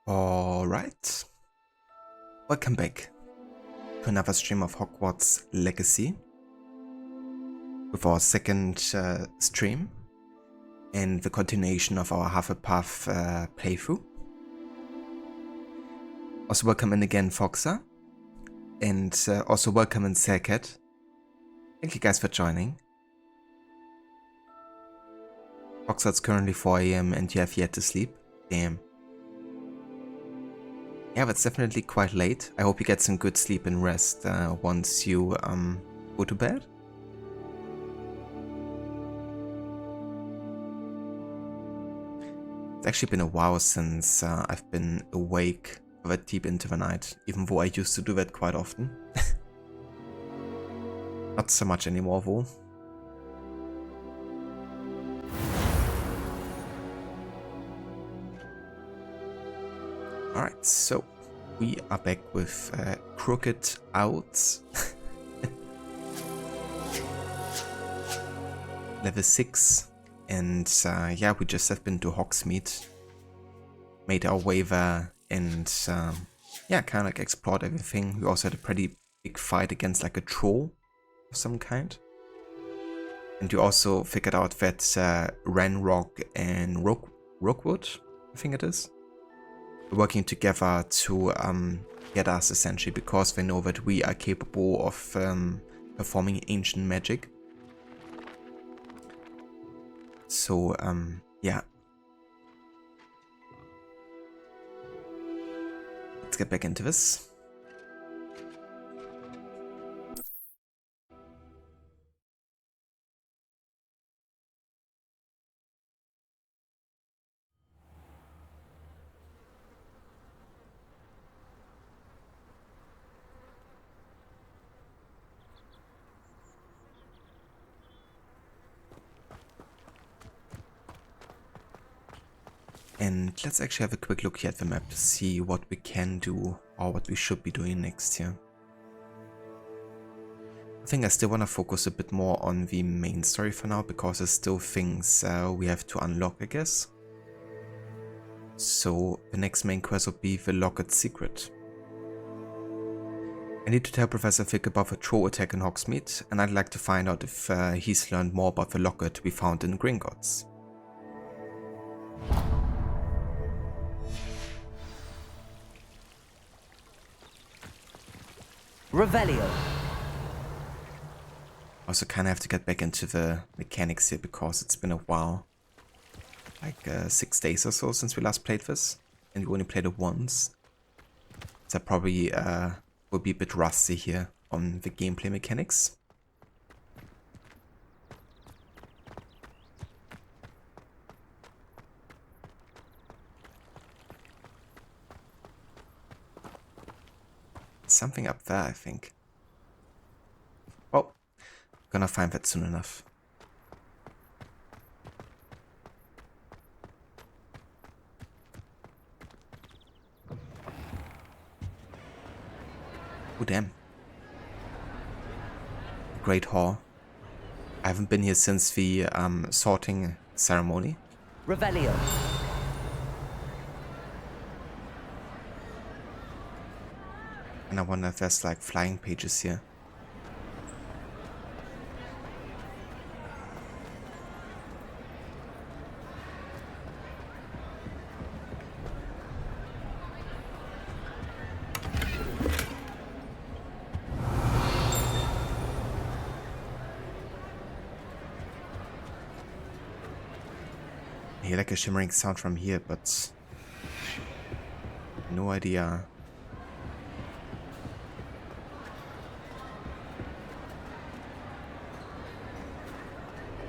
Alright, welcome back to another stream of Hogwarts Legacy with our second stream and the continuation of our Hufflepuff playthrough. Also welcome in again Foxa, and also welcome in Hecat. Thank you guys for joining. Foxa, it's currently 4 AM and you have yet to sleep. Damn. Yeah, that's definitely quite late. I hope you get some good sleep and rest once you go to bed. It's actually been a while since I've been awake that deep into the night, even though I used to do that quite often. Not so much anymore though. Alright, so we are back with Crooked Out. Level 6. And yeah, we just have been to Hogsmeade. Made our way there and yeah, kind of like explored everything. We also had a pretty big fight against like a troll of some kind. And we also figured out that Ranrock and Rookwood, I think it is, working together to get us essentially, because they know that we are capable of performing ancient magic. So yeah, let's get back into this. And let's actually have a quick look here at the map to see what we can do or what we should be doing next here. I think I still want to focus a bit more on the main story for now, because there's still things we have to unlock, I guess. So the next main quest will be the LOCKET'S secret. I need to tell Professor Fig about the troll attack in Hogsmeade, and I'd like to find out if he's learned more about the locket we found in Gringotts. Revelio. Also kind of have to get back into the mechanics here, because it's been a while. Like 6 days or so since we last played this, and we only played it once. So I probably will be a bit rusty here on the gameplay mechanics. Something up there, I think. Well, gonna find that soon enough. Oh damn. Great Hall. I haven't been here since the sorting ceremony. Revelio. And I wonder if there's like flying pages here. I hear like a shimmering sound from here, but no idea.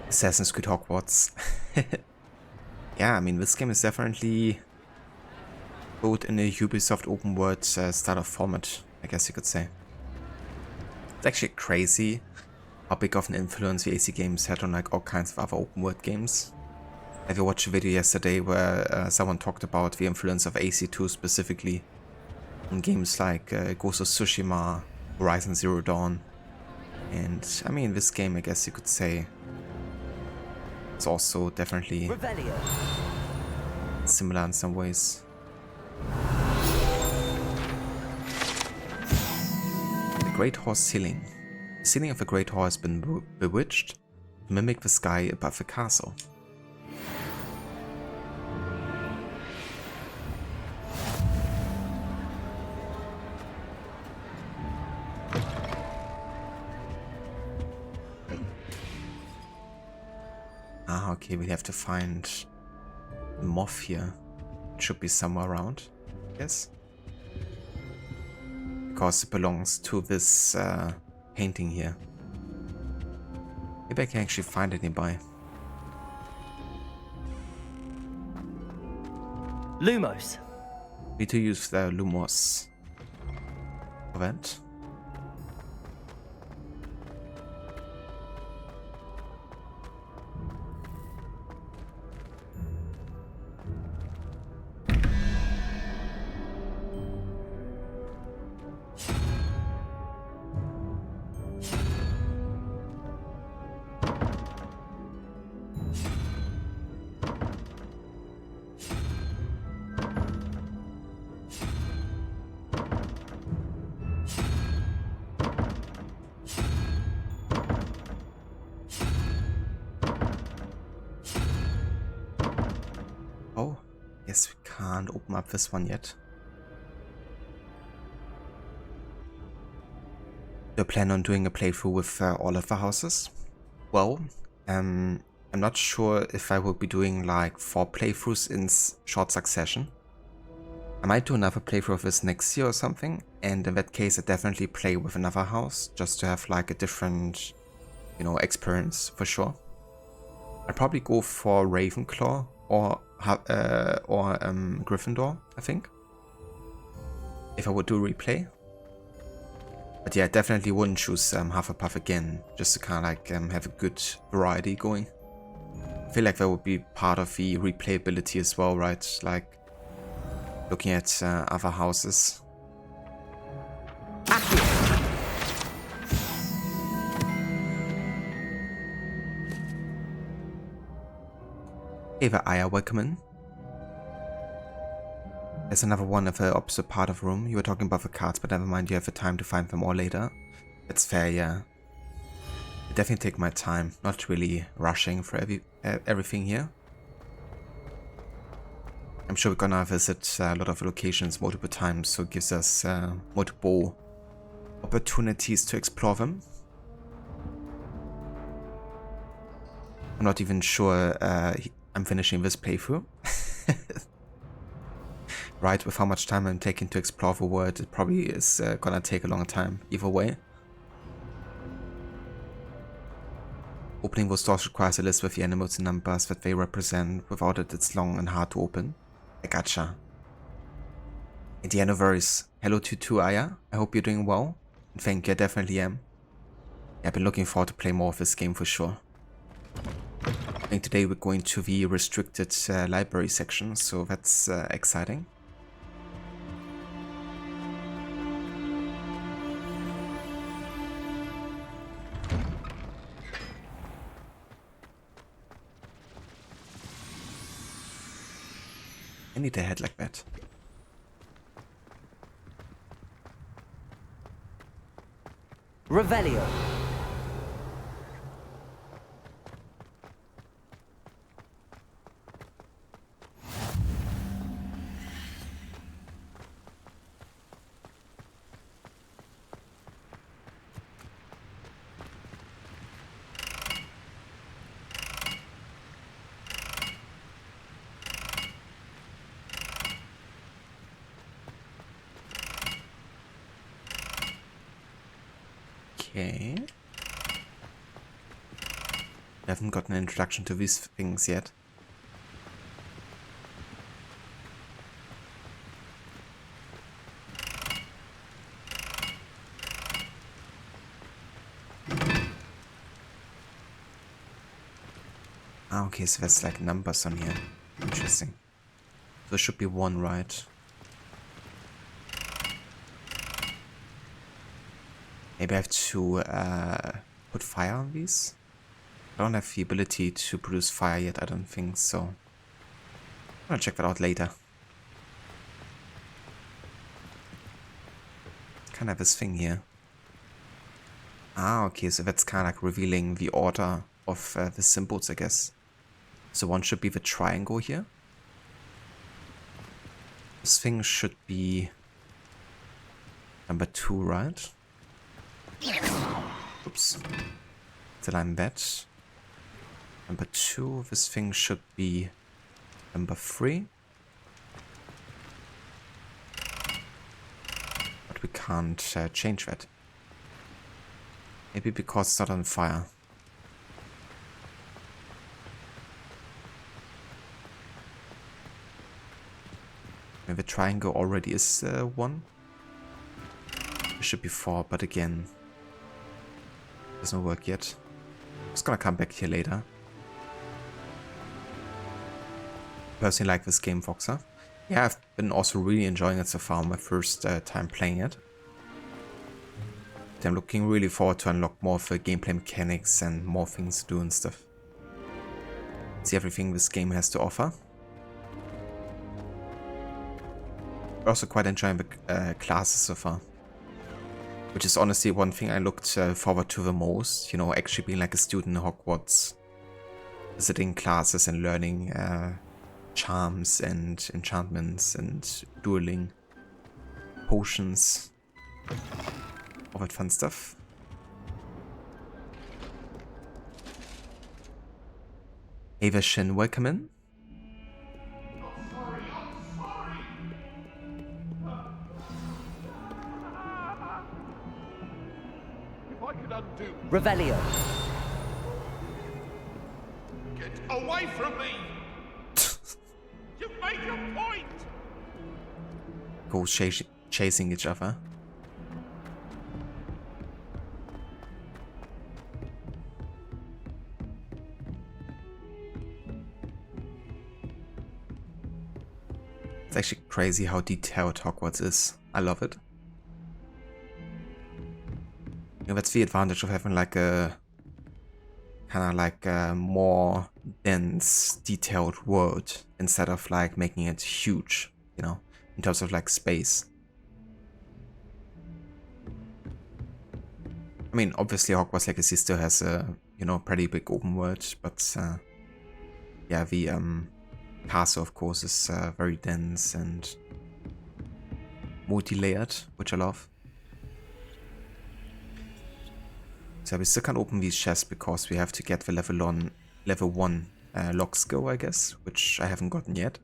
Assassin's Creed Hogwarts. Yeah, I mean, this game is definitely both in a Ubisoft open world style of format, I guess you could say. It's actually crazy how big of an influence the AC games had on like all kinds of other open world games. Have you watched a video yesterday where someone talked about the influence of AC2 specifically in games like Ghost of Tsushima, Horizon Zero Dawn, and I mean, this game, I guess you could say, it's also definitely Revelio. similar in some ways. The Great Horse Ceiling. The ceiling of the Great Hall has been bewitched to mimic the sky above the castle. Ah, okay, we have to find the moth here. It should be somewhere around, yes? Because it belongs to this painting here. Maybe I can actually find it nearby. Lumos. Need to use the Lumos event. Oh, yes, we can't open up this one yet. Do you plan on doing a playthrough with all of the houses? Well, I'm not sure if I will be doing like 4 playthroughs in short succession. I might do another playthrough of this next year or something, and in that case I definitely play with another house, just to have like a different, you know, experience for sure. I'd probably go for Ravenclaw or Gryffindor, I think, if I would do a replay. But yeah, I definitely wouldn't choose Hufflepuff again, just to kind of like have a good variety going. I feel like that would be part of the replayability as well, right? Like looking at other houses. Hey there, Aya, welcome in. There's another one of the opposite part of the room. You were talking about the cards, but never mind, you have the time to find them all later. That's fair, yeah. I definitely take my time, not really rushing for everything here. I'm sure we're gonna visit a lot of locations multiple times, so it gives us multiple opportunities to explore them. I'm not even sure I'm finishing this playthrough. Right, with how much time I'm taking to explore the world, it probably is gonna take a long time, either way. Opening those doors requires a list with the animals and numbers that they represent. Without it, it's long and hard to open. I gotcha. And yeah, no worries. Hello to you too, Aya. I hope you're doing well. And thank you, I definitely am. Yeah, I've been looking forward to play more of this game for sure. I think today we're going to the restricted library section, so that's exciting. I need a head like that. Revelio. Okay. I haven't gotten an introduction to these things yet. Ah, okay, so there's like numbers on here. Interesting. So it should be 1, right? Maybe I have to put fire on these? I don't have the ability to produce fire yet, I don't think so. I'm gonna check that out later. kind of this thing here? Ah, okay, so that's kind of like revealing the order of the symbols, I guess. So one should be the triangle here. This thing should be number 2, right? Oops. Did I bet? Number 2, this thing should be number 3. But we can't change that. Maybe because it's not on fire. Maybe the triangle already is 1. It should be 4, but again, doesn't work yet. I'm just gonna come back here later. Personally like this game, Foxer. Yeah, I've been also really enjoying it so far, my first time playing it. I'm looking really forward to unlock more of the gameplay mechanics and more things to do and stuff. See everything this game has to offer. Also quite enjoying the classes so far. Which is honestly one thing I looked forward to the most. You know, actually being like a student in Hogwarts. Visiting classes and learning charms and enchantments and dueling. Potions. All that fun stuff. Ava Shin, welcome in. Revelio. Get away from me! You've made your point! Go chasing each other. It's actually crazy how detailed Hogwarts is. I love it. You know, that's the advantage of having like a kind of like a more dense, detailed world instead of like making it huge, you know, in terms of like space. I mean, obviously Hogwarts Legacy still has a, you know, pretty big open world, but yeah, the castle, of course, is very dense and multi-layered, which I love. So we still can't open these chests because we have to get the level 1 lock skill, I guess, which I haven't gotten yet.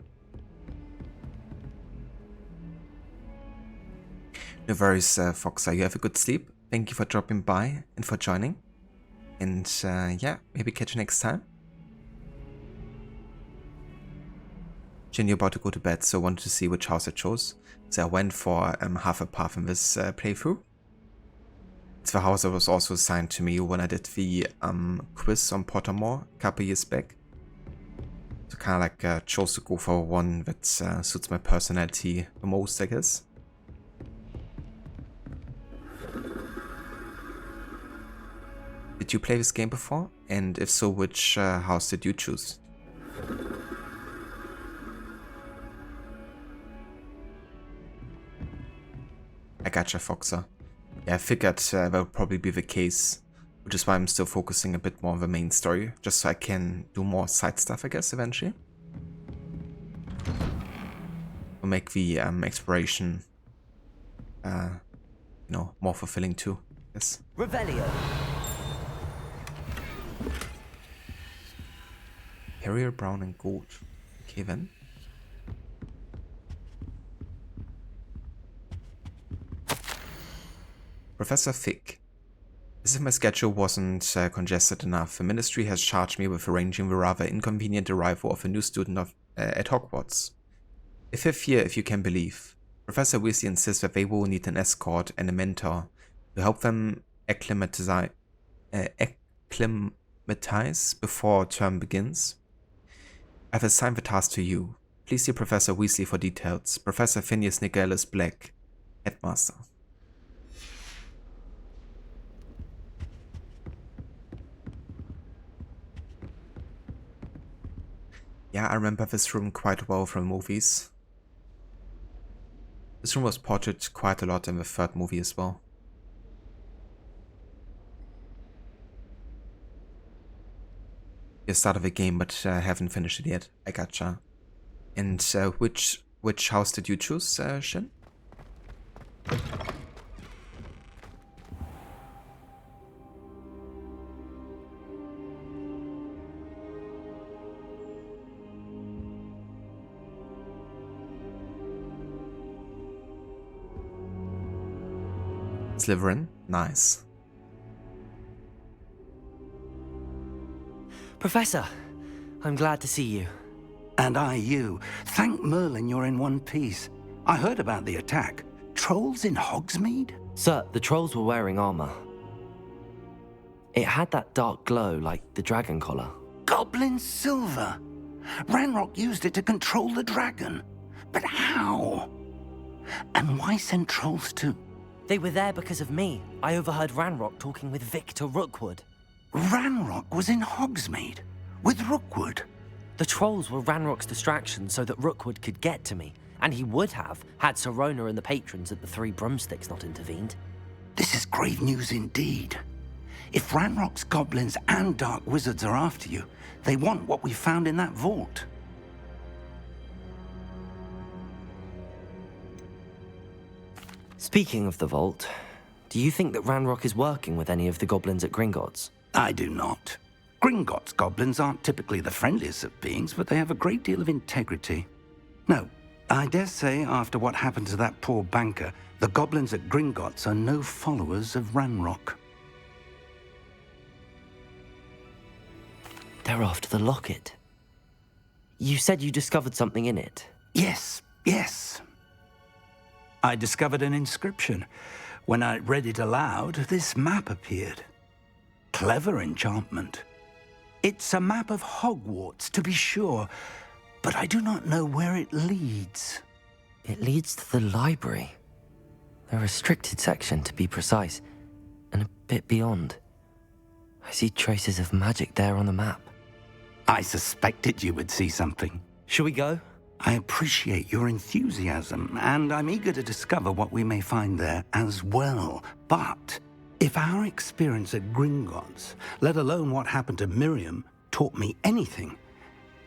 No worries, Foxa, you have a good sleep. Thank you for dropping by and for joining. And yeah, maybe catch you next time. Jin, you're about to go to bed, so I wanted to see which house I chose. So I went for half a path in this playthrough. It's the house that was also assigned to me when I did the quiz on Pottermore a couple years back. So kind of like chose to go for one that suits my personality the most, I guess. Did you play this game before? And if so, which house did you choose? I gotcha, Foxer. Yeah, I figured that would probably be the case, which is why I'm still focusing a bit more on the main story, just so I can do more side stuff, I guess, eventually. Will make the exploration, you know, more fulfilling too, yes. Revelio. Harrier, brown and gold. Okay then. Professor Fick. As if my schedule wasn't congested enough, the Ministry has charged me with arranging the rather inconvenient arrival of a new student at Hogwarts. A 5th year, if you can believe. Professor Weasley insists that they will need an escort and a mentor to help them acclimatize before term begins. I've assigned the task to you. Please see Professor Weasley for details. Professor Phineas Nicholas Black, Headmaster. Yeah, I remember this room quite well from movies. This room was portrayed quite a lot in the third movie as well. The start of the game, but haven't finished it yet. I gotcha. And which house did you choose, Shin? Slytherin, nice. Professor, I'm glad to see you. And I you. Thank Merlin you're in one piece. I heard about the attack. Trolls in Hogsmeade? Sir, the trolls were wearing armor. It had that dark glow like the dragon collar. Goblin silver. Ranrock used it to control the dragon. But how? And why send trolls too? They were there because of me. I overheard Ranrock talking with Victor Rookwood. Ranrock was in Hogsmeade with Rookwood. The trolls were Ranrock's distraction so that Rookwood could get to me, and he would have had Sirona and the patrons at the Three Broomsticks not intervened. This is grave news indeed. If Ranrock's goblins and dark wizards are after you, they want what we found in that vault. Speaking of the vault, do you think that Ranrock is working with any of the goblins at Gringotts? I do not. Gringotts goblins aren't typically the friendliest of beings, but they have a great deal of integrity. No, I dare say after what happened to that poor banker, the goblins at Gringotts are no followers of Ranrock. They're after the locket. You said you discovered something in it. Yes. I discovered an inscription. When I read it aloud, this map appeared. Clever enchantment. It's a map of Hogwarts, to be sure, but I do not know where it leads. It leads to the library. The restricted section, to be precise, and a bit beyond. I see traces of magic there on the map. I suspected you would see something. Shall we go? I appreciate your enthusiasm, and I'm eager to discover what we may find there as well. But if our experience at Gringotts, let alone what happened to Miriam, taught me anything,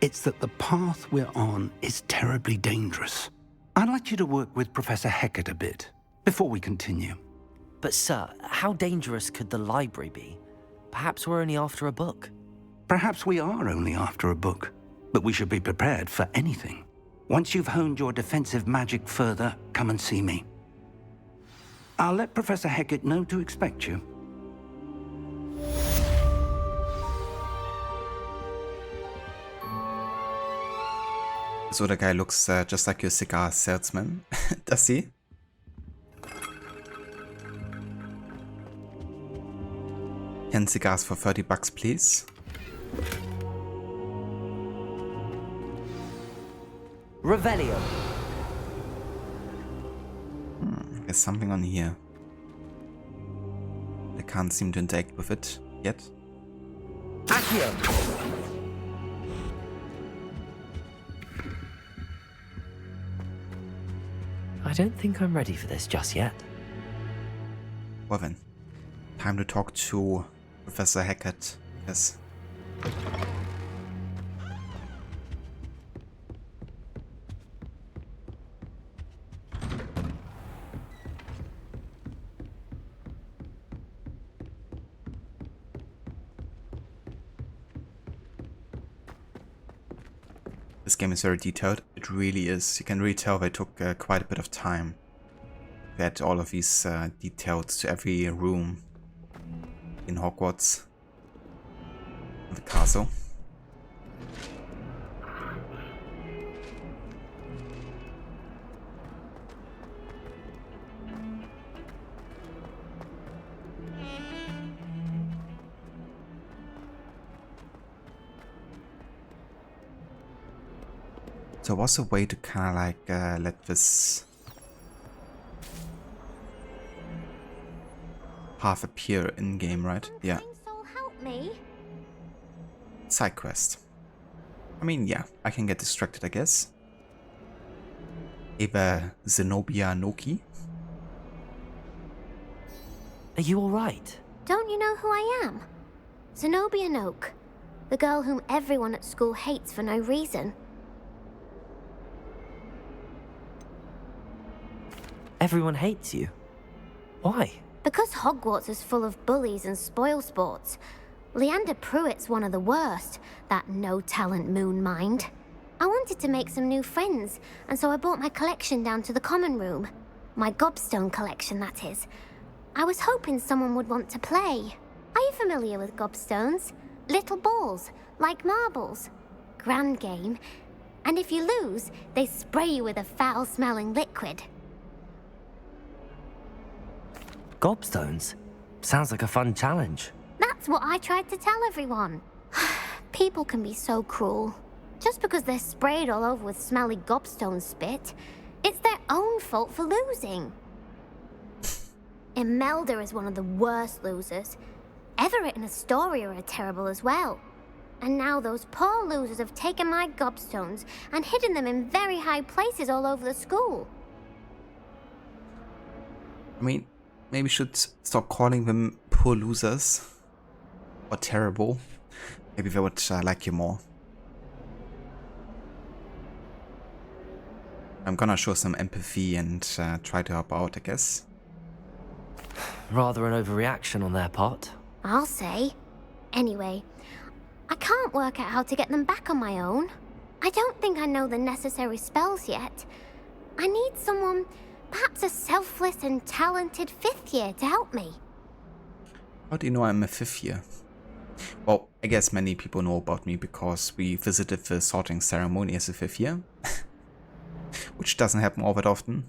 it's that the path we're on is terribly dangerous. I'd like you to work with Professor Hecat a bit before we continue. But sir, how dangerous could the library be? Perhaps we're only after a book. Perhaps we are only after a book, but we should be prepared for anything. Once you've honed your defensive magic further, come and see me. I'll let Professor Hecat know to expect you. So the guy looks just like your cigar salesman, does he? 10 cigars for 30 bucks, please. Revelio. There's something on here. I can't seem to interact with it yet. Accio. I don't think I'm ready for this just yet. Well then, time to talk to Professor Hecat. Yes. This game is very detailed. It really is. You can really tell they took quite a bit of time to add all of these details to every room in Hogwarts, the castle. So what's a way to kind of like let this path appear in game, right? Yeah. So help me. Side quest. I mean, yeah, I can get distracted, I guess. Eva Zenobia Noki. Are you alright? Don't you know who I am? Zenobia Noak, the girl whom everyone at school hates for no reason. Everyone hates you. Why? Because Hogwarts is full of bullies and spoilsports. Leander Pruitt's one of the worst, that no-talent moon mind. I wanted to make some new friends, and so I brought my collection down to the common room. My Gobstone collection, that is. I was hoping someone would want to play. Are you familiar with Gobstones? Little balls, like marbles. Grand game. And if you lose, they spray you with a foul-smelling liquid. Gobstones? Sounds like a fun challenge. That's what I tried to tell everyone. People can be so cruel. Just because they're sprayed all over with smelly gobstone spit, it's their own fault for losing. Imelda is one of the worst losers. Everett and Astoria are terrible as well. And now those poor losers have taken my gobstones and hidden them in very high places all over the school. I mean, maybe we should stop calling them poor losers. Or terrible. Maybe they would like you more. I'm gonna show some empathy and try to help out, I guess. Rather an overreaction on their part. I'll say. Anyway, I can't work out how to get them back on my own. I don't think I know the necessary spells yet. I need someone, perhaps a selfless and talented 5th year to help me. How do you know I'm a 5th year? Well, I guess many people know about me because we visited the sorting ceremony as a 5th year. Which doesn't happen all that often.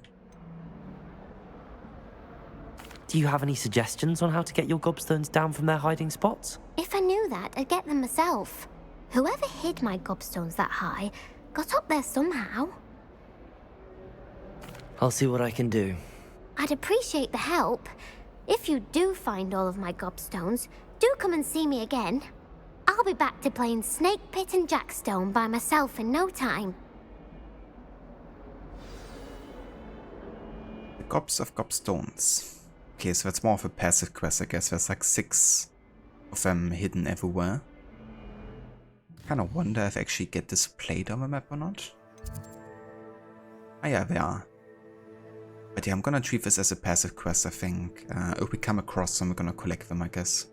Do you have any suggestions on how to get your gobstones down from their hiding spots? If I knew that, I'd get them myself. Whoever hid my gobstones that high got up there somehow. I'll see what I can do. I'd appreciate the help. If you do find all of my gobstones, do come and see me again. I'll be back to playing Snake Pit and Jackstone by myself in no time. The Gobs of Gobstones. Okay, so that's more of a passive quest, I guess. There's like 6 of them hidden everywhere. Kind of wonder if I actually get displayed on the map or not. Ah yeah, they are. But yeah, I'm gonna treat this as a passive quest, I think. If we come across them, we're gonna collect them, I guess.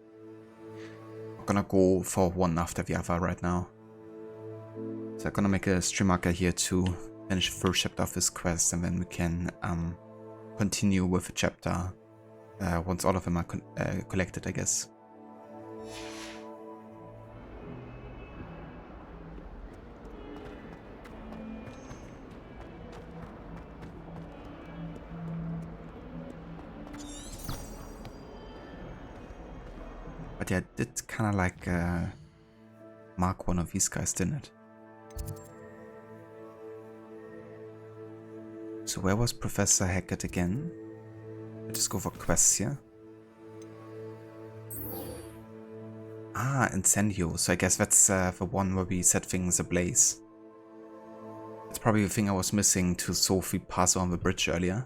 We're gonna go for one after the other right now. So I'm gonna make a stream marker here to finish the first chapter of this quest, and then we can continue with the chapter once all of them are collected, I guess. But yeah, I did kind of like mark one of these guys, didn't it? So where was Professor Hecat again? Let's just go for quests here. Ah, Incendio. So I guess that's the one where we set things ablaze. That's probably the thing I was missing to Sophie pass on the bridge earlier.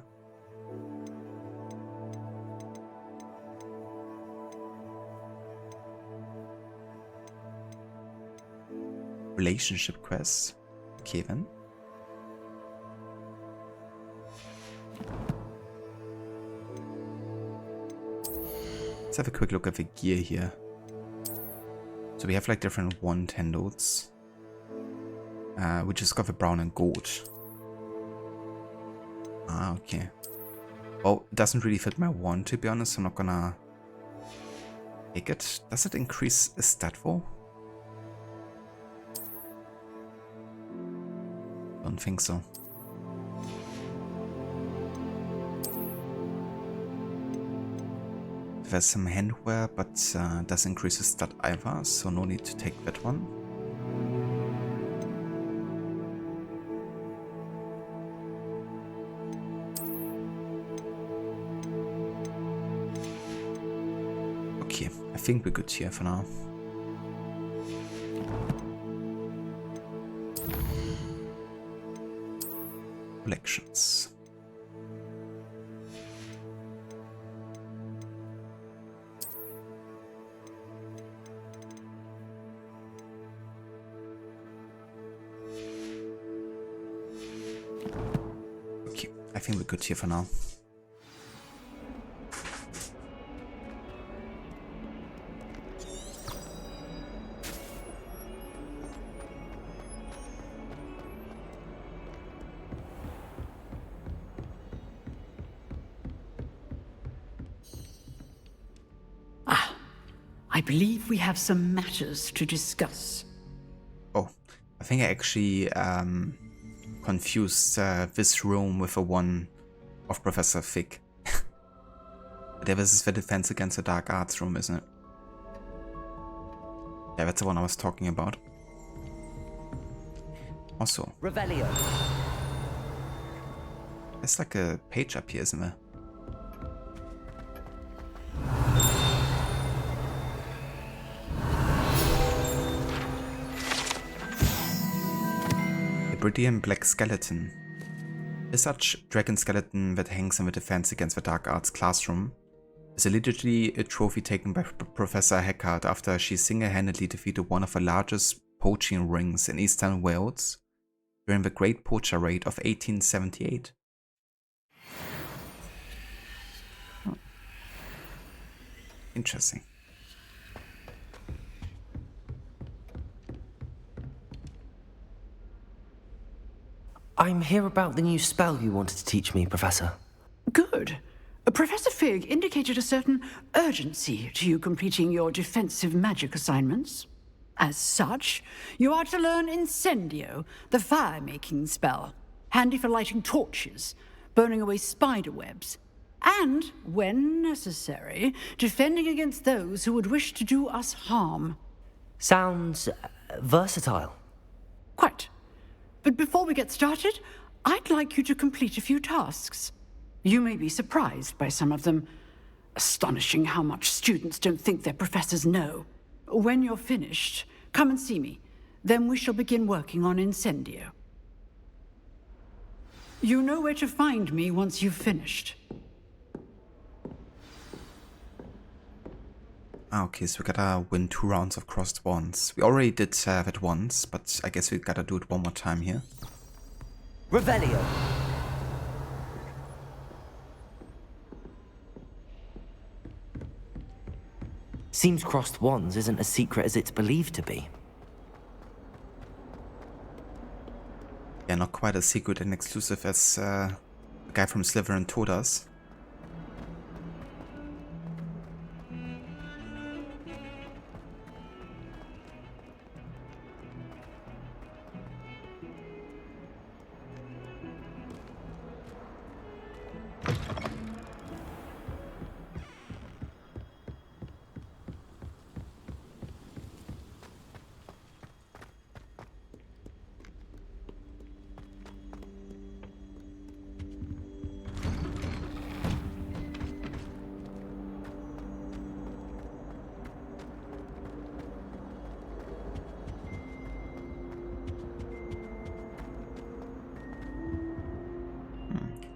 Relationship quests. Okay then. Let's have a quick look at the gear here. So we have like different wand handles. We just got the brown and gold. Ah, okay. Well, it doesn't really fit my wand, to be honest. I'm not gonna take it. Does it increase a stat roll? Don't think so. There's some handwear, but doesn't increase the stat either, so no need to take that one. Okay, I think we're good here for now. Collections. Okay, I think we're good here for now. I believe we have some matters to discuss. Oh, I think I actually confused this room with the one of Professor Fig. This is the Defense Against the Dark Arts room, isn't it? Yeah, that's the one I was talking about. Also, Revelio. there's like a page up here, isn't there? Hebridean Black Skeleton. A such dragon skeleton that hangs in the Defense Against the Dark Arts classroom is allegedly a trophy taken by Professor Hecat after she single-handedly defeated one of the largest poaching rings in eastern Wales during the Great Poacher Raid of 1878. Interesting. I'm here about the new spell you wanted to teach me, Professor. Good. Professor Fig indicated a certain urgency to you completing your defensive magic assignments. As such, you are to learn Incendio, the fire-making spell, handy for lighting torches, burning away spider webs, and, when necessary, defending against those who would wish to do us harm. Sounds versatile. Quite. But before we get started, I'd like you to complete a few tasks. You may be surprised by some of them. Astonishing how much students don't think their professors know. When you're finished, come and see me. Then we shall begin working on Incendio. You know where to find me once you've finished. Okay, so we gotta win 2 rounds of crossed wands. We already did have it once, but I guess we gotta do it one more time here. Revelio. Seems crossed wands isn't as secret as it's believed to be. Yeah, not quite as secret and exclusive as the guy from Slytherin told us.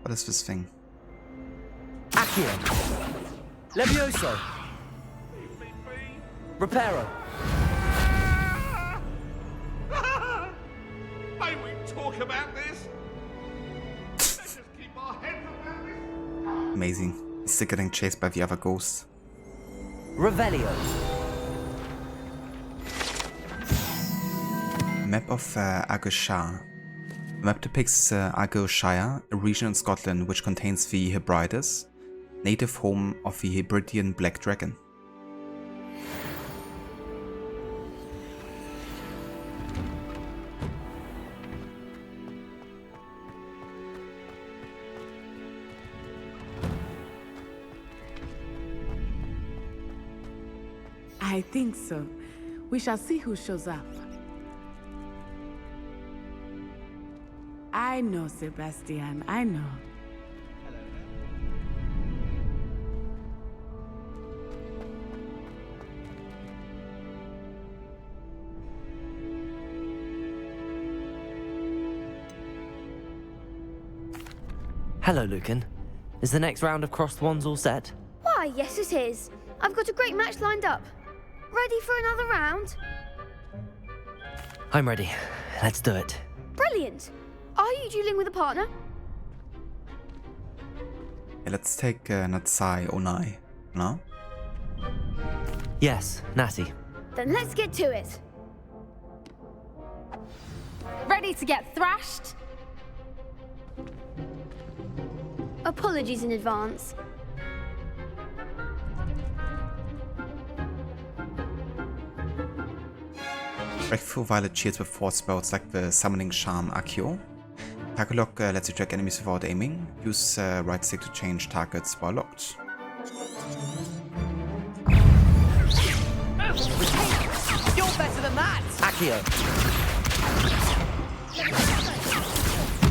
What is this thing? Accio. Levioso. Reparo. May we talk about this? Let's just keep our heads around this. Amazing. He's still getting chased by the other ghosts. Revelio. Map of Argyllshire. The map depicts Argyllshire, a region in Scotland which contains the Hebrides, native home of the Hebridean Black Dragon. I think so. We shall see who shows up. I know, Sebastian, I know. Hello, Lucan. Is the next round of crossed wands all set? Why, yes it is. I've got a great match lined up. Ready for another round? I'm ready. Let's do it. Brilliant. Are you dueling with a partner? Yeah, let's take Natsai Onai. No? Yes, Natty. Then let's get to it. Ready to get thrashed? Apologies in advance. Breakthrough Violet shields with 4 spells like the Summoning Charm Accio. Target lock lets you track enemies without aiming. Use right stick to change targets while locked. You're better than that! Accio!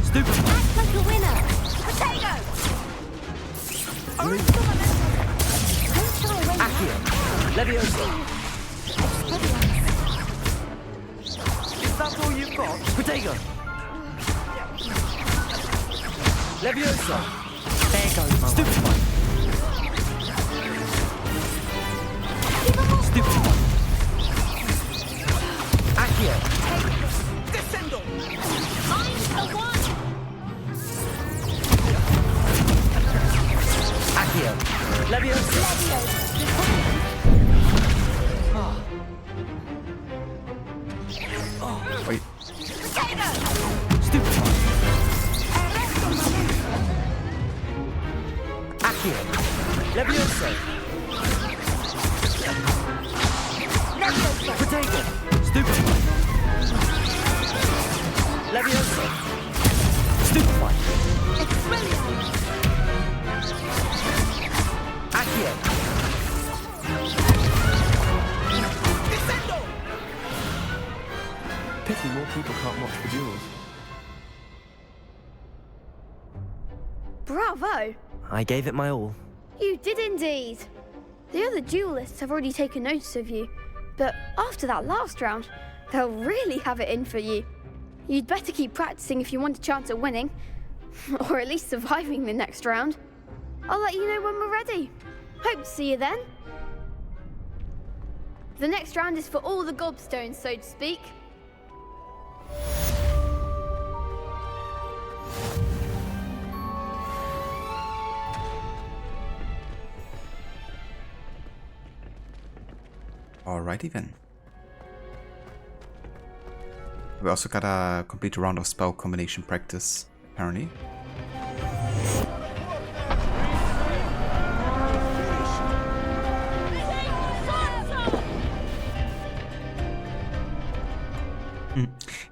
Stupid. Act like a winner. Potato! Accio! Levioso! Is that all you've got? Potato! Levioso! There goes my stupid one. Stupid one. Accio! Descendo! I'm the one. Accio! Levioso! Wait. Stupid one. Accio! Levioso! Potato! Stupid one. Levioso! Stupid one. Accio! Pity more people can't watch the duels. Bravo! I gave it my all. You did indeed. The other duelists have already taken notice of you, but after that last round, they'll really have it in for you. You'd better keep practicing if you want a chance at winning, or at least surviving the next round. I'll let you know when we're ready. Hope to see you then. The next round is for all the gobstones, so to speak. Alrighty then. We also gotta complete a round of spell combination practice, apparently.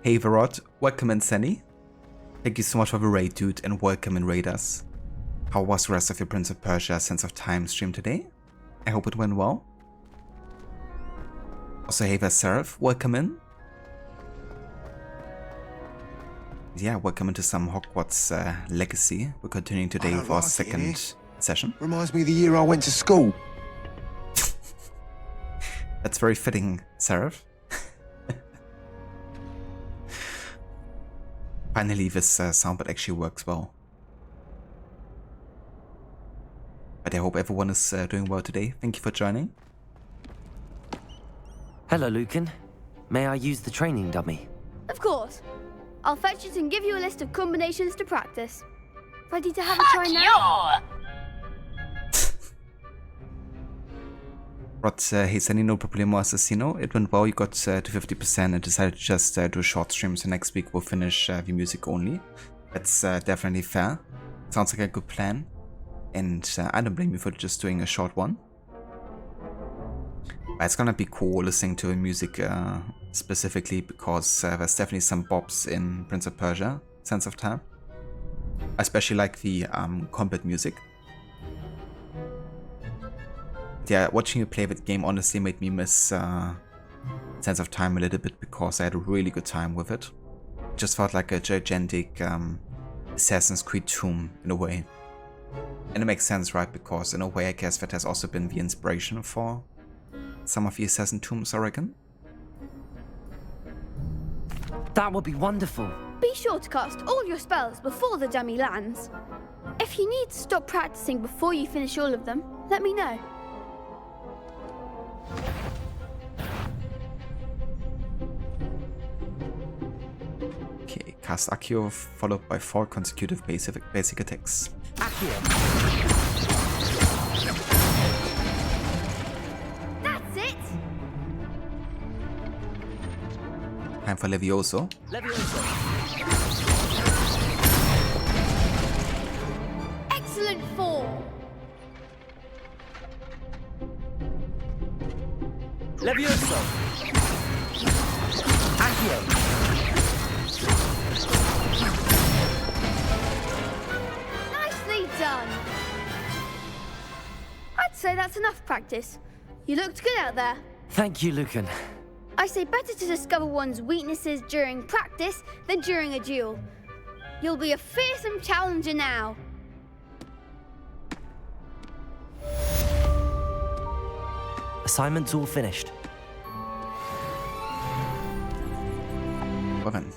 Hey Varot, welcome in Sunny. Thank you so much for the raid, dude, and welcome in Raiders. How was the rest of your Prince of Persia Sense of Time stream today? I hope it went well. Also, hey there, Seraph, welcome in. Yeah, welcome into some Hogwarts Legacy. We're continuing today with our second session. Reminds me of the year I went to school. That's very fitting, Seraph. Finally, this soundboard actually works well. But I hope everyone is doing well today. Thank you for joining. Hello, Lucan. May I use the training dummy? Of course. I'll fetch it and give you a list of combinations to practice. Ready to have a try now? Rod, hey Sunny, no problemo assassino. It went well, you got to 50% and decided to just do a short stream, so next week we'll finish the music only. That's definitely fair. Sounds like a good plan. And I don't blame you for just doing a short one. But it's gonna be cool listening to the music specifically because there's definitely some bops in Prince of Persia, Sense of Time. Especially like the combat music. Yeah, watching you play that game honestly made me miss Sense of Time a little bit because I had a really good time with it. It just felt like a gigantic Assassin's Creed tomb in a way. And it makes sense, right? Because in a way I guess that has also been the inspiration for some of the Assassin tombs, I reckon. That would be wonderful. Be sure to cast all your spells before the dummy lands. If you need to stop practicing before you finish all of them, let me know. Okay, cast Accio followed by 4 consecutive basic attacks. That's it! Time for Levioso. Excellent form! Levioso! Accio! Nicely done! I'd say that's enough practice. You looked good out there. Thank you, Lucan. I say better to discover one's weaknesses during practice than during a duel. You'll be a fearsome challenger now. Assignment's all finished. Well then,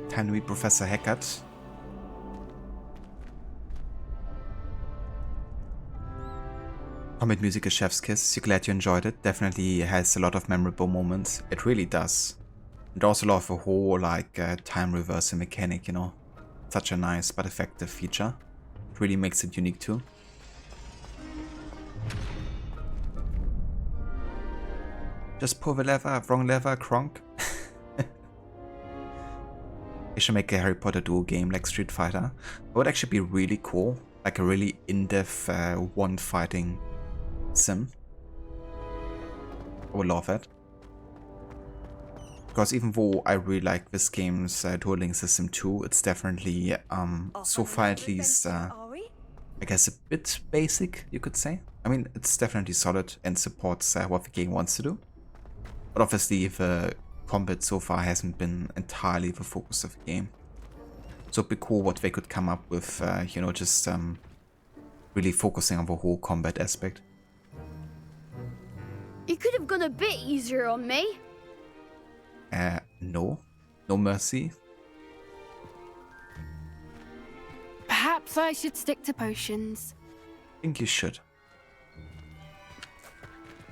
time to meet Professor Hecat. Combat music is chef's kiss. You're glad you enjoyed it. Definitely has a lot of memorable moments. It really does. And also love the whole like time reversal mechanic, you know. Such a nice but effective feature. It really makes it unique too. Just pull the lever, wrong lever, Kronk. They should make a Harry Potter duo game like Street Fighter. It would actually be really cool. Like a really in-depth one fighting sim. I would love it. Because even though I really like this game's dueling system too, it's definitely, so far at least, I guess a bit basic, you could say. I mean, it's definitely solid and supports what the game wants to do. But obviously the combat so far hasn't been entirely the focus of the game. So it'd be cool what they could come up with, you know, just really focusing on the whole combat aspect. You could have gone a bit easier on me. No. No mercy. Perhaps I should stick to potions. I think you should.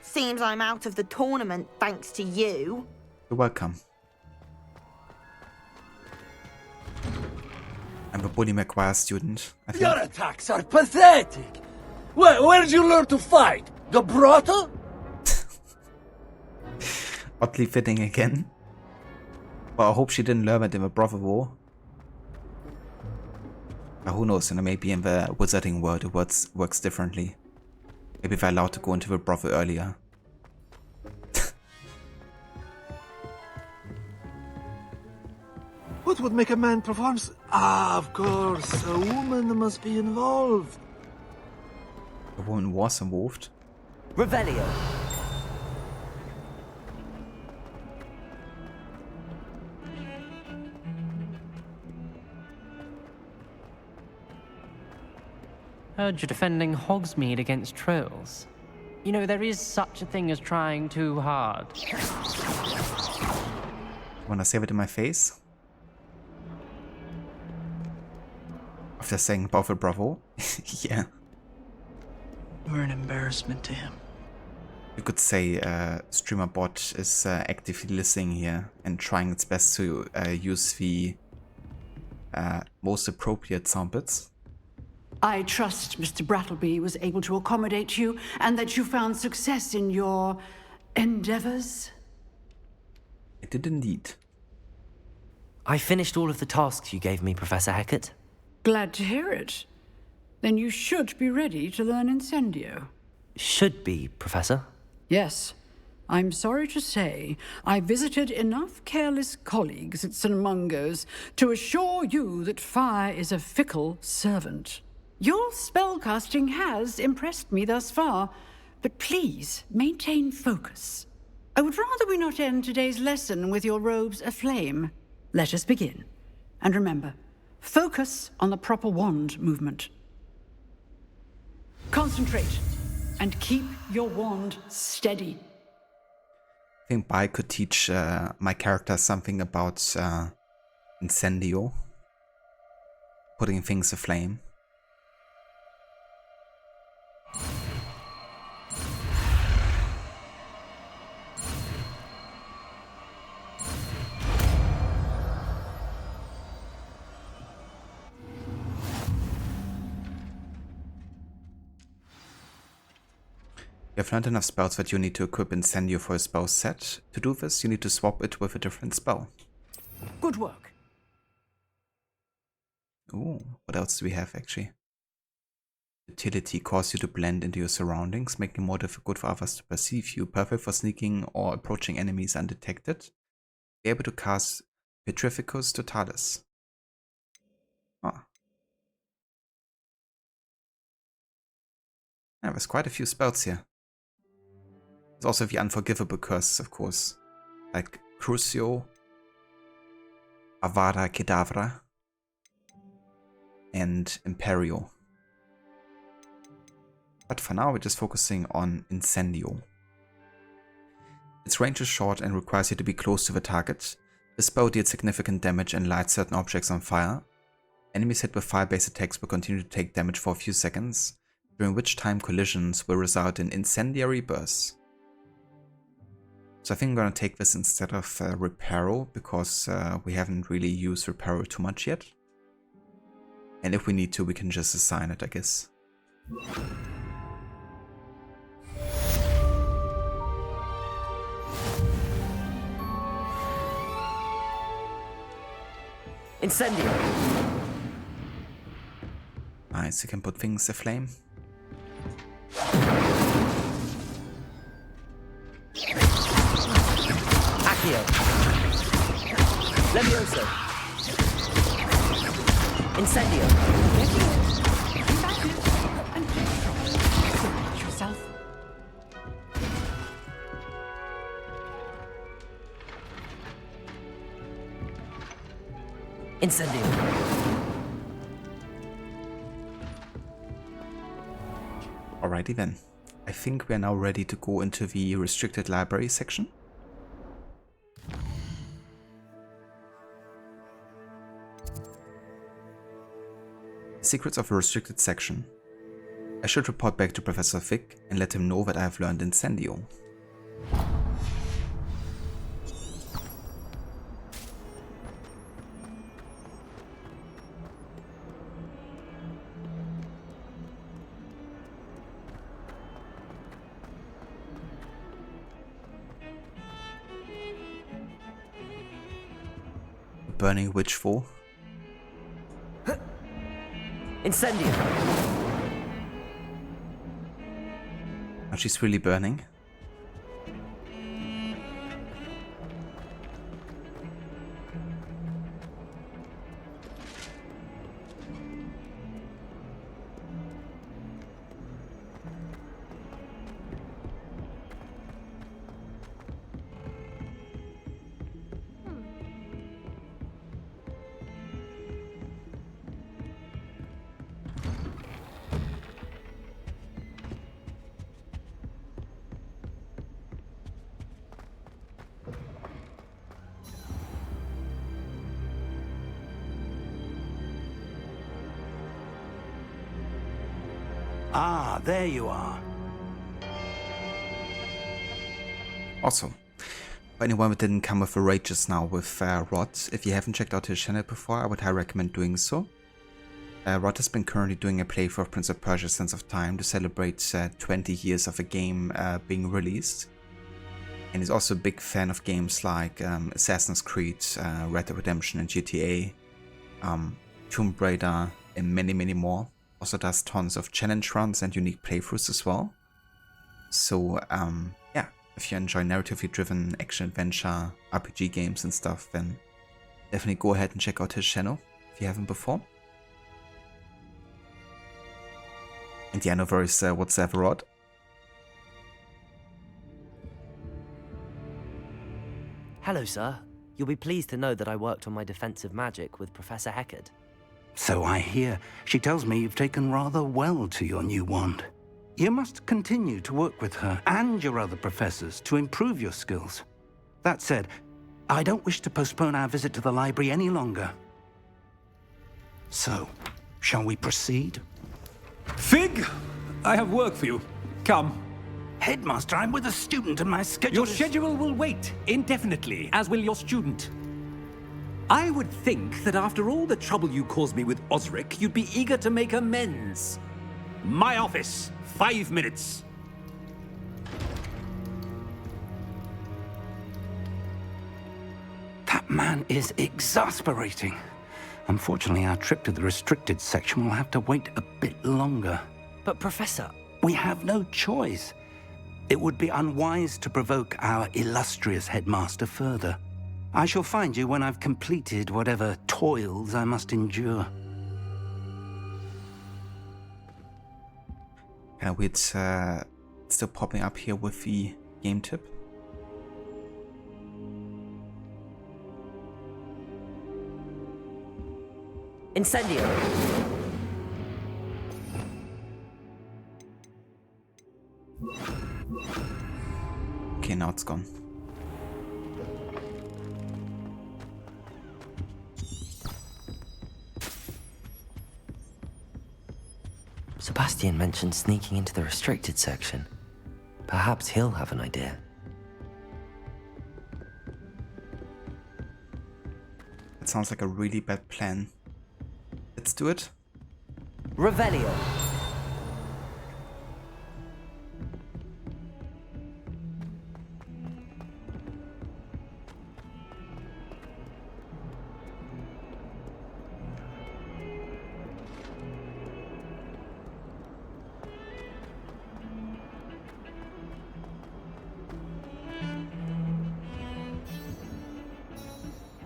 Seems I'm out of the tournament thanks to you. You're welcome. I'm a Bully McGuire student, I think. Your attacks are pathetic. Where did you learn to fight? Gabrota? Oddly fitting again. Well, I hope she didn't learn it in the Brother War. But who knows, you know, maybe in the wizarding world it works differently. Maybe they're allowed to go into the brothel earlier. What would make a man perform? Ah, of course, a woman must be involved. A woman was involved. Revelio. Heard you're defending Hogsmeade against trolls. You know, there is such a thing as trying too hard. Wanna save it in my face? After saying about the Bravo? Yeah. We're an embarrassment to him. You could say StreamerBot is actively listening here and trying its best to use the most appropriate sound bits. I trust Mr. Brattleby was able to accommodate you and that you found success in your endeavors. It did indeed. I finished all of the tasks you gave me, Professor Hecat. Glad to hear it. Then you should be ready to learn Incendio. Should be, Professor. Yes. I'm sorry to say, I visited enough careless colleagues at St. Mungo's to assure you that fire is a fickle servant. Your spellcasting has impressed me thus far, but please maintain focus. I would rather we not end today's lesson with your robes aflame. Let us begin. And remember, focus on the proper wand movement. Concentrate, and keep your wand steady. I think Bai could teach my character something about Incendio. Putting things aflame. You have learned enough spells that you need to equip Incendio for a spell set. To do this, you need to swap it with a different spell. Good work. Ooh, what else do we have actually? Utility causes you to blend into your surroundings, making it more difficult for others to perceive you. Perfect for sneaking or approaching enemies undetected. Be able to cast Petrificus Totalis. Ah. Yeah, there's quite a few spells here. There's also the unforgivable curses, of course, like Crucio, Avada Kedavra, and Imperio. But for now, we're just focusing on Incendio. Its range is short and requires you to be close to the target. The spell deals significant damage and lights certain objects on fire. Enemies hit with fire-based attacks will continue to take damage for a few seconds, during which time collisions will result in incendiary bursts. So I think I'm going to take this instead of Reparo, because we haven't really used Reparo too much yet. And if we need to, we can just assign it, I guess. Incendio! Nice, you can put things aflame. Accio! Levioso! Incendio! Yourself. Incendio! Alrighty then. I think we are now ready to go into the restricted library section. Secrets of a restricted section. I should report back to Professor Fig and let him know that I have learned Incendio. Burning Witch 4. Incendio! Oh, she's really burning. Ah, there you are. Also, for anyone that didn't come with a raid just now with Rod, if you haven't checked out his channel before, I would highly recommend doing so. Rod has been currently doing a playthrough of Prince of Persia: Sands of Time to celebrate 20 years of a game being released. And he's also a big fan of games like Assassin's Creed, Red Dead Redemption and GTA, Tomb Raider, and many, many more. Also does tons of challenge runs and unique playthroughs as well. So yeah, if you enjoy narratively driven action-adventure RPG games and stuff, then definitely go ahead and check out his channel if you haven't before. And yeah, no worries whatsoever, Rod. Hello, sir. You'll be pleased to know that I worked on my defensive magic with Professor Hecat. So I hear. She tells me you've taken rather well to your new wand. You must continue to work with her and your other professors to improve your skills. That said, I don't wish to postpone our visit to the library any longer. So, shall we proceed? Fig! I have work for you. Come. Headmaster, I'm with a student and my schedule Your schedule will wait indefinitely, as will your student. I would think that after all the trouble you caused me with Osric, you'd be eager to make amends. My office, 5 minutes. That man is exasperating. Unfortunately, our trip to the restricted section will have to wait a bit longer. But Professor... We have no choice. It would be unwise to provoke our illustrious headmaster further. I shall find you when I've completed whatever toils I must endure. And it's still popping up here with the game tip. Incendio! Okay, now it's gone. Sebastian mentioned sneaking into the restricted section. Perhaps he'll have an idea. It sounds like a really bad plan. Let's do it. Revelio.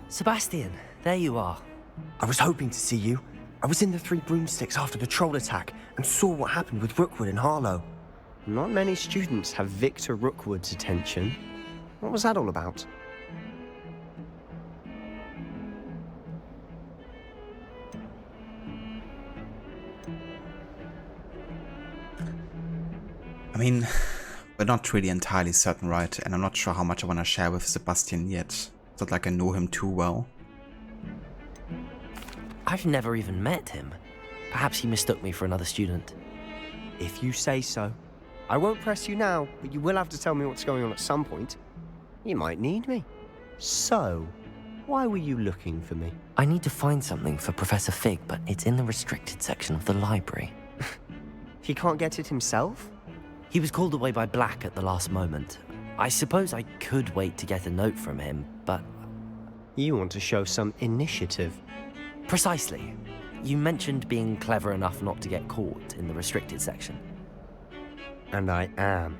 Sebastian, there you are. I was hoping to see you. I was in the Three Broomsticks after the troll attack and saw what happened with Rookwood and Harlow. Not many students have Victor Rookwood's attention. What was that all about? I mean, we're not really entirely certain, right? And I'm not sure how much I want to share with Sebastian yet. It's not like I know him too well. I've never even met him. Perhaps he mistook me for another student. If you say so. I won't press you now, but you will have to tell me what's going on at some point. You might need me. So, why were you looking for me? I need to find something for Professor Fig, but it's in the restricted section of the library. He can't get it himself? He was called away by Black at the last moment. I suppose I could wait to get a note from him, but... You want to show some initiative. Precisely. You mentioned being clever enough not to get caught in the restricted section. And I am.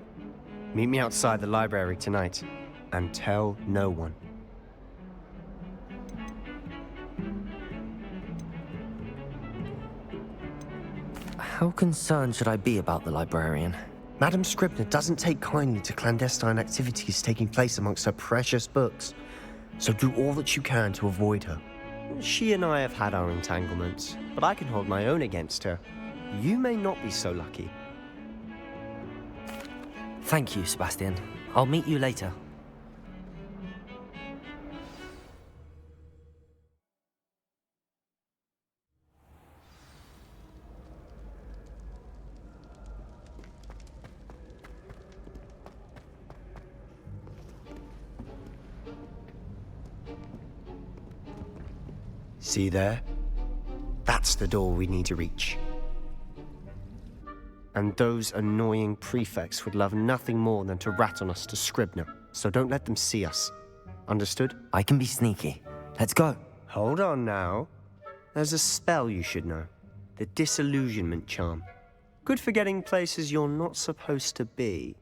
Meet me outside the library tonight, and tell no one. How concerned should I be about the librarian? Madam Scribner doesn't take kindly to clandestine activities taking place amongst her precious books, so do all that you can to avoid her. She and I have had our entanglements, but I can hold my own against her. You may not be so lucky. Thank you, Sebastian. I'll meet you later. See there? That's the door we need to reach. And those annoying prefects would love nothing more than to rat on us to Scribner, so don't let them see us. Understood? I can be sneaky. Let's go. Hold on now. There's a spell you should know. The Disillusionment Charm. Good for getting places you're not supposed to be.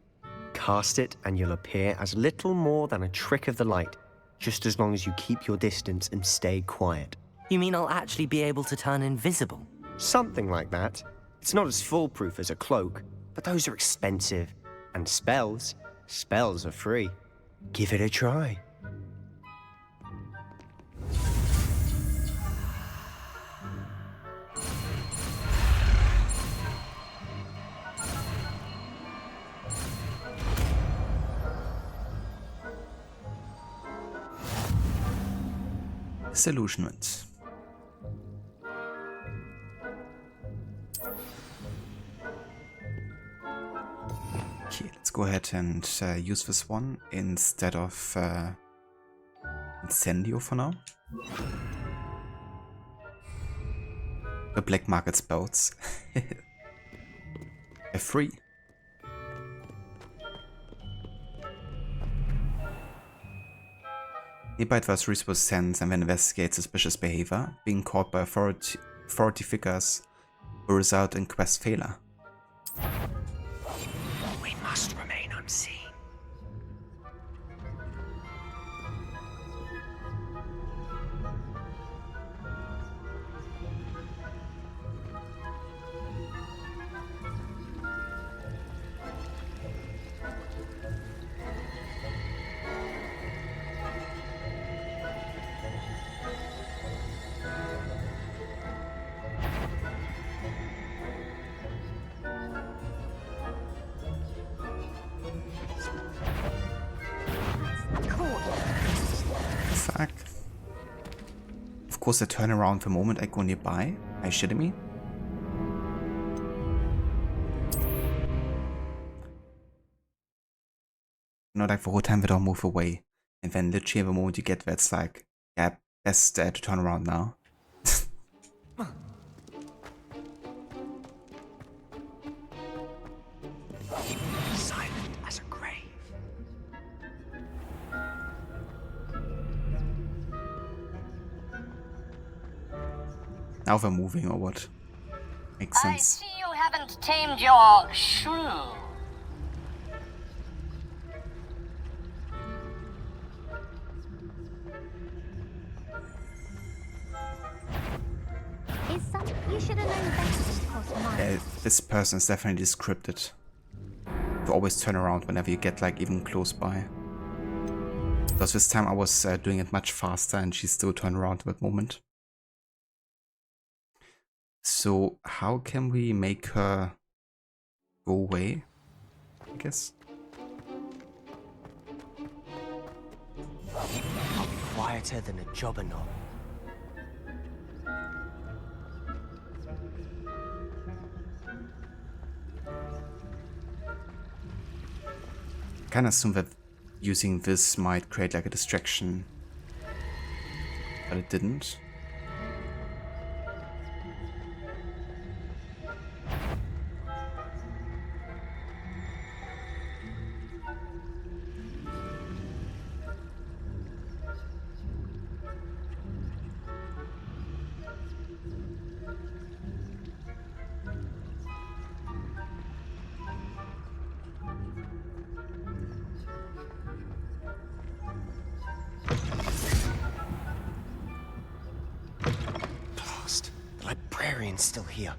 Cast it and you'll appear as little more than a trick of the light, just as long as you keep your distance and stay quiet. You mean I'll actually be able to turn invisible? Something like that. It's not as foolproof as a cloak, but those are expensive. And spells are free. Give it a try. Disillusionment. Okay, let's go ahead and use this one instead of Incendio for now. The black market spells. They're free. Nearby adversaries will sense and then investigate suspicious behavior. Being caught by authority figures will result in quest failure. We must remain unseen. Fuck. Of course I turn around the moment I go nearby. Are you shitting me? Not like the whole time they don't move away. And then literally the moment you get there, it's like, yeah, best to turn around now. Silent as a grave. Now they're moving or what? Makes sense. I see you haven't tamed your shrew. You should have known better to cross mine. Yeah, this person is definitely scripted. To always turn around whenever you get like even close by. Because this time I was doing it much faster and she still turned around at that moment. So how can we make her go away? I guess. I'll be quieter than a jobberknoll. Kind of assume that using this might create like a distraction, but it didn't. Still here.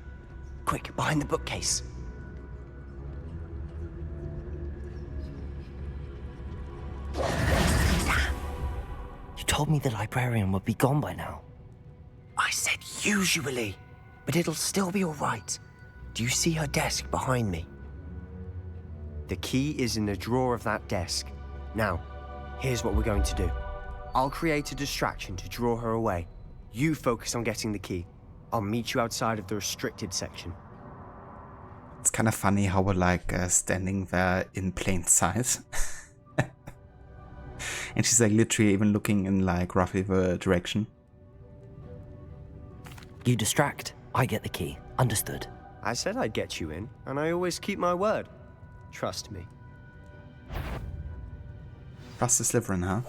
Quick, behind the bookcase. Damn. You told me the librarian would be gone by now. I said usually, but it'll still be all right. Do you see her desk behind me? The key is in the drawer of that desk. Now, here's what we're going to do. I'll create a distraction to draw her away. You focus on getting the key. I'll meet you outside of the restricted section. It's kind of funny how we're like standing there in plain sight. And she's like literally even looking in like roughly the direction. You distract, I get the key. Understood. I said I'd get you in, and I always keep my word. Trust me. Trust is Slytherin, huh?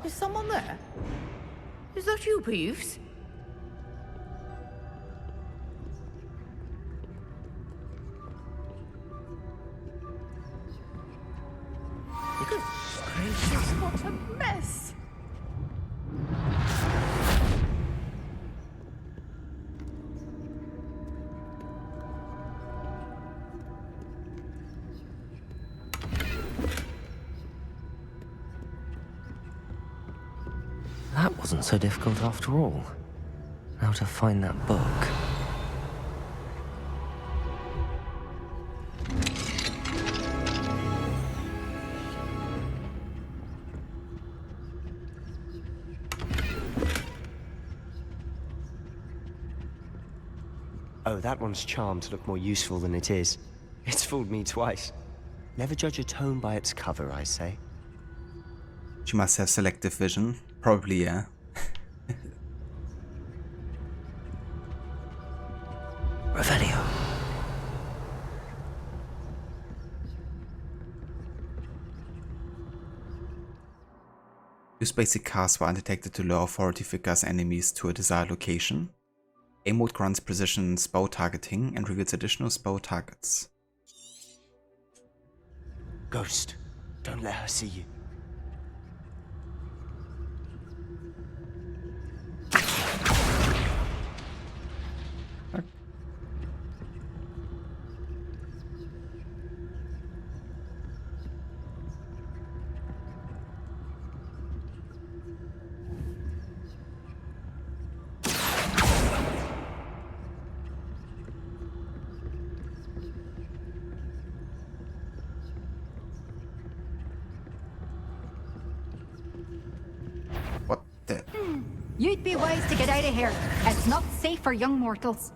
Is someone there? Is that you, Peeves? Goodness gracious, what a mess! That wasn't so difficult after all. Now to find that book. Oh, that one's charmed to look more useful than it is. It's fooled me twice. Never judge a tome by its cover, I say. She must have selective vision. Probably, yeah. Revelio. Use basic casts while undetected to lure authority figures enemies to a desired location. Aim mode grants precision spell targeting and reveals additional spell targets. Ghost, don't let her see you. What the? You'd be wise to get out of here. It's not safe for young mortals.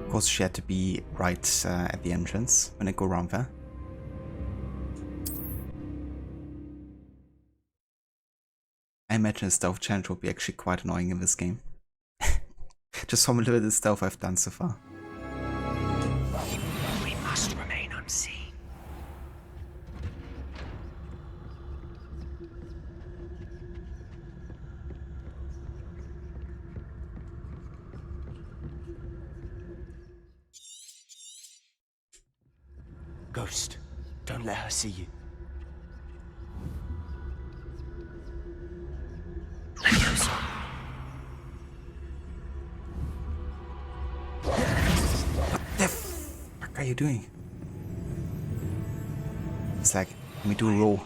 Of course, she had to be right at the entrance when I go around there. I imagine a stealth challenge would be actually quite annoying in this game. Just from a little bit of stealth I've done so far. We must remain unseen. Ghost, don't let her see you. What the fuck are you doing? It's like, let me do a roll.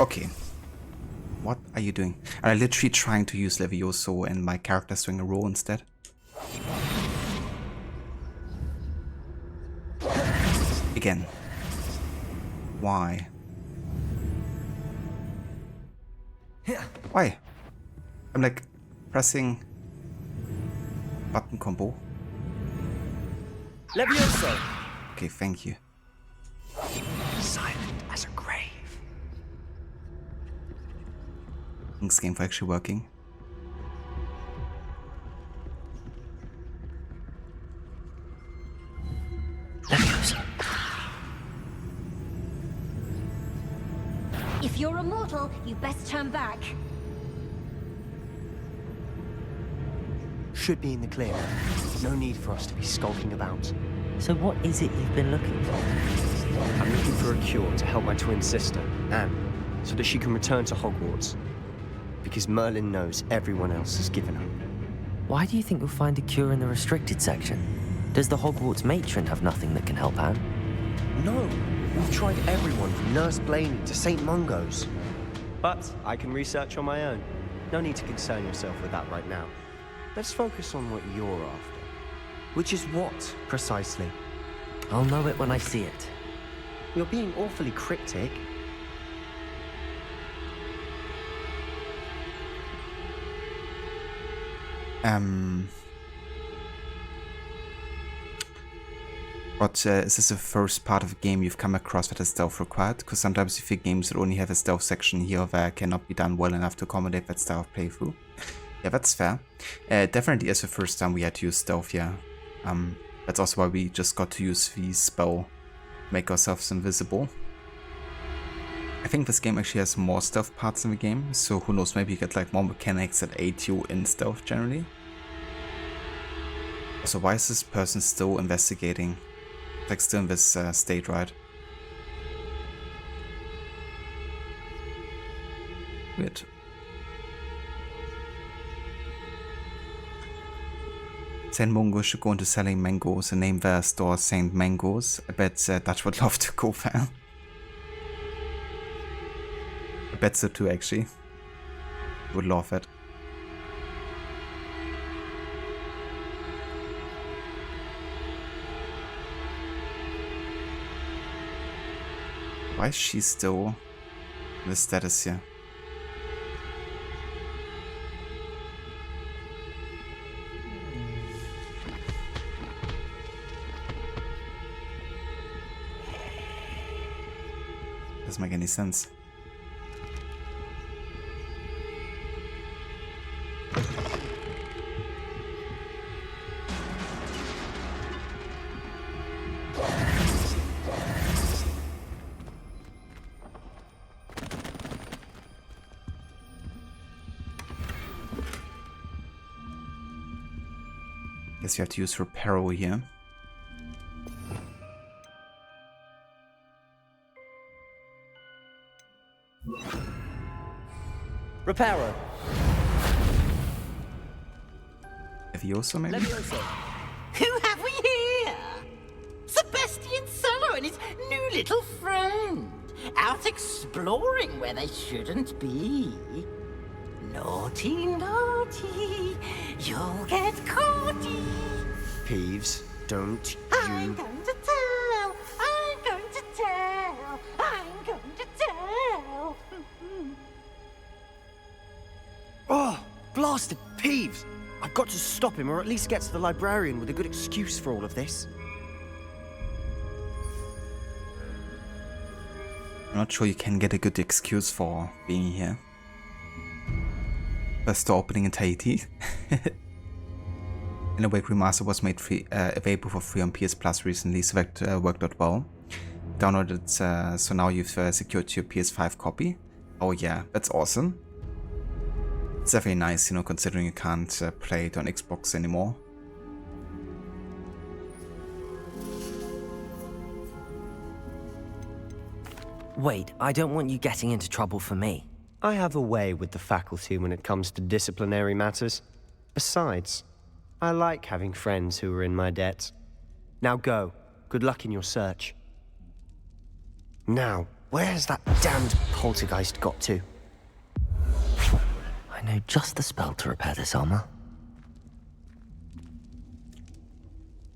Okay. What are you doing? Are I literally trying to use Levioso and my character's doing a roll instead? Again. Why? Why? I'm like pressing button combo. Levioso! Okay, thank you. Silent as a grave. Is this game for actually working? If you're a mortal, you best turn back. Should be in the clear. No need for us to be skulking about. So what is it you've been looking for? I'm looking for a cure to help my twin sister, Anne, so that she can return to Hogwarts. Because Merlin knows everyone else has given up. Why do you think you'll find a cure in the restricted section? Does the Hogwarts matron have nothing that can help Anne? No, we've tried everyone from Nurse Blaney to St. Mungo's. But I can research on my own. No need to concern yourself with that right now. Let's focus on what you're after. Which is what, precisely? I'll know it when I see it. You're being awfully cryptic. But is this the first part of a game you've come across that is stealth required? Because sometimes you feel games that only have a stealth section here or there cannot be done well enough to accommodate that style of playthrough. Yeah, that's fair. Definitely is the first time we had to use stealth, yeah. That's also why we just got to use the spell, make ourselves invisible. I think this game actually has more stealth parts in the game, so who knows, maybe you get like more mechanics that aid you in stealth generally. So why is this person still investigating? Like still in this state, right? Weird. St. Mungo should go into selling mangoes and name their store St. Mangoes. I bet Dutch would love to go there. I bet so too, actually. Would love it. Why is she still in the status here? Doesn't make any sense. Guess you have to use Reparo here. Reparo. Levioso, maybe? Levioso. Who have we here? Sebastian Solo and his new little friend. Out exploring where they shouldn't be. Naughty, naughty. You'll get caughty. Peeves, don't I'm you... going to tell. I'm going to tell. I'm going to tell. Oh, blasted Peeves! I've got to stop him, or at least get to the librarian with a good excuse for all of this. I'm not sure you can get a good excuse for being here. Best store opening in Tahiti. In a way, Remaster was made free, available for free on PS Plus recently, so that worked out well. Downloaded it, so now you've secured your PS5 copy. Oh yeah, that's awesome. It's definitely nice, you know, considering you can't play it on Xbox anymore. Wait, I don't want you getting into trouble for me. I have a way with the faculty when it comes to disciplinary matters. Besides, I like having friends who are in my debt. Now go. Good luck in your search. Now, where's that damned poltergeist got to? I know just the spell to repair this armor.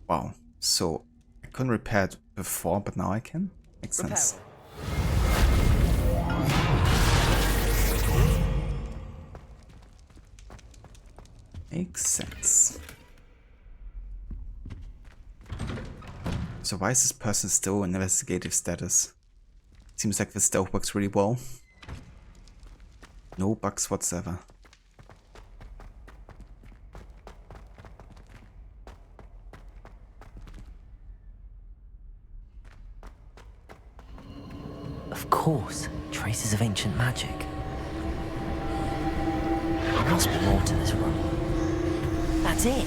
Wow, so I couldn't repair it before, but now I can? Makes sense. Makes sense. So why is this person still in investigative status? Seems like this stealth works really well. No bugs whatsoever. Of course, traces of ancient magic. There must be more to this room. That's it!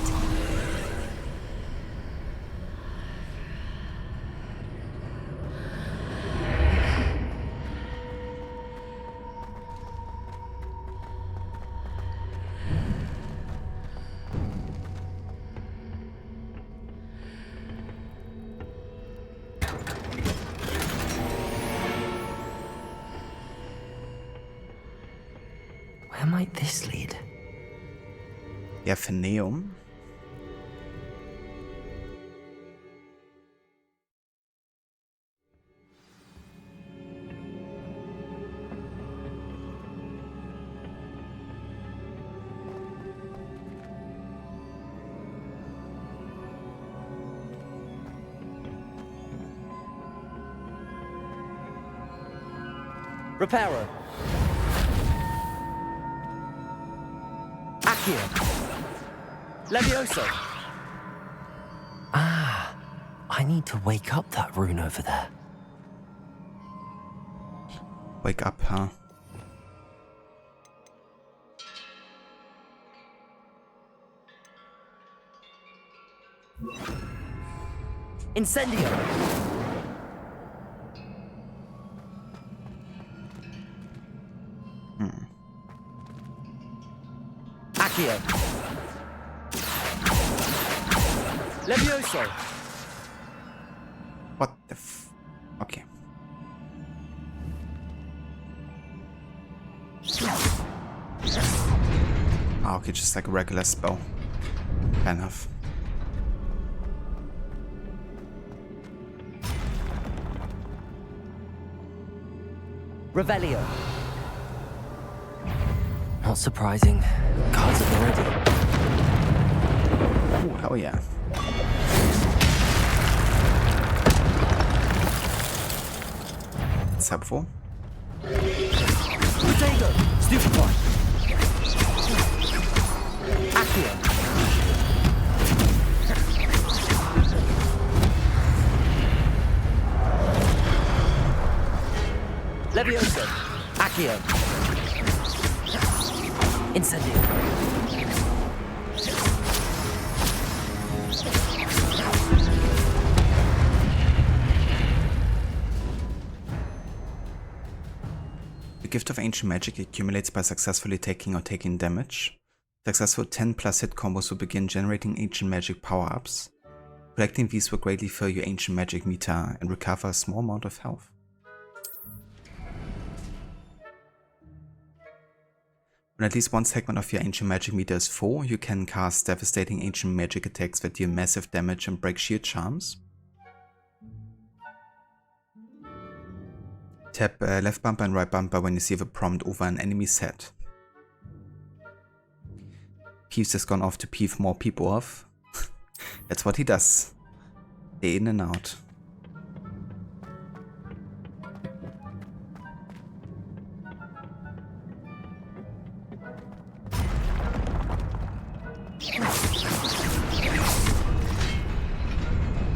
Where might this lead? Athenaeum. Reparo. Accio. Levioso. Ah, I need to wake up that rune over there. Wake up, huh? Incendio. Accio. Levioso. What the f... Okay. Ah, okay, just like a regular spell. Fair enough. Revelio. Not surprising. Cards at the ready. Oh, hell yeah. That's helpful. Potato! Stupefy! Accio! Levioso! Accio! Incendio! The gift of ancient magic accumulates by successfully taking or taking damage. Successful 10+ hit combos will begin generating ancient magic power-ups. Collecting these will greatly fill your ancient magic meter and recover a small amount of health. When at least one segment of your ancient magic meter is full, you can cast devastating ancient magic attacks that deal massive damage and break shield charms. Tap left bumper and right bumper when you see the prompt over an enemy's head. Peeves has gone off to peeve more people off. That's what he does. Day in and out.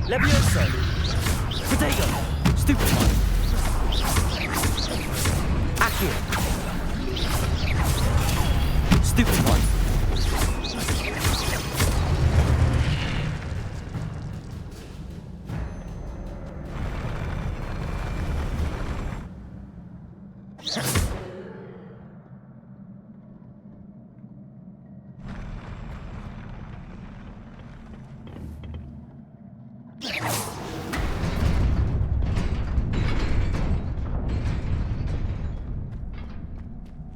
Levioso! Potato! Stupefy! Accio! Stupefy!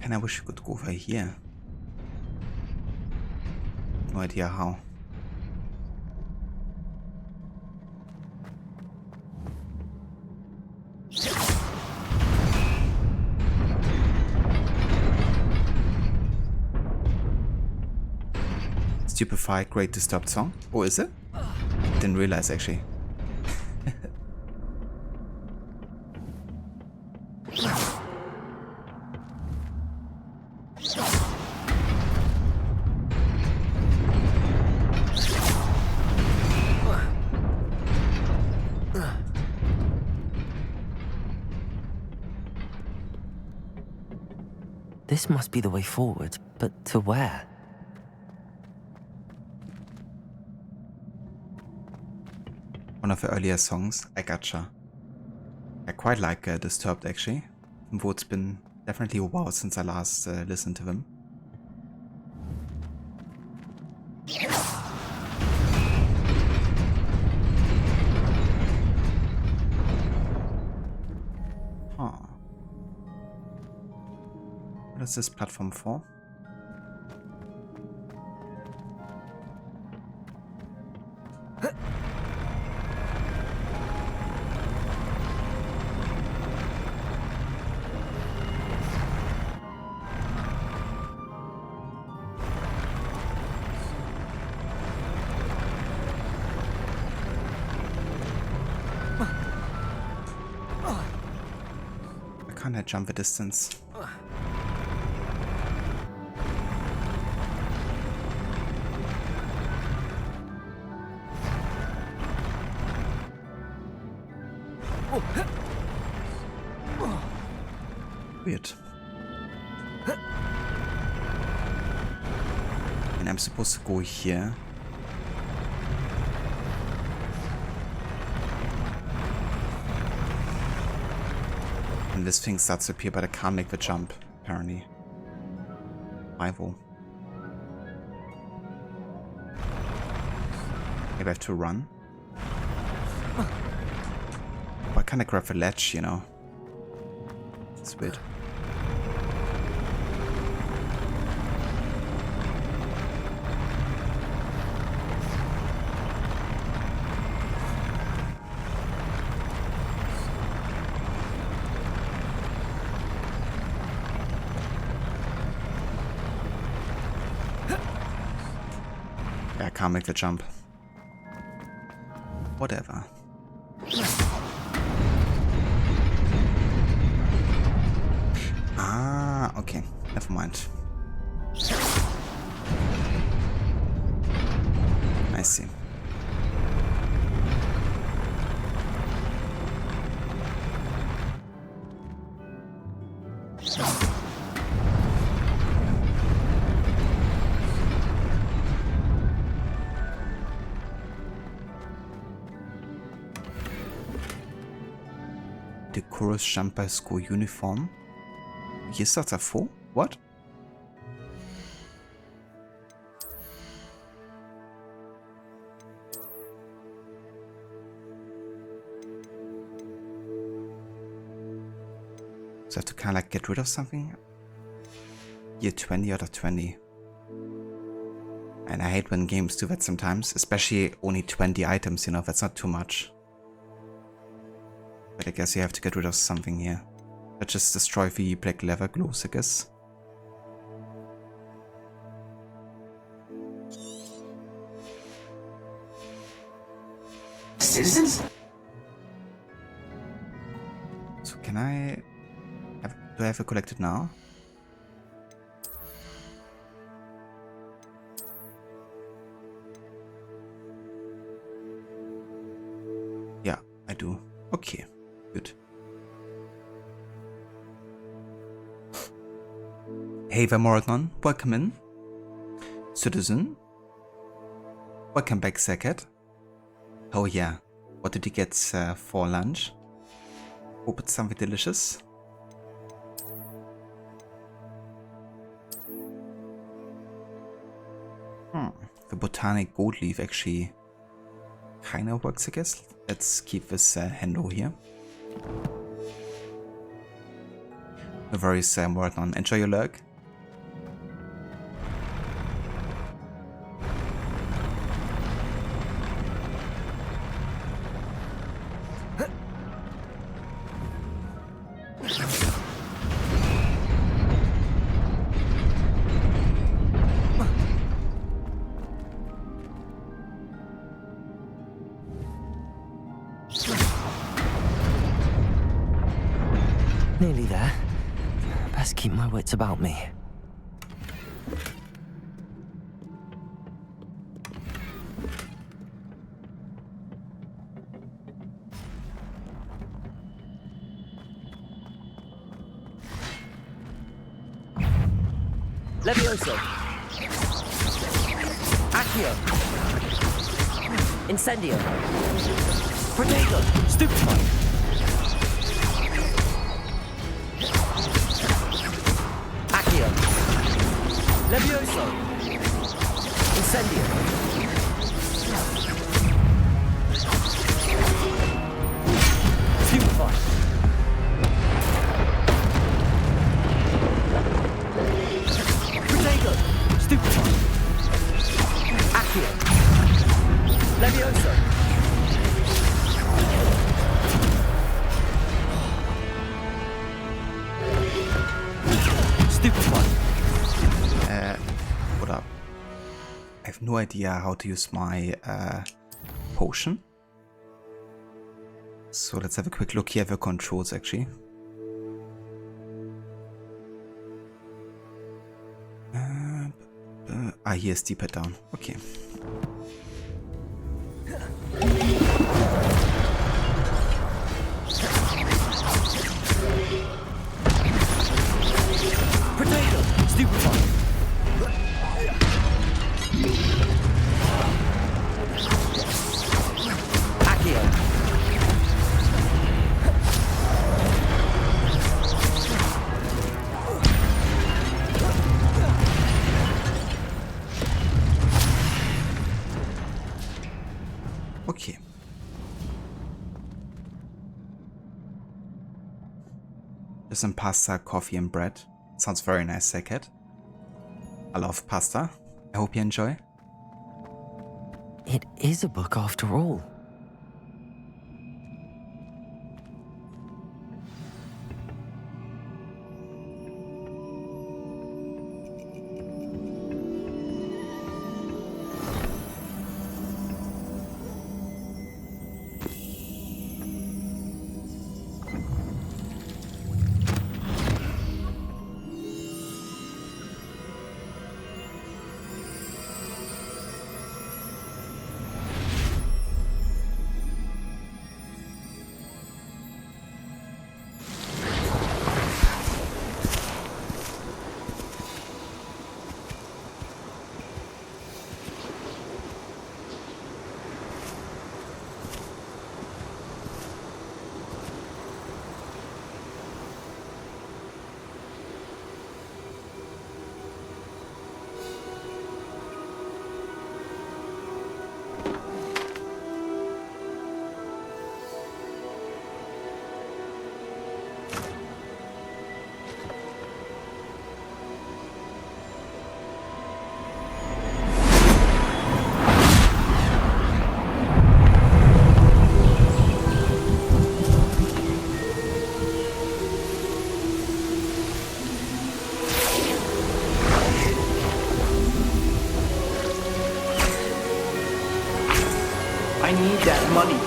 And I wish we could go over here. No idea how. Stupefy, great disturbed song. Oh, is it? Didn't realize actually. This must be the way forward, but to where? One of the earlier songs, I Gotcha. I quite like Disturbed actually, though it's been definitely a while since I last listened to them. Huh. What is this platform for? Can't I jump the distance? Weird. And I'm supposed to go here. And this thing starts to appear, but I can't make the jump, apparently. Rival. Maybe I have to run. Why can't I grab the ledge, you know? It's weird. I can't make the jump. Whatever. okay. Never mind. I see. Decorous jumper school uniform. Hier ist das davor? What? So I have to kind of like get rid of something. Year 20 out of 20. And I hate when games do that sometimes, especially only 20 items, you know, that's not too much. But I guess you have to get rid of something here. But just destroy the black leather gloves, I guess. Citizens? So can I... do I have it collected now? Yeah, I do. Okay, good. Hey there, Morgan. Welcome in. Citizen. Welcome back, Hecat. Oh yeah, what did you get for lunch? Hope it's something delicious. The botanic gold leaf actually kind of works, I guess. Let's keep this Hendo here. No worries, Morgan. Enjoy your lurk. Nearly there. Best keep my wits about me. Levioso. Accio. Incendio. Protego. Stupefy. Accio. Levioso. Incendio. Stupefy. Protego. Stupefy. Accio. Levioso. What up? I have no idea how to use my potion. So let's have a quick look here at the controls actually. Here's deeper down. Okay. Potato! Stupefy! Accio! Okay. There's some pasta, coffee and bread. Sounds very nice, Hecat. I love pasta. I hope you enjoy. It is a book after all. need that money.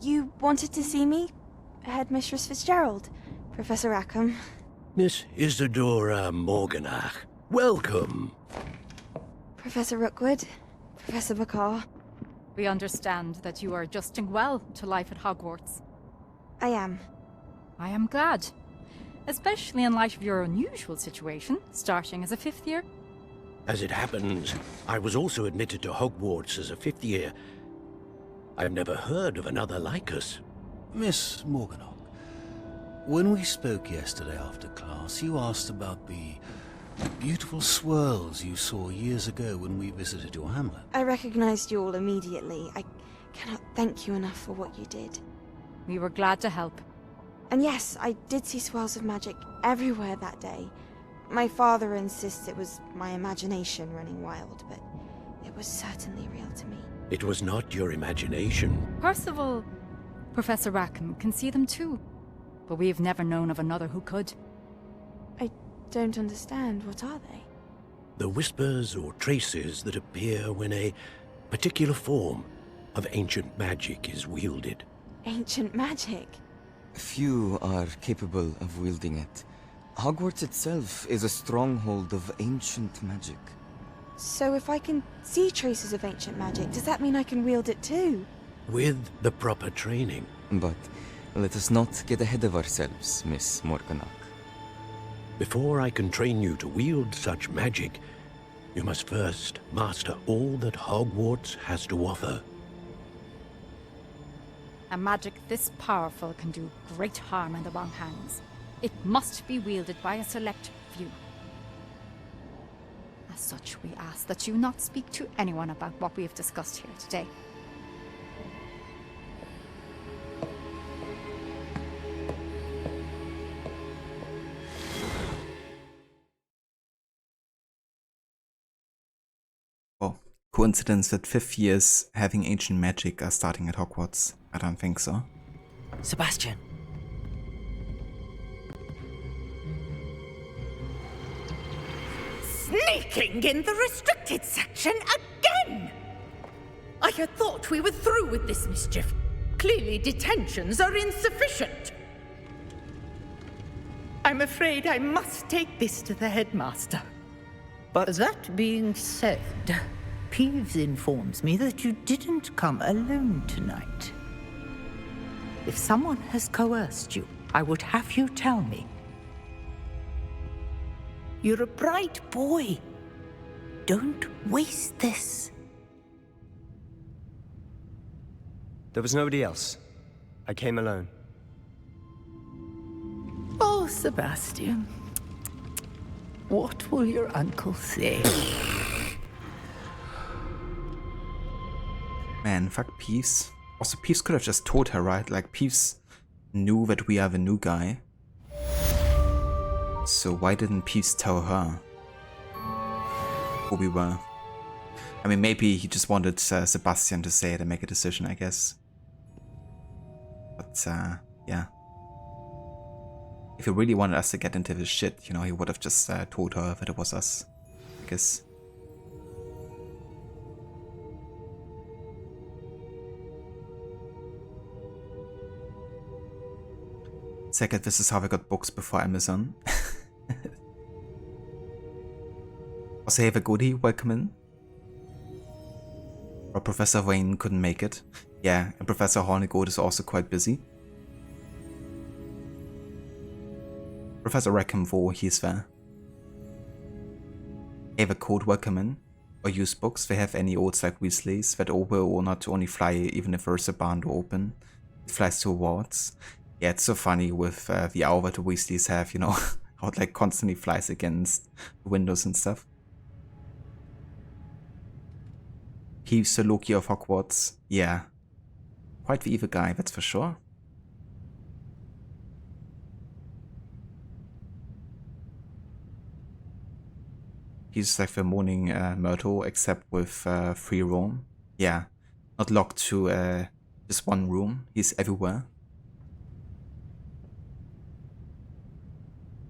You wanted to see me? Headmistress Fitzgerald, Professor Rackham. Miss Isadora Morganach, welcome. Professor Rookwood, Professor Bakar. We understand that you are adjusting well to life at Hogwarts. I am. I am glad. Especially in light of your unusual situation, starting as a 5th year. As it happens, I was also admitted to Hogwarts as a 5th year. I've never heard of another like us. Miss Morganach, when we spoke yesterday after class, you asked about the beautiful swirls you saw years ago when we visited your hamlet. I recognized you all immediately. I cannot thank you enough for what you did. We were glad to help. And yes, I did see swirls of magic everywhere that day. My father insists it was my imagination running wild, but it was certainly real to me. It was not your imagination. Percival, Professor Rackham can see them too. But we've never known of another who could. I don't understand. What are they? The whispers or traces that appear when a particular form of ancient magic is wielded. Ancient magic? Few are capable of wielding it. Hogwarts itself is a stronghold of ancient magic. So if I can see traces of ancient magic, does that mean I can wield it too? With the proper training. But let us not get ahead of ourselves, Miss Morganach. Before I can train you to wield such magic, you must first master all that Hogwarts has to offer. A magic this powerful can do great harm in the wrong hands. It must be wielded by a select few. As such, we ask that you not speak to anyone about what we have discussed here today. Oh, coincidence that 5th years having ancient magic are starting at Hogwarts? I don't think so. Sebastian. Sneaking in the restricted section again! I had thought we were through with this mischief. Clearly detentions are insufficient. I'm afraid I must take this to the headmaster. But that being said, Peeves informs me that you didn't come alone tonight. If someone has coerced you, I would have you tell me. You're a bright boy. Don't waste this. There was nobody else. I came alone. Oh, Sebastian. What will your uncle say? Man, fuck Peeves. Also, Peeves could have just told her, right? Like, Peeves knew that we are the new guy. So why didn't Peeves tell her who we were? I mean, maybe he just wanted Sebastian to say it and make a decision, I guess. But, yeah. If he really wanted us to get into this shit, you know, he would have just told her that it was us, I guess. Second, this is how I got books before Amazon. Also, hey, Goody, welcome in. Or Professor Wayne couldn't make it. Yeah, and Professor Hornigold is also quite busy. Professor Rackham, he's there. Have a code welcome in, or use books. They have any oaths like Weasley's that will not only fly even if there's a barn door open. It flies towards. Yeah, it's so funny with the owl that the Weasleys have, you know, how it like constantly flies against windows and stuff. He's the Loki of Hogwarts. Yeah. Quite the evil guy, that's for sure. He's like the Moaning Myrtle, except with free roam. Yeah, not locked to just one room. He's everywhere.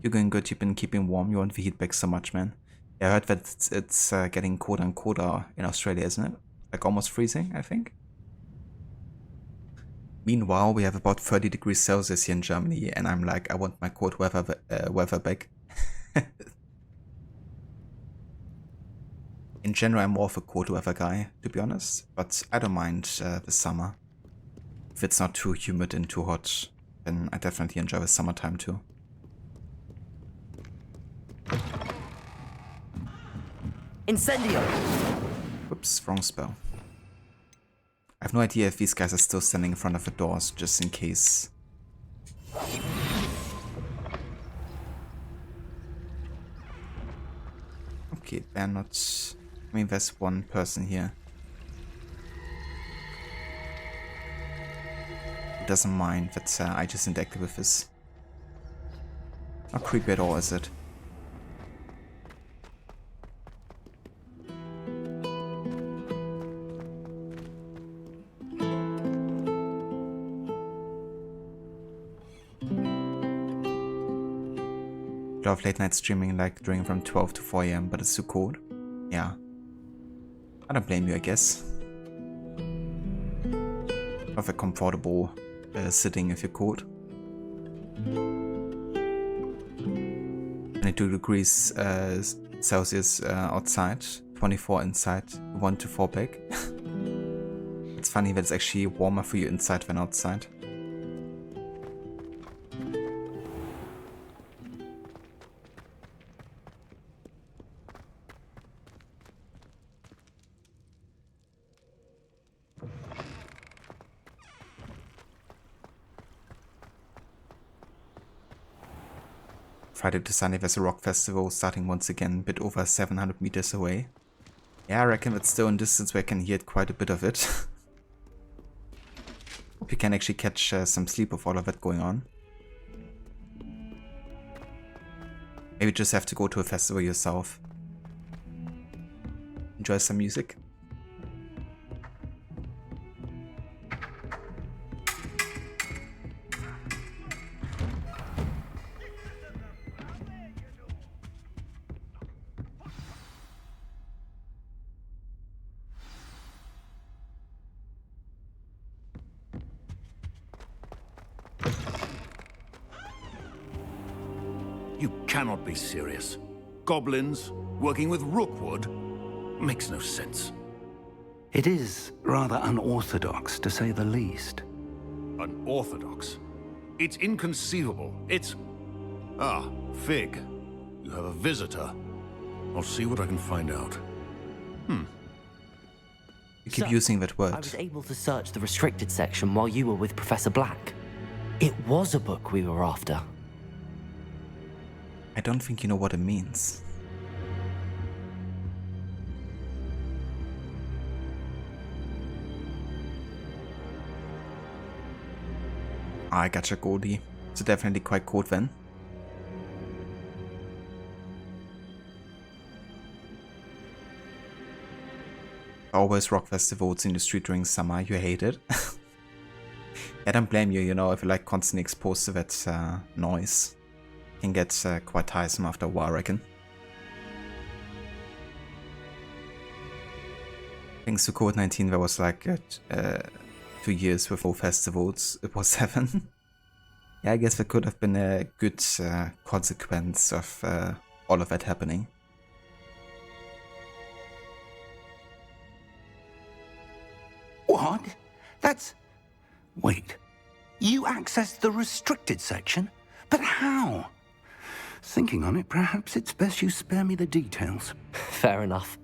You're going good. You've been keeping warm. You want the heat back so much, man. Yeah, I heard that it's getting colder and colder in Australia, isn't it? Like almost freezing, I think. Meanwhile, we have about 30 degrees Celsius here in Germany, and I'm like, I want my cold weather back. In general, I'm more of a cold weather guy, to be honest, but I don't mind the summer. If it's not too humid and too hot, then I definitely enjoy the summertime too. Incendio! Whoops, wrong spell. I have no idea if these guys are still standing in front of the doors, just in case. Okay, they're not... I mean, there's one person here who doesn't mind that I just interacted with this. Not creepy at all, is it? Love late night streaming, like during from 12 to 4 AM, but it's too cold. Yeah. I don't blame you, I guess. Have a comfortable sitting if you're cold. 22 degrees Celsius outside, 24 inside, 1 to 4 back. It's funny that it's actually warmer for you inside than outside. Friday to Sunday there's a rock festival starting once again, a bit over 700 meters away. Yeah, I reckon it's still in distance where I can hear quite a bit of it. Hope you can actually catch some sleep with all of that going on. Maybe just have to go to a festival yourself. Enjoy some music. You cannot be serious. Goblins working with Rookwood makes no sense. It is rather unorthodox, to say the least. Unorthodox? It's inconceivable. It's... Ah, Fig. You have a visitor. I'll see what I can find out. You keep using that word. I was able to search the restricted section while you were with Professor Black. It was a book we were after. I don't think you know what it means. I gotcha, Goldie. So definitely quite cold then. Always rock festivals in the street during summer, you hate it. I don't blame you, you know, if you're like constantly exposed to that noise. It can get quite tiresome after a while, I reckon. Thanks to COVID-19, there was like 2 years with no festivals. It was 7. Yeah, I guess that could have been a good consequence of all of that happening. What? That's... Wait. You accessed the restricted section? But how? Thinking on it, perhaps it's best you spare me the details. Fair enough.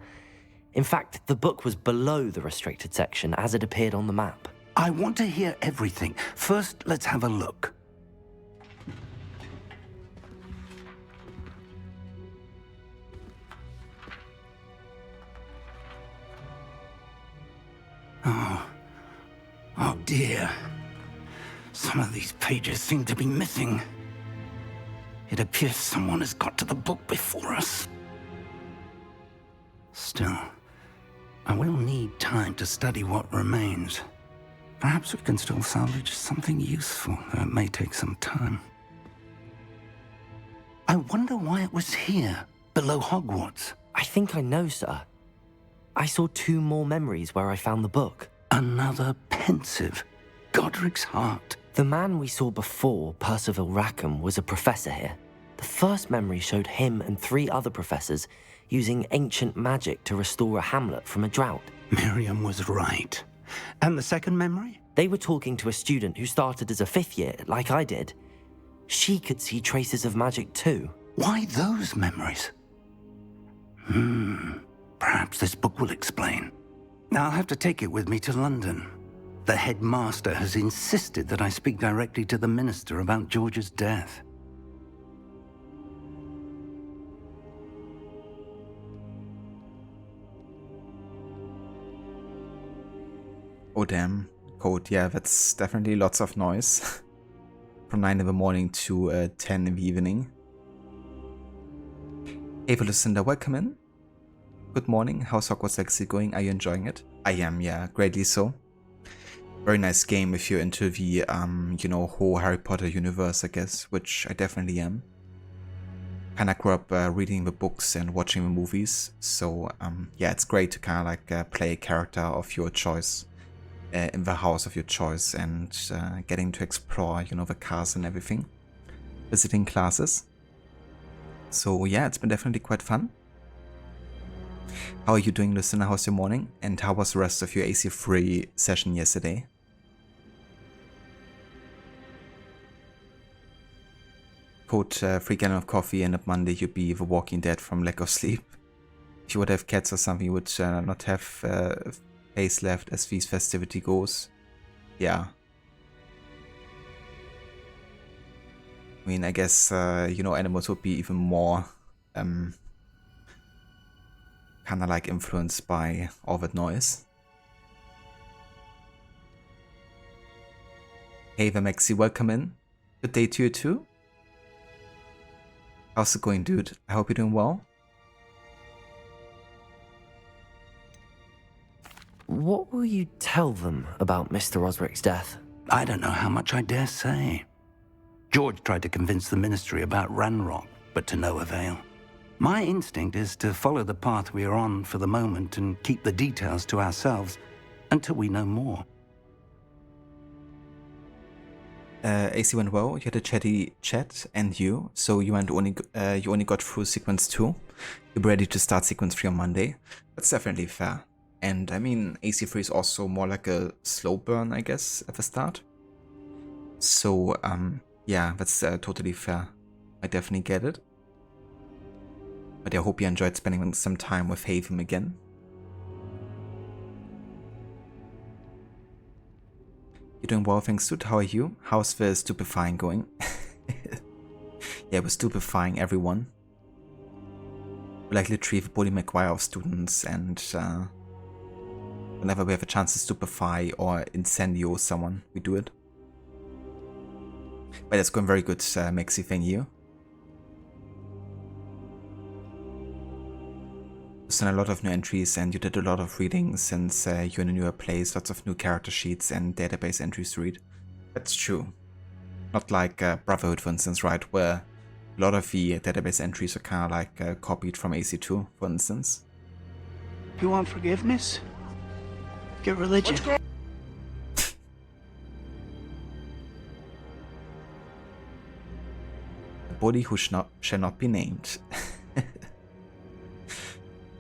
In fact, the book was below the restricted section as it appeared on the map. I want to hear everything. First, let's have a look. Oh dear. Some of these pages seem to be missing. It appears someone has got to the book before us. Still, I will need time to study what remains. Perhaps we can still salvage something useful, though it may take some time. I wonder why it was here, below Hogwarts. I think I know, sir. I saw 2 more memories where I found the book. Another pensive. Godric's heart. The man we saw before, Percival Rackham, was a professor here. The first memory showed him and 3 other professors using ancient magic to restore a hamlet from a drought. Miriam was right. And the second memory? They were talking to a student who started as a 5th year, like I did. She could see traces of magic too. Why those memories? Perhaps this book will explain. I'll have to take it with me to London. The headmaster has insisted that I speak directly to the minister about George's death. Oh damn, code, yeah, that's definitely lots of noise. From 9 in the morning to 10 in the evening. Ava Lucinda, welcome in. Good morning, how's Hogwarts Legacy going? Are you enjoying it? I am, yeah, greatly so. Very nice game if you're into the, you know, whole Harry Potter universe, I guess, which I definitely am. Kinda grew up reading the books and watching the movies, so yeah, it's great to kind of like play a character of your choice in the house of your choice and getting to explore, you know, the cars and everything. Visiting classes. So yeah, it's been definitely quite fun. How are you doing, Lucinda? How's your morning? And how was the rest of your AC3 session yesterday? Code 3 gallon of coffee and up Monday you'd be the Walking Dead from lack of sleep. If you would have cats or something, you would not have face left as this festivity goes. Yeah. I mean, I guess, you know, animals would be even more kind of like influenced by all that noise. Hey the Maxi, welcome in. Good day to you too. How's it going, dude? I hope you're doing well. What will you tell them about Mr. Osric's death? I don't know how much I dare say. George tried to convince the ministry about Ranrock, but to no avail. My instinct is to follow the path we are on for the moment and keep the details to ourselves until we know more. AC went well, you had a chatty chat and you, so you only got through sequence 2. You're ready to start sequence 3 on Monday. That's definitely fair. And I mean, AC3 is also more like a slow burn, I guess, at the start. So, yeah, that's totally fair. I definitely get it. But I hope you enjoyed spending some time with Haven again. You're doing well, thanks, dude. How are you? How's the stupefying going? Yeah, we're stupefying everyone. We're like literally the Bully McGuire of students, and whenever we have a chance to stupefy or incendio someone, we do it. But it's going very good, Maxi, thank you. You've done a lot of new entries and you did a lot of reading since you're in a newer place, lots of new character sheets and database entries to read. That's true. Not like Brotherhood, for instance, right, where a lot of the database entries are kind of like copied from AC2, for instance. You want forgiveness? Get religion. A bully who shall not be named.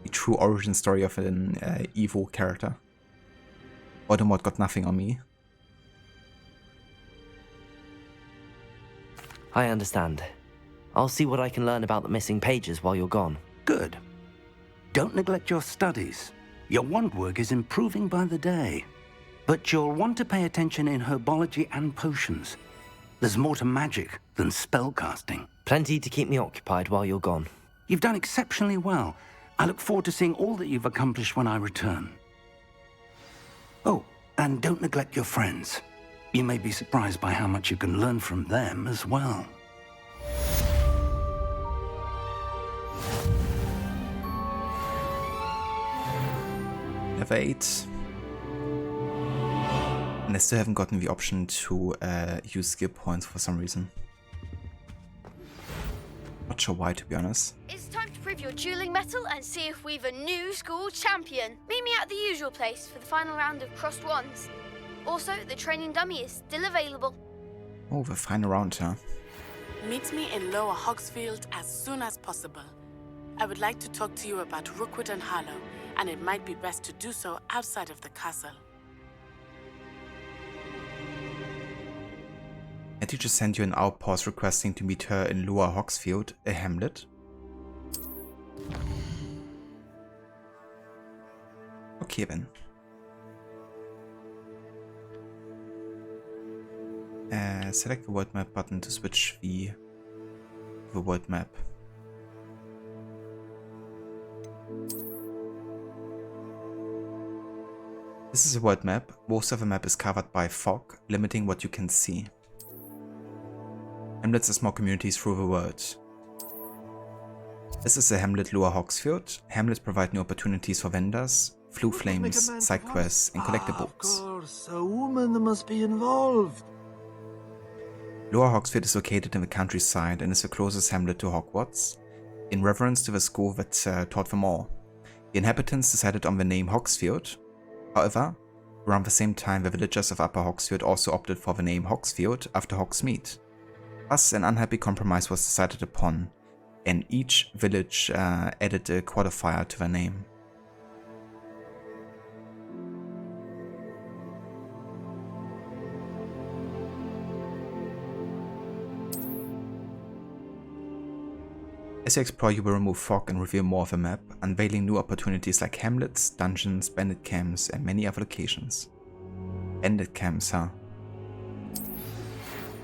The true origin story of an evil character. Voldemort got nothing on me. I understand. I'll see what I can learn about the missing pages while you're gone. Good. Don't neglect your studies. Your wand work is improving by the day. But you'll want to pay attention in herbology and potions. There's more to magic than spellcasting. Plenty to keep me occupied while you're gone. You've done exceptionally well. I look forward to seeing all that you've accomplished when I return. Oh, and don't neglect your friends. You may be surprised by how much you can learn from them as well. Level 8. And I still haven't gotten the option to use skill points for some reason. Not sure why, to be honest. It's time to prove your dueling mettle and see if we've a new school champion. Meet me at the usual place for the final round of crossed wands. Also, the training dummy is still available. Oh, the final round, huh? Meet me in Lower Hogsfield as soon as possible. I would like to talk to you about Rookwood and Harlow, and it might be best to do so outside of the castle. A teacher sent you an outpost requesting to meet her in Lower Hogsfield, a hamlet. Okay then. Select the world map button to switch the world map. This is a world map. Most of the map is covered by fog, limiting what you can see. Hamlets are small communities through the world. This is a hamlet Lower Hogsfield. Hamlets provide new opportunities for vendors, flue flames, side quests, and collectibles. Of course, a woman must be involved. Lower Hogsfield is located in the countryside and is the closest hamlet to Hogwarts, in reverence to the school that taught them all. The inhabitants decided on the name Hogsfield. However, around the same time the villagers of Upper Hogsfield also opted for the name Hogsfield after Hogsmeade. Thus, an unhappy compromise was decided upon, and each village added a qualifier to their name. As you explore, you will remove fog and reveal more of the map, unveiling new opportunities like hamlets, dungeons, bandit camps, and many other locations. Bandit camps, huh?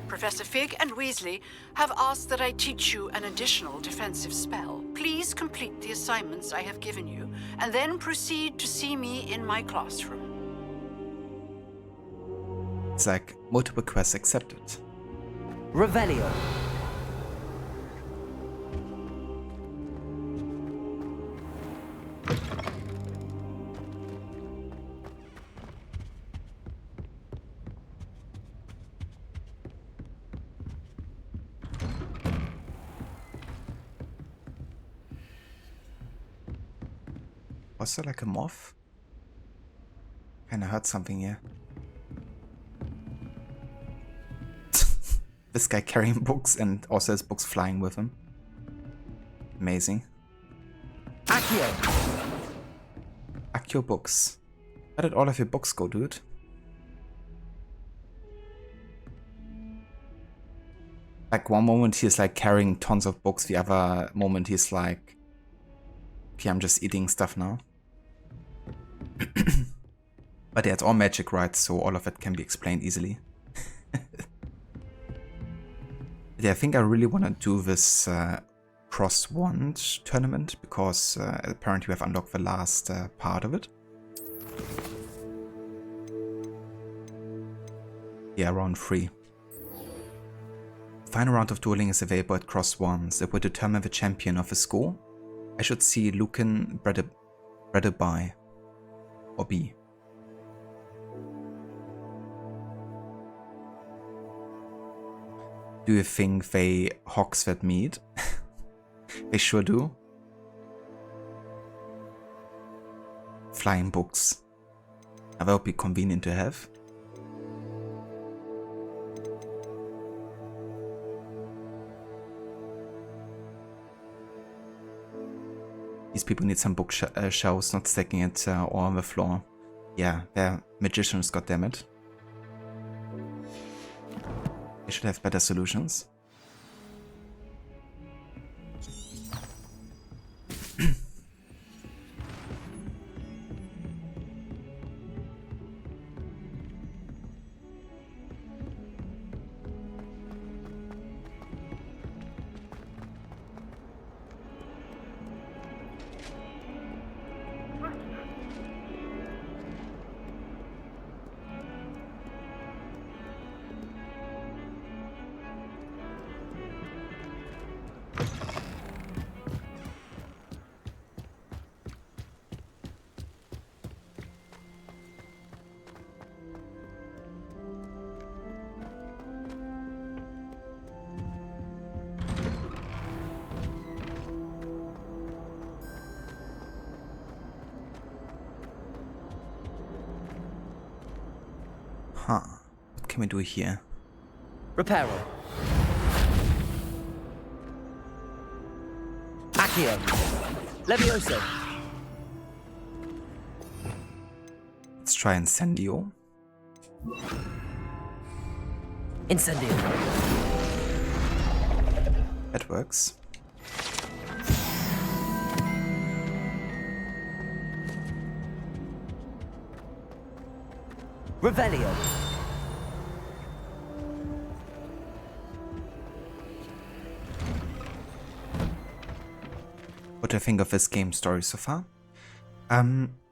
Professor Fig and Weasley have asked that I teach you an additional defensive spell. Please complete the assignments I have given you, and then proceed to see me in my classroom. It's like multiple quests accepted. Revelio. Was there like a moth? Kinda heard something here. This guy carrying books and also has books flying with him. Amazing. Accio! Accio books. Where did all of your books go, dude? Like one moment he's like carrying tons of books, the other moment he's like, okay, I'm just eating stuff now. But yeah, it's all magic, right? So all of it can be explained easily. Yeah, I think I really want to do this cross wand tournament because apparently we have unlocked the last part of it. Yeah, round 3. Final round of dueling is available at cross wands. It will determine the champion of the school. I should see Lucan Bredaby or B. Do you think they Hogsford meet? They sure do. Flying books. That would be convenient to have. These people need some bookshelves, not stacking it all on the floor. Yeah, they're magicians, goddammit. They should have better solutions. What can we do here? Reparo. Accio. Levioso. Let's try Incendio. Incendio. That works. Revelio. What do I think of this game story so far?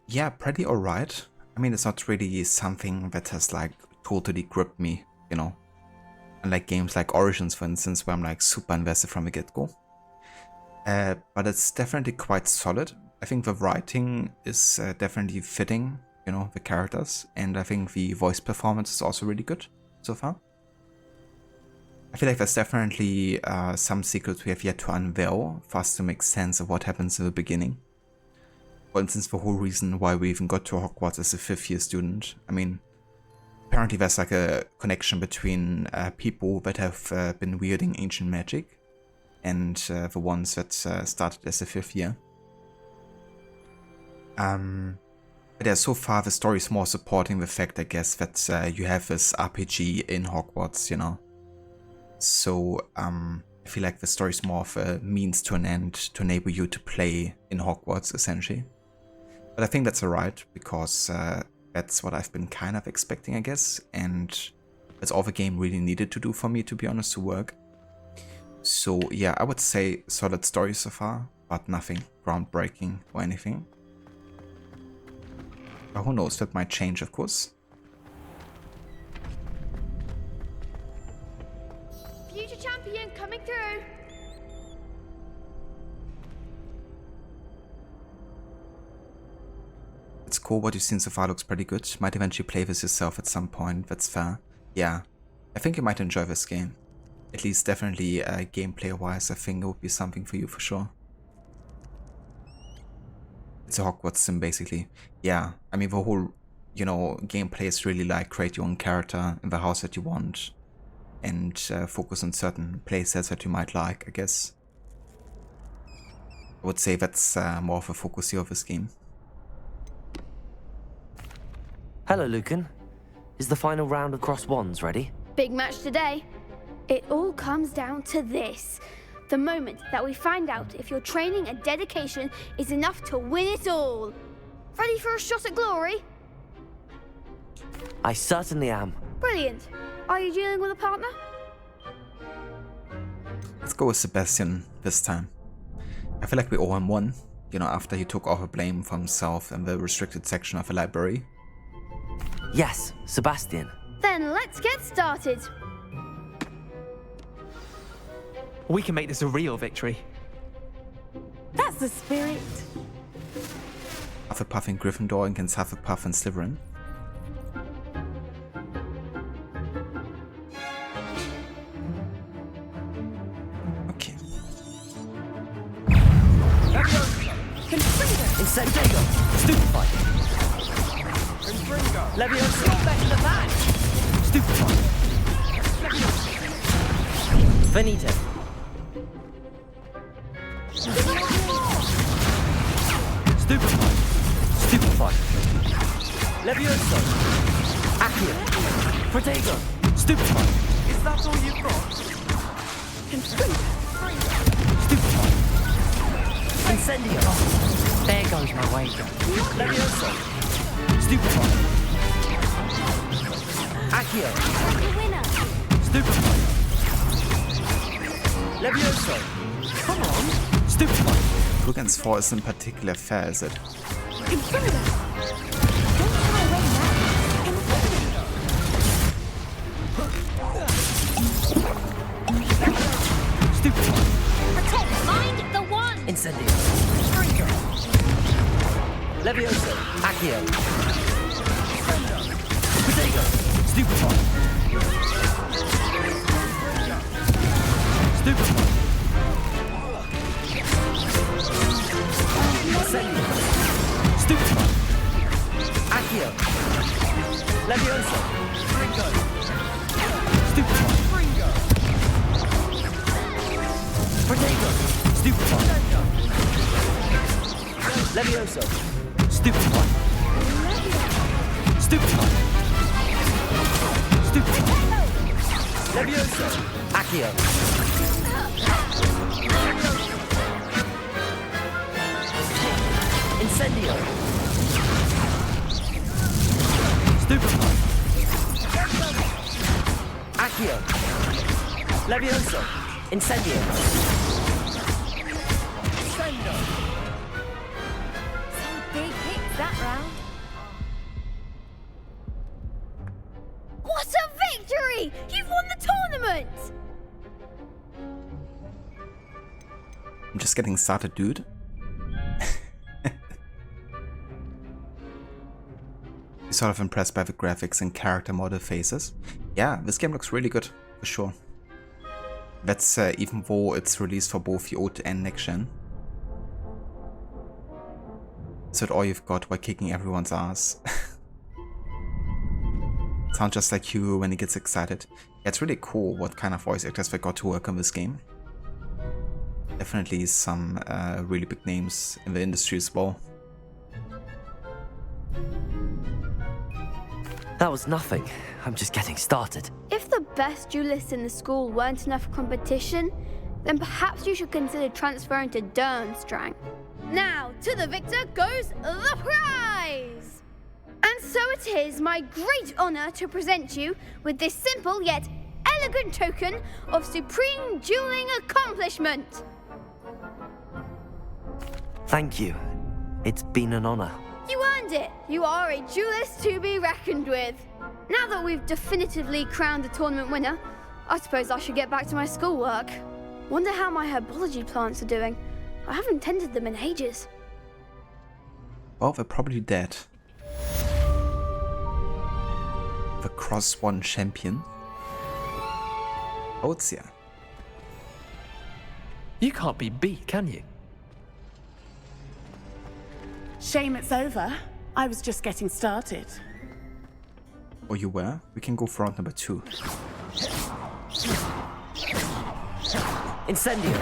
Yeah, pretty alright. I mean, it's not really something that has like totally gripped me, you know. Unlike games like Origins, for instance, where I'm like super invested from the get-go. But it's definitely quite solid. I think the writing is definitely fitting, you know, the characters. And I think the voice performance is also really good so far. I feel like there's definitely some secrets we have yet to unveil for us to make sense of what happens in the beginning. For instance, the whole reason why we even got to Hogwarts as a 5th year student. I mean, apparently there's like a connection between people that have been wielding ancient magic and the ones that started as a 5th year. But yeah, so far the story is more supporting the fact, I guess, that you have this RPG in Hogwarts, you know. So I feel like the story is more of a means to an end to enable you to play in Hogwarts, essentially. But I think that's alright, because that's what I've been kind of expecting, I guess, and that's all the game really needed to do for me, to be honest, to work. So yeah, I would say solid story so far, but nothing groundbreaking or anything. But who knows, that might change, of course. Future champion coming through. It's cool, what you've seen so far looks pretty good. Might eventually play this yourself at some point, that's fair. Yeah, I think you might enjoy this game. At least definitely gameplay wise, I think it would be something for you for sure. It's a Hogwarts sim basically. Yeah, I mean the whole, you know, gameplay is really like create your own character in the house that you want. And focus on certain playsets that you might like, I guess. I would say that's more of a focus here of this game. Hello, Lucan. Is the final round of Crossed Wands ready? Big match today. It all comes down to this. The moment that we find out if your training and dedication is enough to win it all. Ready for a shot at glory? I certainly am. Brilliant. Are you dealing with a partner? Let's go with Sebastian this time. I feel like we owe him one, you know, after he took all the blame for himself in the restricted section of the library. Yes, Sebastian. Then let's get started. We can make this a real victory. That's the spirit. Hufflepuff and Gryffindor against Hufflepuff and Slytherin. Okay. Incendio. Stupefy. Levioso. Back to the match. Stupefy. Finito. Stupefy. Stupefy. Levioso. Accio. Protego. Stupefy. Is that all you've got? Stupefy. Incendio. There goes my wager. Levioso. Stupefy. Accio. The winner. Stupefy. Levioso. Come on. Stupefy. Who against 4 isn't particularly fair, is it? Stupefy. Protect. Mind the one. Incendio. Levioso. Accio. Protego. Stupefy. Stupefy. Incendio. Stupefy. Accio. Levioso. Fringo! Stupefy! Fringo! Protego! Stupefy! Levioso! Stupefy! Stupefy! Stupefy! Levioso! Accio! Incendio! Stupefy! Accio! Levioso! Incendio! Incendio! Some big hits that round. What a victory! You've won the tournament! I'm just getting started, dude. You're sort of impressed by the graphics and character model faces. Yeah, this game looks really good, for sure. That's even though it's released for both the old and next gen. So all you've got while kicking everyone's ass. Sounds just like Hugh when he gets excited. Yeah, it's really cool what kind of voice actors they got to work on this game. Definitely some really big names in the industry as well. That was nothing. I'm just getting started. If the best duelists in the school weren't enough for competition, then perhaps you should consider transferring to Durmstrang. Now, to the victor goes the prize! And so it is my great honor to present you with this simple yet elegant token of supreme dueling accomplishment. Thank you. It's been an honor. You earned it! You are a duelist to be reckoned with. Now that we've definitively crowned the tournament winner, I suppose I should get back to my schoolwork. Wonder how my herbology plants are doing. I haven't tended them in ages. Well, they're probably dead. The Cross-1 champion. Oatsia. You can't be beat, can you? Shame it's over. I was just getting started. Oh, you were? We can go for round number 2. Incendio!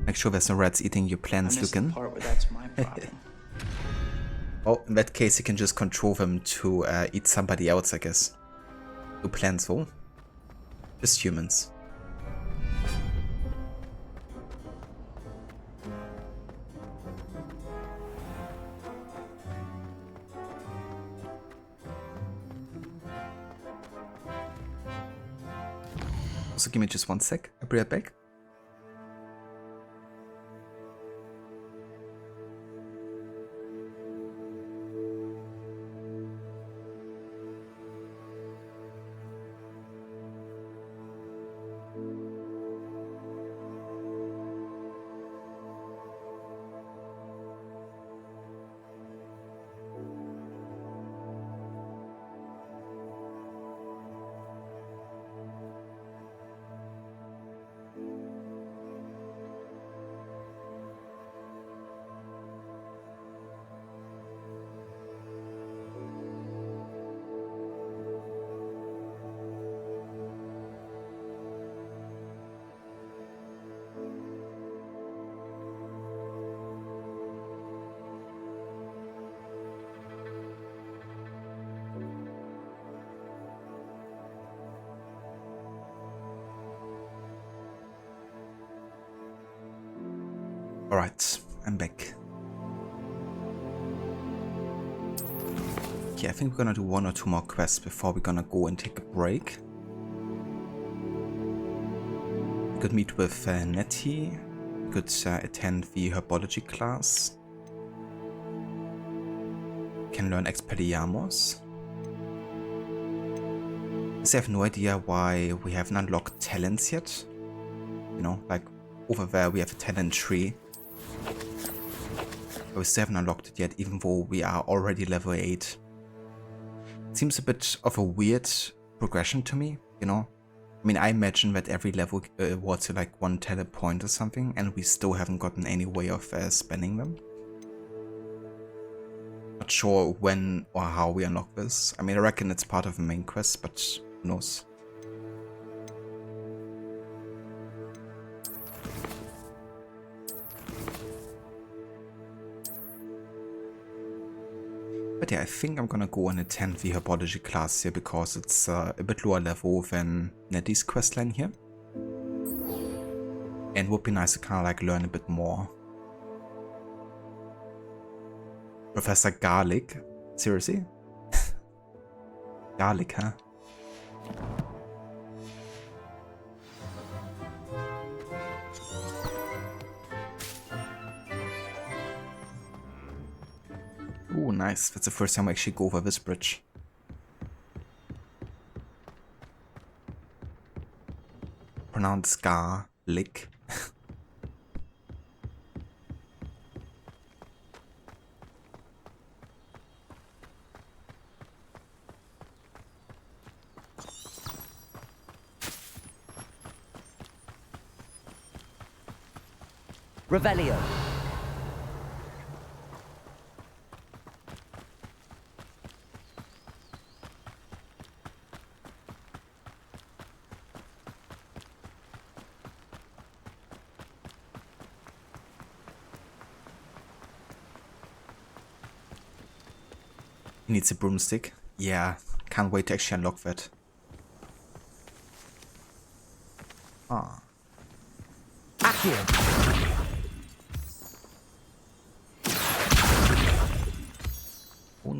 Make sure there's no rats eating your plants, Lucan. Part where that's my problem. Oh, in that case, you can just control them to eat somebody else, I guess. No plants, though. Just humans. Also, give me just 1 sec. I'll be right back. Alright, I'm back. Okay, I think we're gonna do 1 or 2 more quests before we're gonna go and take a break. We could meet with Nettie. We could attend the herbology class. We can learn Expelliarmus. I have no idea why we haven't unlocked talents yet. You know, like over there we have a talent tree. We still haven't unlocked it yet, even though we are already level 8. It seems a bit of a weird progression to me, you know? I I mean, I imagine that every level was like 1 talent point or something, and we still haven't gotten any way of spending them. Not sure when or how we unlock this. I mean, I reckon it's part of the main quest, but who knows. But yeah, I think I'm gonna go and attend the Herbology class here because it's a bit lower level than Nettie's questline here. And would be nice to kind of like learn a bit more. Professor Garlic? Seriously? Garlic, huh? Oh, nice. That's the first time I actually go over this bridge. Pronounced Garlic. Revelio. He needs a broomstick. Yeah, can't wait to actually unlock that. Ah. Accio.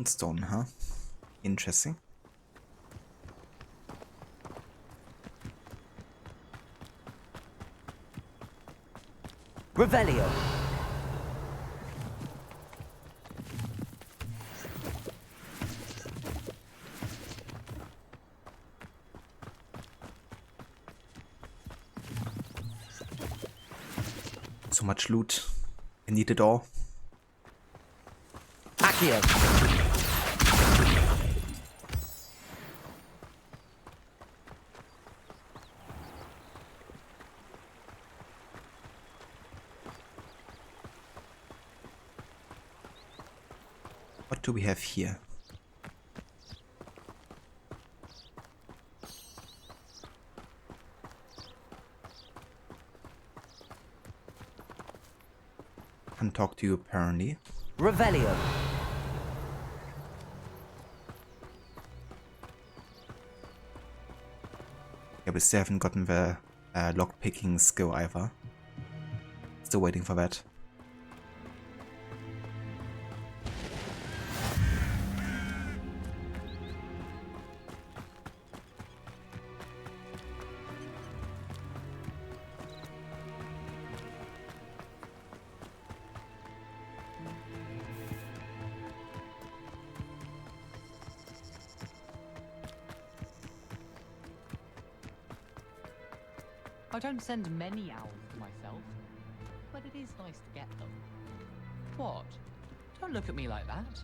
Stone, huh? Interesting. Revelio. So much loot. I need it all. Accio. What do we have here? Can't talk to you apparently. Revelio. Yeah, we still haven't gotten the lockpicking skill either. Still waiting for that. I don't send many owls myself, but it is nice to get them. What? Don't look at me like that.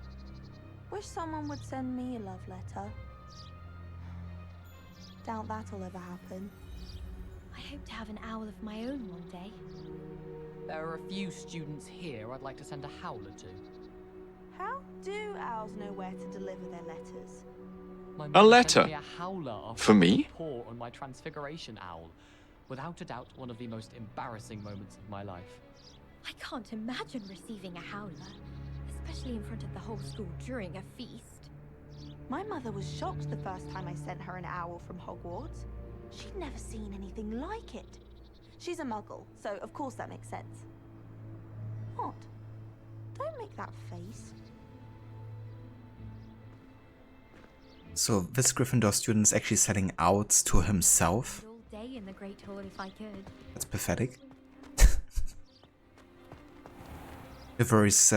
Wish someone would send me a love letter. Doubt that'll ever happen. I hope to have an owl of my own one day. There are a few students here I'd like to send a howler to. How do owls know where to deliver their letters? My A mother letter? sent me a howler after For I me? was poor on my transfiguration owl. Without a doubt, one of the most embarrassing moments of my life. I can't imagine receiving a howler, especially in front of the whole school during a feast. My mother was shocked the first time I sent her an owl from Hogwarts. She'd never seen anything like it. She's a muggle, so of course that makes sense. What? Don't make that face. So this Gryffindor student is actually sending owls to himself. All day in the Great Hall if I could. That's pathetic. Every's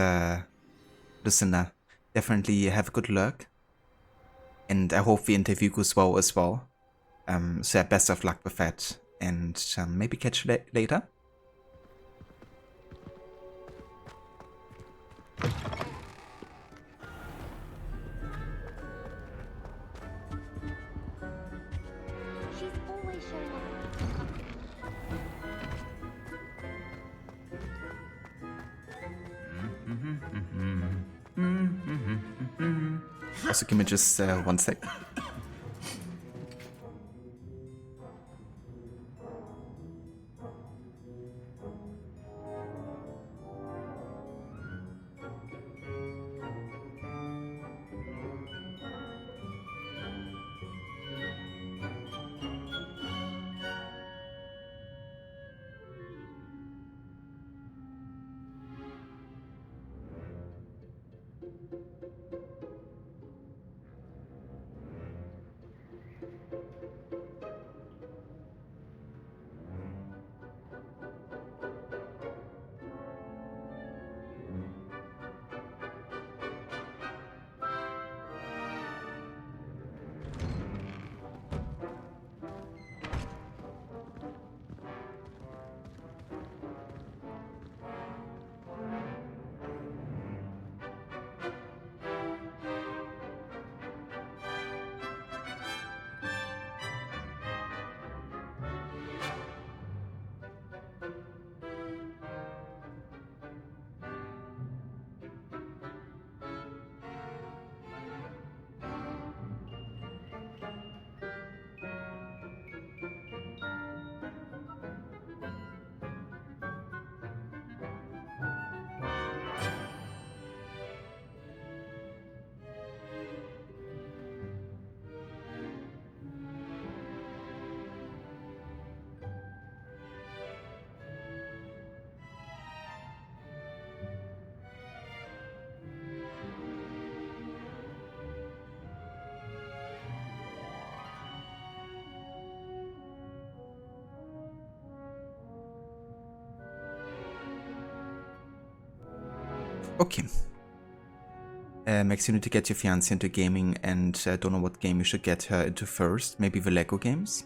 listener, definitely have a good luck. And I hope the interview goes well as well. So yeah, best of luck with that. And maybe catch you later. She's always Also, give me just 1 sec. Okay. Max, you need to get your fiancé into gaming, and don't know what game you should get her into first. Maybe the Lego games?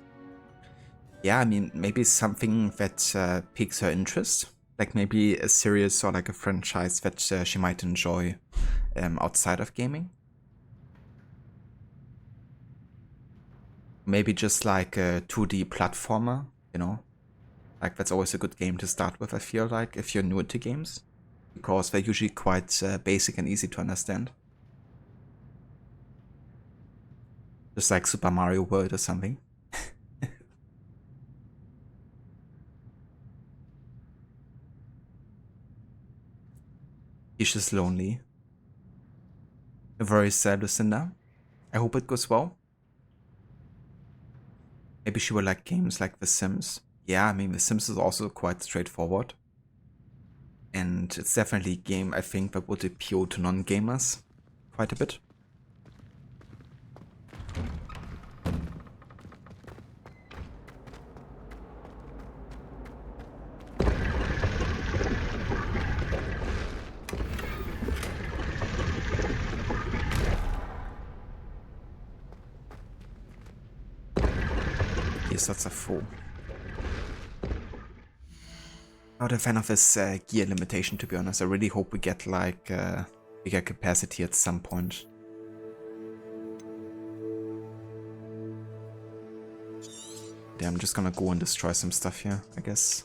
Yeah, I mean, maybe something that piques her interest. Like maybe a series or like a franchise that she might enjoy outside of gaming. Maybe just like a 2D platformer, you know? Like that's always a good game to start with, I feel like, if you're new to games. Because they're usually quite basic and easy to understand. Just like Super Mario World or something. He's just lonely. Very sad, Lucinda. I hope it goes well. Maybe she will like games like The Sims. Yeah, I mean, The Sims is also quite straightforward. And it's definitely a game, I think, that would appeal to non-gamers quite a bit. Yes, that's a 4. Not a fan of this gear limitation, to be honest. I really hope we get like bigger capacity at some point. Yeah, I'm just gonna go and destroy some stuff here, I guess.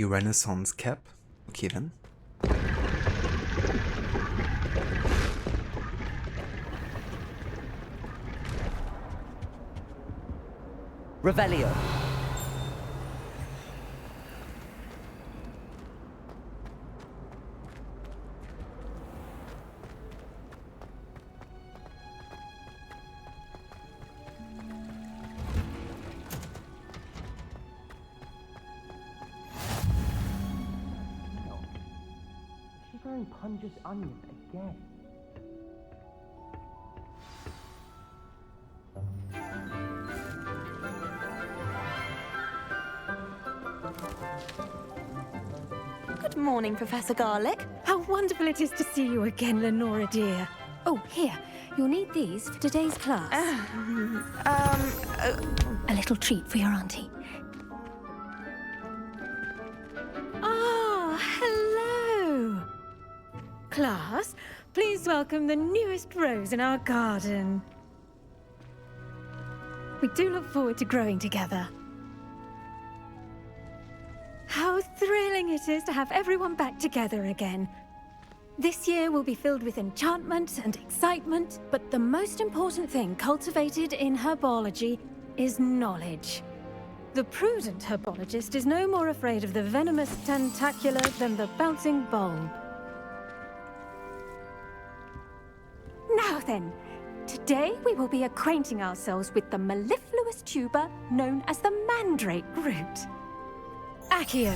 Renaissance cap? Okay then. Revelio. Punja's onion again. Good morning, Professor Garlick. How wonderful it is to see you again, Lenora dear. Oh, here. You'll need these for today's class. A little treat for your auntie. Ah, hello. Class, please welcome the newest rose in our garden. We do look forward to growing together. How thrilling it is to have everyone back together again. This year will be filled with enchantment and excitement, but the most important thing cultivated in herbology is knowledge. The prudent herbologist is no more afraid of the venomous tentacula than the bouncing bulb. Now then, today we will be acquainting ourselves with the mellifluous tuber known as the mandrake root. Accio.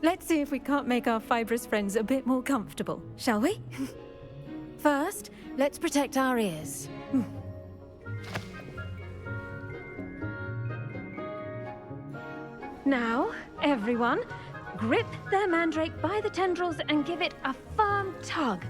Let's see if we can't make our fibrous friends a bit more comfortable, shall we? First, let's protect our ears. Now, everyone, grip their mandrake by the tendrils and give it a firm tug.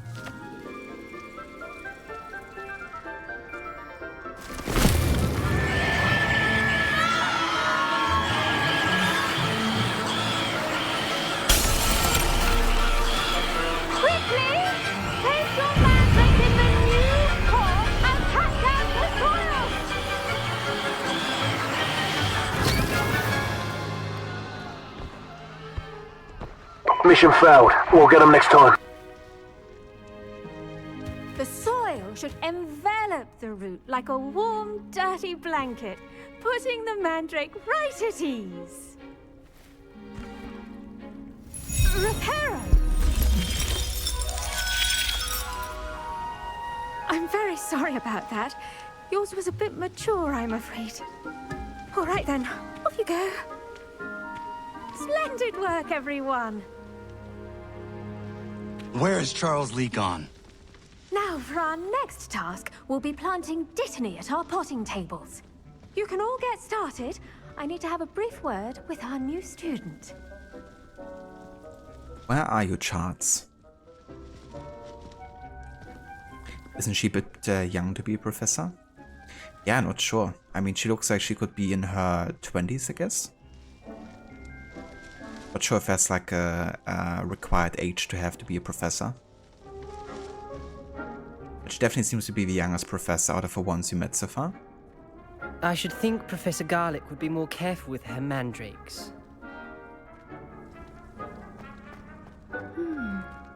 Mission failed. We'll get them next time. The soil should envelop the root like a warm, dirty blanket, putting the mandrake right at ease. Reparo! I'm very sorry about that. Yours was a bit mature, I'm afraid. All right then, off you go. Splendid work, everyone. Where is Charles Lee gone? Now, for our next task, we'll be planting dittany at our potting tables. You can all get started. I need to have a brief word with our new student. Where are you, Charles? Isn't she a bit young to be a professor? Yeah, not sure. I mean, she looks like she could be in her 20s, I guess. Not sure if that's like a required age to have to be a professor. But she definitely seems to be the youngest professor out of the ones you met so far. I should think Professor Garlick would be more careful with her mandrakes.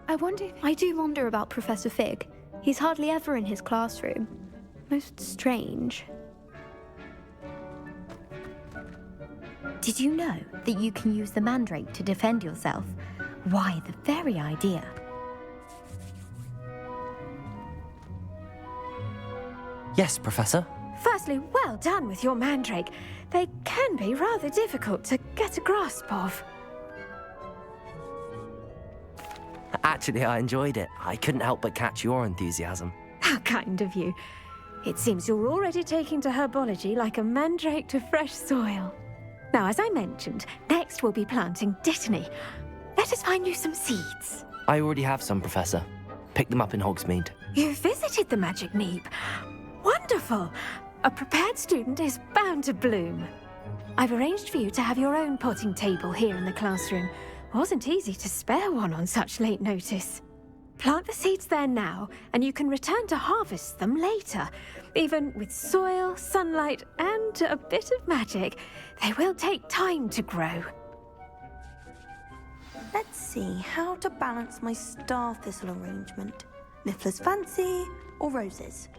I do wonder about Professor Fig. He's hardly ever in his classroom. Most strange. Did you know that you can use the mandrake to defend yourself? Why, the very idea. Yes, Professor. Firstly, well done with your mandrake. They can be rather difficult to get a grasp of. Actually, I enjoyed it. I couldn't help but catch your enthusiasm. How kind of you. It seems you're already taking to herbology like a mandrake to fresh soil. Now, as I mentioned, next we'll be planting dittany. Let us find you some seeds. I already have some, Professor. Pick them up in Hogsmeade. You visited the Magic Neep. Wonderful. A prepared student is bound to bloom. I've arranged for you to have your own potting table here in the classroom. Wasn't easy to spare one on such late notice. Plant the seeds there now, and you can return to harvest them later. Even with soil, sunlight, and a bit of magic, they will take time to grow. Let's see how to balance my star thistle arrangement. Niffler's fancy or roses?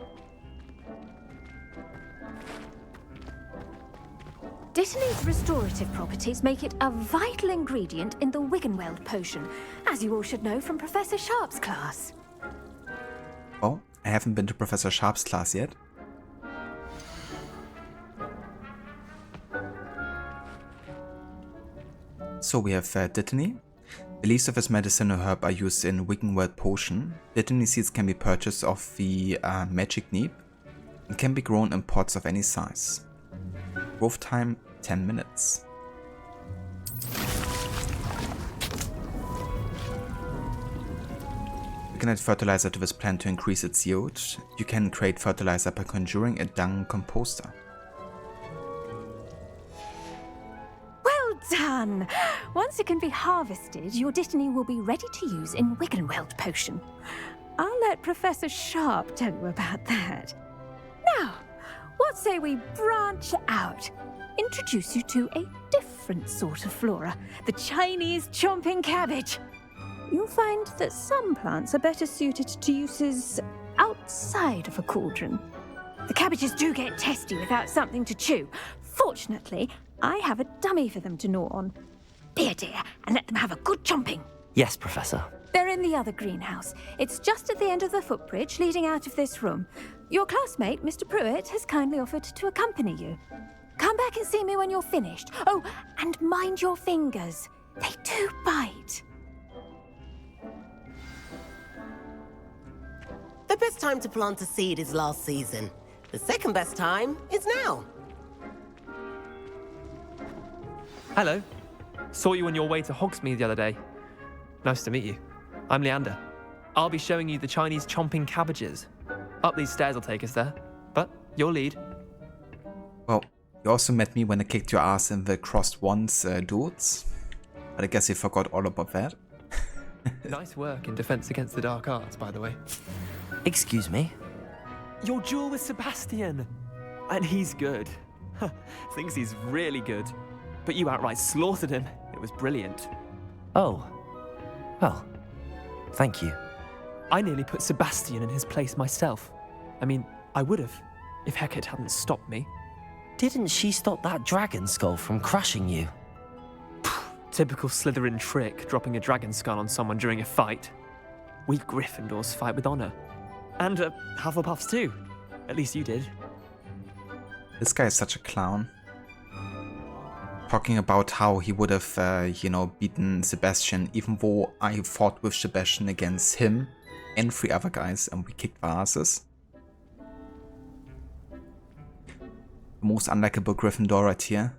Dittany's restorative properties make it a vital ingredient in the Wiggenweld potion, as you all should know from Professor Sharp's class. Oh, I haven't been to Professor Sharp's class yet. So we have dittany. The leaves of this medicinal herb are used in Wiggenweld potion. Dittany seeds can be purchased off the Magic Neep and can be grown in pots of any size. Growth time 10 minutes. You can add fertilizer to this plant to increase its yield. You can create fertilizer by conjuring a dung composter. Well done! Once it can be harvested, your Dittany will be ready to use in Wiggenweld potion. I'll let Professor Sharp tell you about that. Now, what say we branch out? Introduce you to a different sort of flora, the Chinese chomping cabbage. You'll find that some plants are better suited to uses outside of a cauldron. The cabbages do get testy without something to chew. Fortunately, I have a dummy for them to gnaw on. Be a dear and let them have a good chomping. Yes, Professor. They're in the other greenhouse. It's just at the end of the footbridge leading out of this room. Your classmate, Mr. Pruitt, has kindly offered to accompany you. Come back and see me when you're finished. Oh, and mind your fingers. They do bite. The best time to plant a seed is last season. The second best time is now. Hello. Saw you on your way to Hogsmeade the other day. Nice to meet you. I'm Leander. I'll be showing you the Chinese chomping cabbages. Up these stairs will take us there, but your lead. Well, you also met me when I kicked your ass in the crossed wands duels, but I guess you forgot all about that. Nice work in Defense Against the Dark Arts, by the way. Excuse me? Your duel with Sebastian! And he's good. Thinks he's really good. But you outright slaughtered him. It was brilliant. Oh. Well, thank you. I nearly put Sebastian in his place myself. I mean, I would have, if Hecat hadn't stopped me. Didn't she stop that dragon skull from crushing you? Typical Slytherin trick, dropping a dragon skull on someone during a fight. We Gryffindors fight with honor. And Hufflepuffs too. At least you did. This guy is such a clown. Talking about how he would have, beaten Sebastian, even though I fought with Sebastian against him and 3 other guys and we kicked their asses. The most unlikable Gryffindor right here.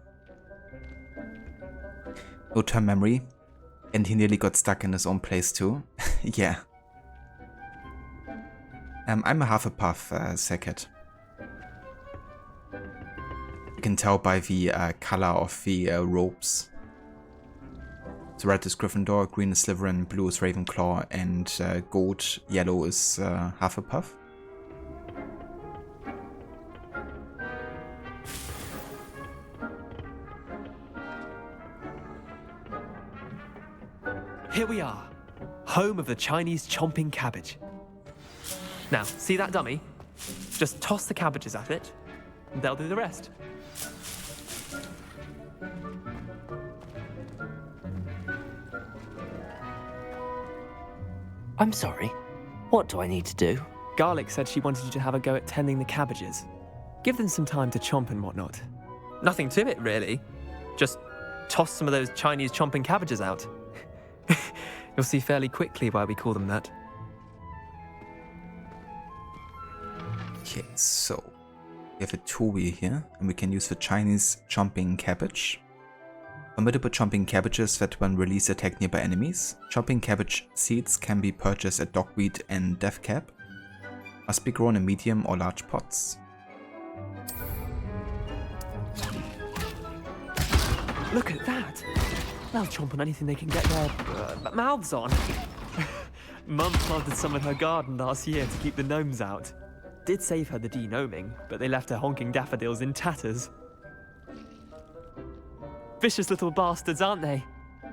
No term memory. And he nearly got stuck in his own place too. Yeah. I'm a Hufflepuff, Hecat. You can tell by the color of the robes. So red is Gryffindor, green is Slytherin, blue is Ravenclaw, and gold, yellow is Hufflepuff. Here we are, home of the Chinese chomping cabbage. Now, see that dummy? Just toss the cabbages at it, and they'll do the rest. I'm sorry. What do I need to do? Garlic said she wanted you to have a go at tending the cabbages. Give them some time to chomp and whatnot. Nothing to it, really. Just toss some of those Chinese chomping cabbages out. You'll see fairly quickly why we call them that. Okay, so we have a tool here, and we can use the Chinese chomping cabbage. Formidable chomping cabbages that when released attack nearby enemies. Chomping cabbage seeds can be purchased at Dogweed and Deathcap. Must be grown in medium or large pots. Look at that! They'll chomp on anything they can get their mouths on. Mum planted some in her garden last year to keep the gnomes out. Did save her the de-gnoming, but they left her honking daffodils in tatters. Vicious little bastards, aren't they?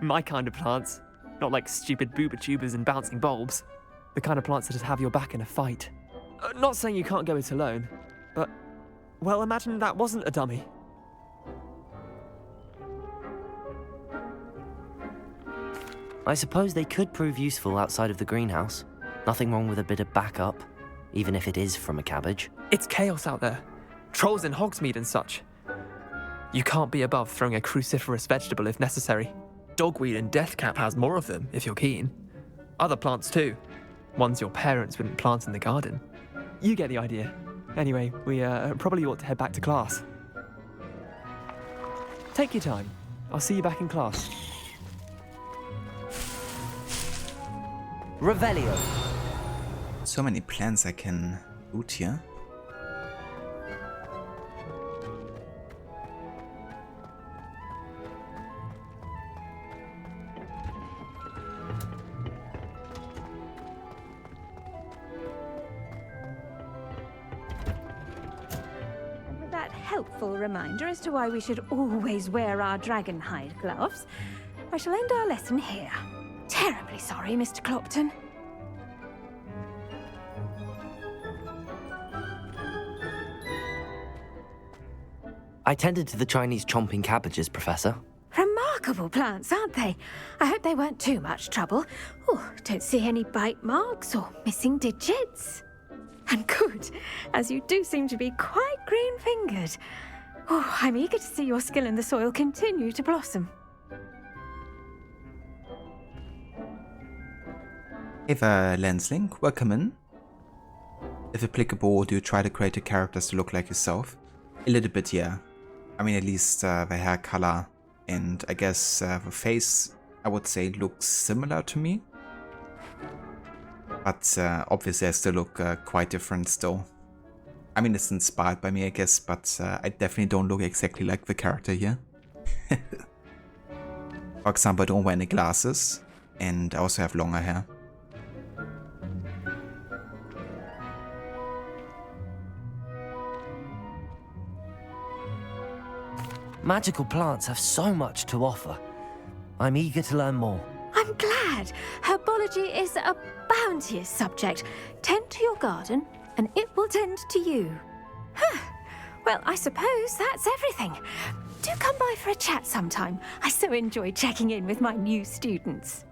My kind of plants. Not like stupid booba tubers and bouncing bulbs. The kind of plants that just have your back in a fight. Not saying you can't go it alone, but, well, imagine that wasn't a dummy. I suppose they could prove useful outside of the greenhouse. Nothing wrong with a bit of backup, even if it is from a cabbage. It's chaos out there. Trolls in Hogsmeade and such. You can't be above throwing a cruciferous vegetable if necessary. Dogweed and Deathcap has more of them, if you're keen. Other plants too. Ones your parents wouldn't plant in the garden. You get the idea. Anyway, we probably ought to head back to class. Take your time. I'll see you back in class. Revelio. So many plans I can loot here. And with that helpful reminder as to why we should always wear our dragonhide gloves, I shall end our lesson here. Terribly sorry, Mr. Clopton. I tended to the Chinese chomping cabbages, Professor. Remarkable plants, aren't they? I hope they weren't too much trouble. Oh, don't see any bite marks or missing digits. And good, as you do seem to be quite green-fingered. Oh, I'm eager to see your skill in the soil continue to blossom. Hey there, Lensling, welcome in. If applicable, do you try to create your characters to look like yourself? A little bit, yeah. I mean, at least the hair color and I guess the face, I would say, looks similar to me. But obviously I still look quite different still. I mean, it's inspired by me, I guess, but I definitely don't look exactly like the character here. For example, I don't wear any glasses and I also have longer hair. Magical plants have so much to offer. I'm eager to learn more. I'm glad. Herbology is a bounteous subject. Tend to your garden, and it will tend to you. Huh. Well, I suppose that's everything. Do come by for a chat sometime. I so enjoy checking in with my new students.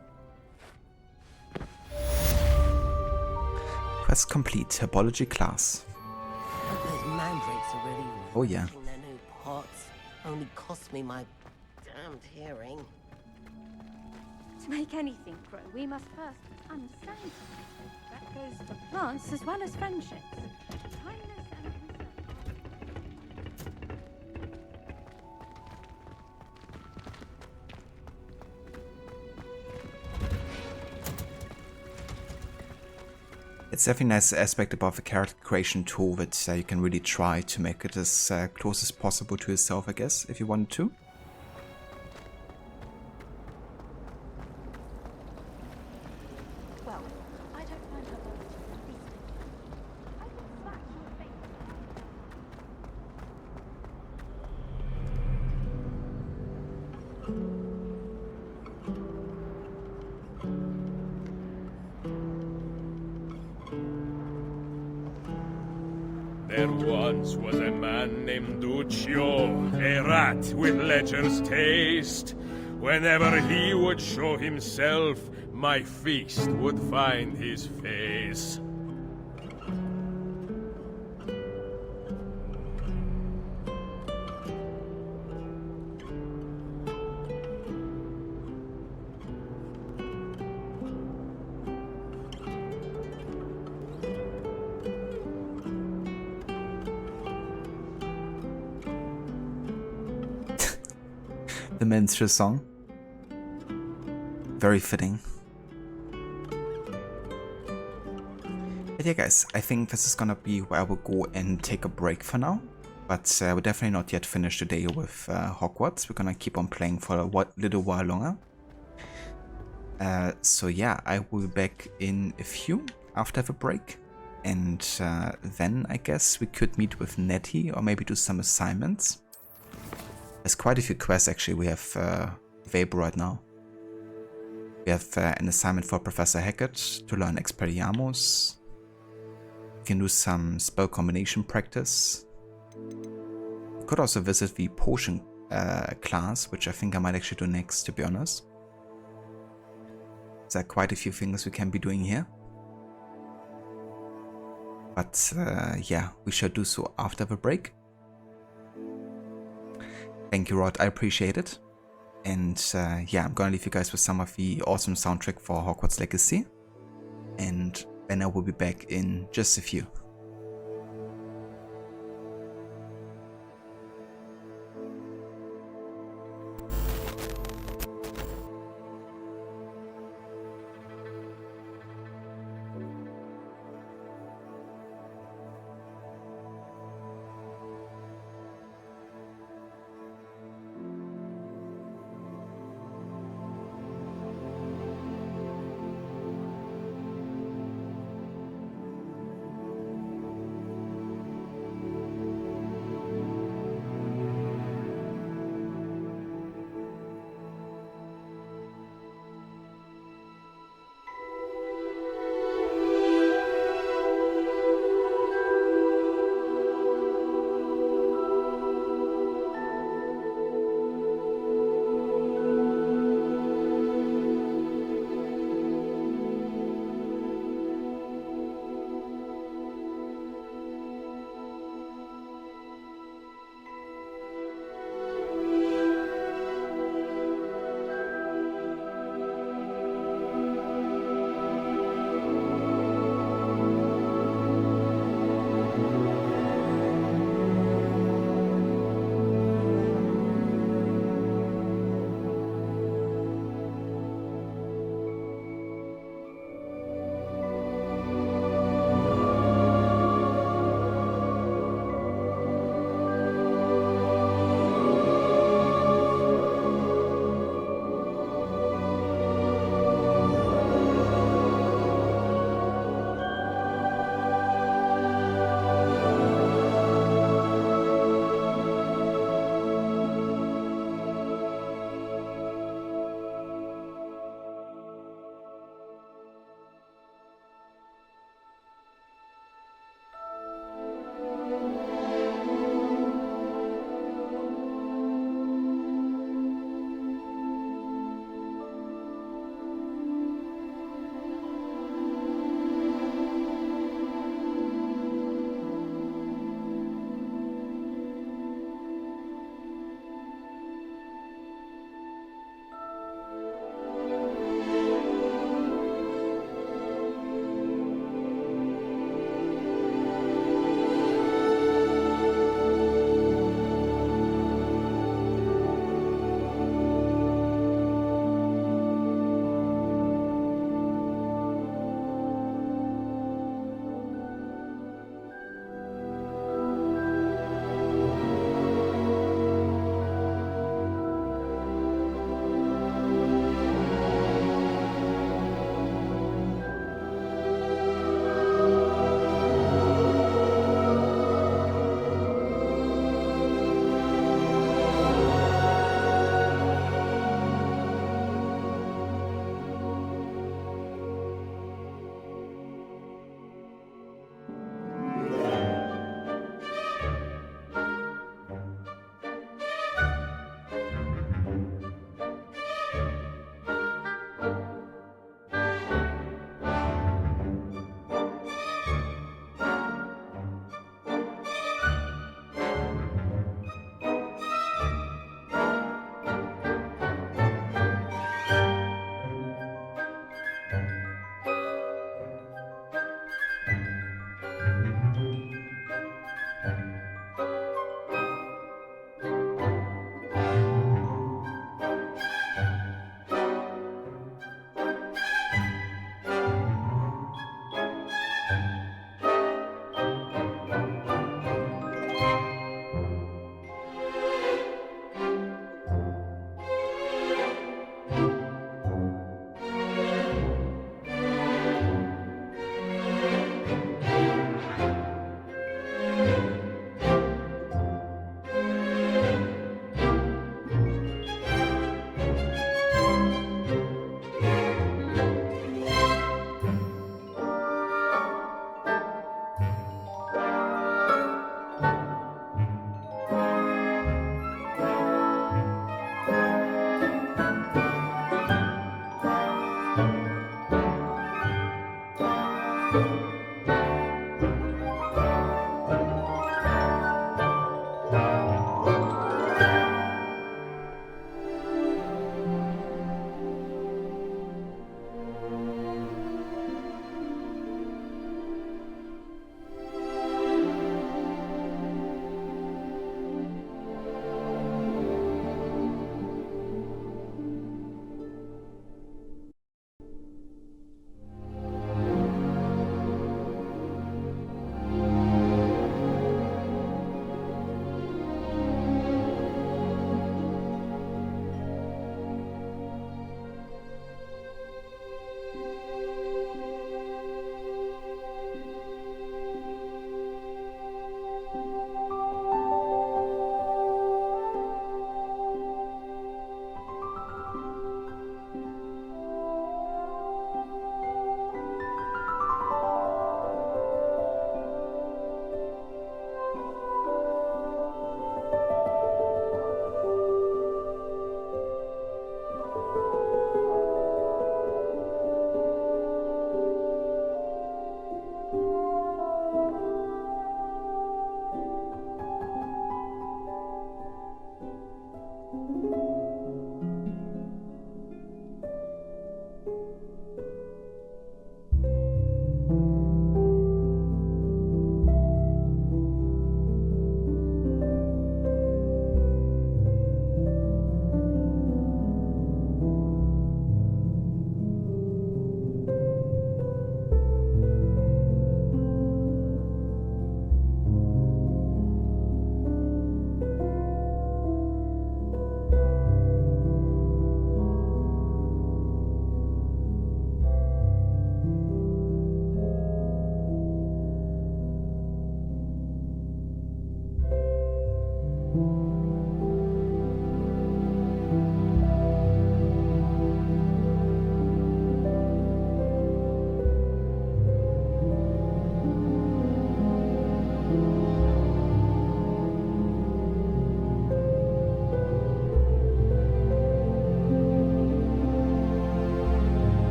Quest complete. Herbology class. Those mandrakes are really Oh yeah. their new pots. Only cost me my damned hearing. To make anything grow, we must first understand them. That goes for plants as well as friendships. Kindness and It's definitely a nice aspect about the character creation tool that you can really try to make it as close as possible to yourself, I guess, if you wanted to. Well, I don't find her beasting. I will smash your face. There once was a man named Duccio, a rat with lecher's taste. Whenever he would show himself, my feast would find his face. The minstrel song. Very fitting. But yeah guys, I think this is gonna be where I will go and take a break for now. But we're definitely not yet finished today with Hogwarts. We're gonna keep on playing for a little while longer. So yeah, I will be back in a few after the break. And then I guess we could meet with Nettie or maybe do some assignments. There's quite a few quests actually we have available right now. We have an assignment for Professor Hecat to learn Expelliarmus. We can do some spell combination practice. We could also visit the potion class, which I think I might actually do next, to be honest. There are quite a few things we can be doing here. But yeah, we shall do so after the break. Thank you, Rod, I appreciate it. And yeah, I'm gonna leave you guys with some of the awesome soundtrack for Hogwarts Legacy. And then I will be back in just a few.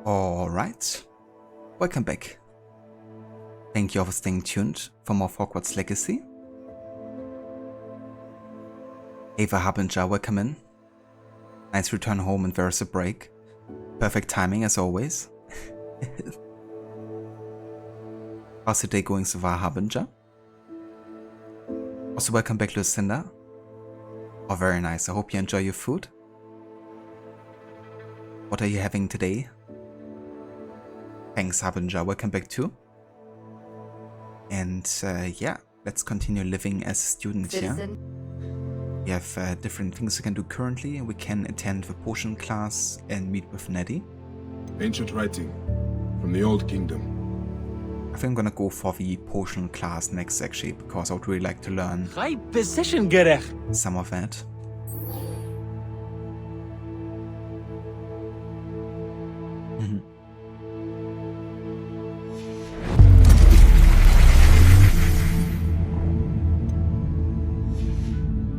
Alright, welcome back. Thank you all for staying tuned for more Hogwarts Legacy. Ava Harbinger, welcome in. Nice return home and there's a break. Perfect timing as always. How's the day going so far, Harbinger? Also welcome back, Lucinda. Oh, very nice. I hope you enjoy your food. What are you having today? Thanks, Harbinger. Welcome back too. And yeah, let's continue living as a student here. We have different things we can do currently. We can attend the potion class and meet with Neddy. Ancient writing from the Old Kingdom. I think I'm gonna go for the potion class next actually, because I would really like to learn some of that.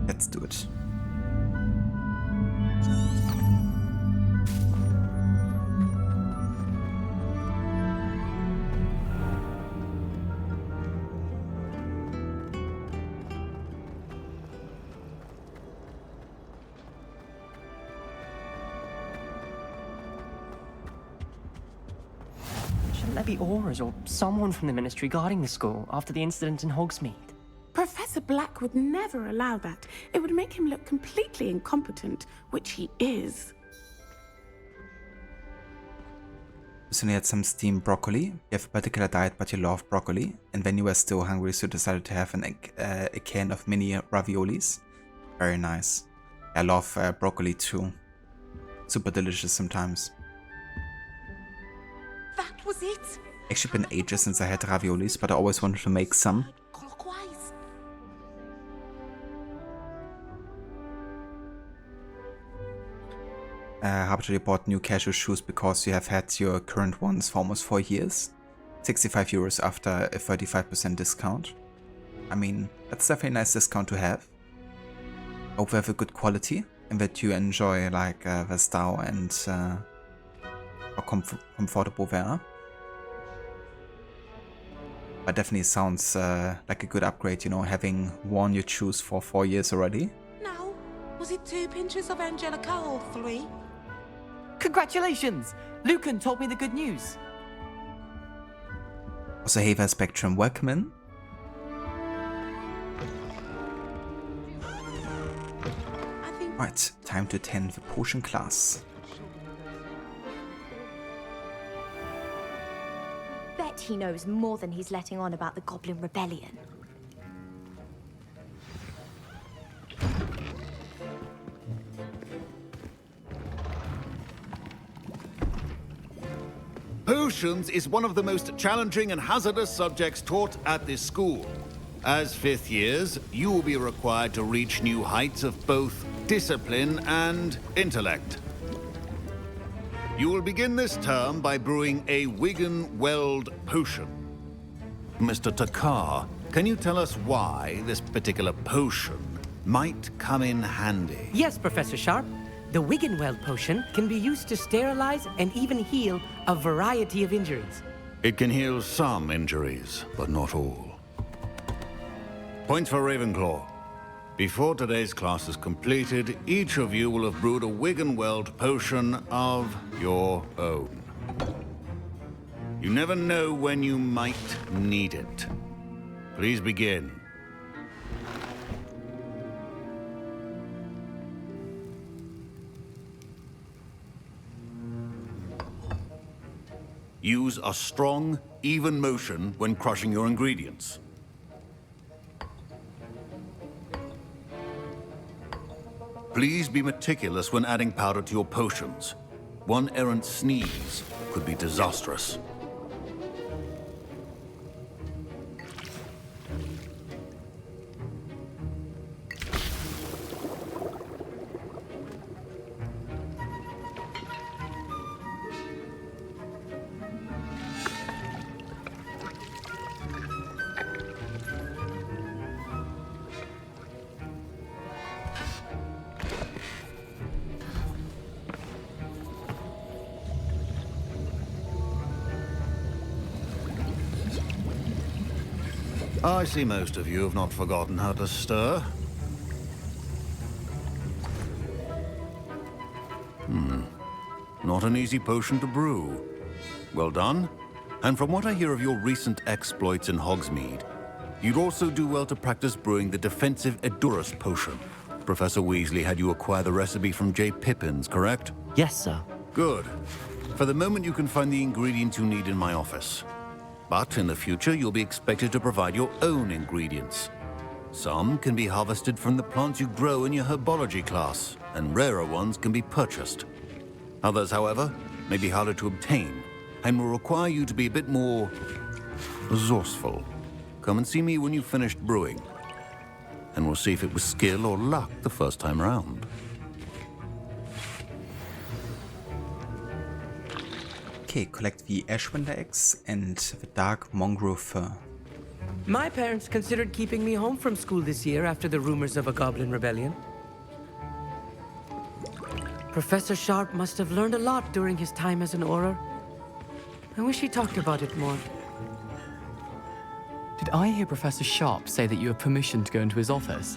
Let's do it. Shouldn't there be auras or someone from the Ministry guarding the school after the incident in Hogsmeade? Professor Black would never allow that. It would make him look completely incompetent, which he is. So you had some steamed broccoli. You have a particular diet, but you love broccoli. And when you were still hungry, so you decided to have a can of mini raviolis. Very nice. I love broccoli too. Super delicious sometimes. That was it. Actually been ages since I had raviolis, but I always wanted to make some. Clockwise. Harbinger, you bought new casual shoes because you have had your current ones for almost 4 years. 65 euros after a 35% discount. I mean, that's definitely a nice discount to have. Hope they have a good quality and that you enjoy like the style and how comfortable they are. But definitely sounds like a good upgrade, you know, having worn your shoes for 4 years already. Now, was it 2 pinches of Angelica or 3? Congratulations! Lucan told me the good news. Also, hey there, Spectrum, welcome in. Right, time to attend the potion class. Bet he knows more than he's letting on about the Goblin Rebellion. Potions is one of the most challenging and hazardous subjects taught at this school. As 5th years, you will be required to reach new heights of both discipline and intellect. You will begin this term by brewing a Wigan-Weld potion. Mr. Takar, can you tell us why this particular potion might come in handy? Yes, Professor Sharp. The Wigan-Weld potion can be used to sterilize and even heal a variety of injuries. It can heal some injuries, but not all. Points for Ravenclaw. Before today's class is completed, each of you will have brewed a Wigan-Weld potion of your own. You never know when you might need it. Please begin. Use a strong, even motion when crushing your ingredients. Please be meticulous when adding powder to your potions. One errant sneeze could be disastrous. I see most of you have not forgotten how to stir. Not an easy potion to brew. Well done. And from what I hear of your recent exploits in Hogsmeade, you'd also do well to practice brewing the defensive Edurus potion. Professor Weasley had you acquire the recipe from J. Pippins, correct? Yes, sir. Good. For the moment, you can find the ingredients you need in my office. But in the future, you'll be expected to provide your own ingredients. Some can be harvested from the plants you grow in your herbology class, and rarer ones can be purchased. Others, however, may be harder to obtain, and will require you to be a bit more resourceful. Come and see me when you've finished brewing, and we'll see if it was skill or luck the first time round. Okay, collect the Ashwinder eggs and the dark mongrel fur. My parents considered keeping me home from school this year after the rumors of a goblin rebellion. Professor Sharp must have learned a lot during his time as an Auror. I wish he talked about it more. Did I hear Professor Sharp say that you have permission to go into his office?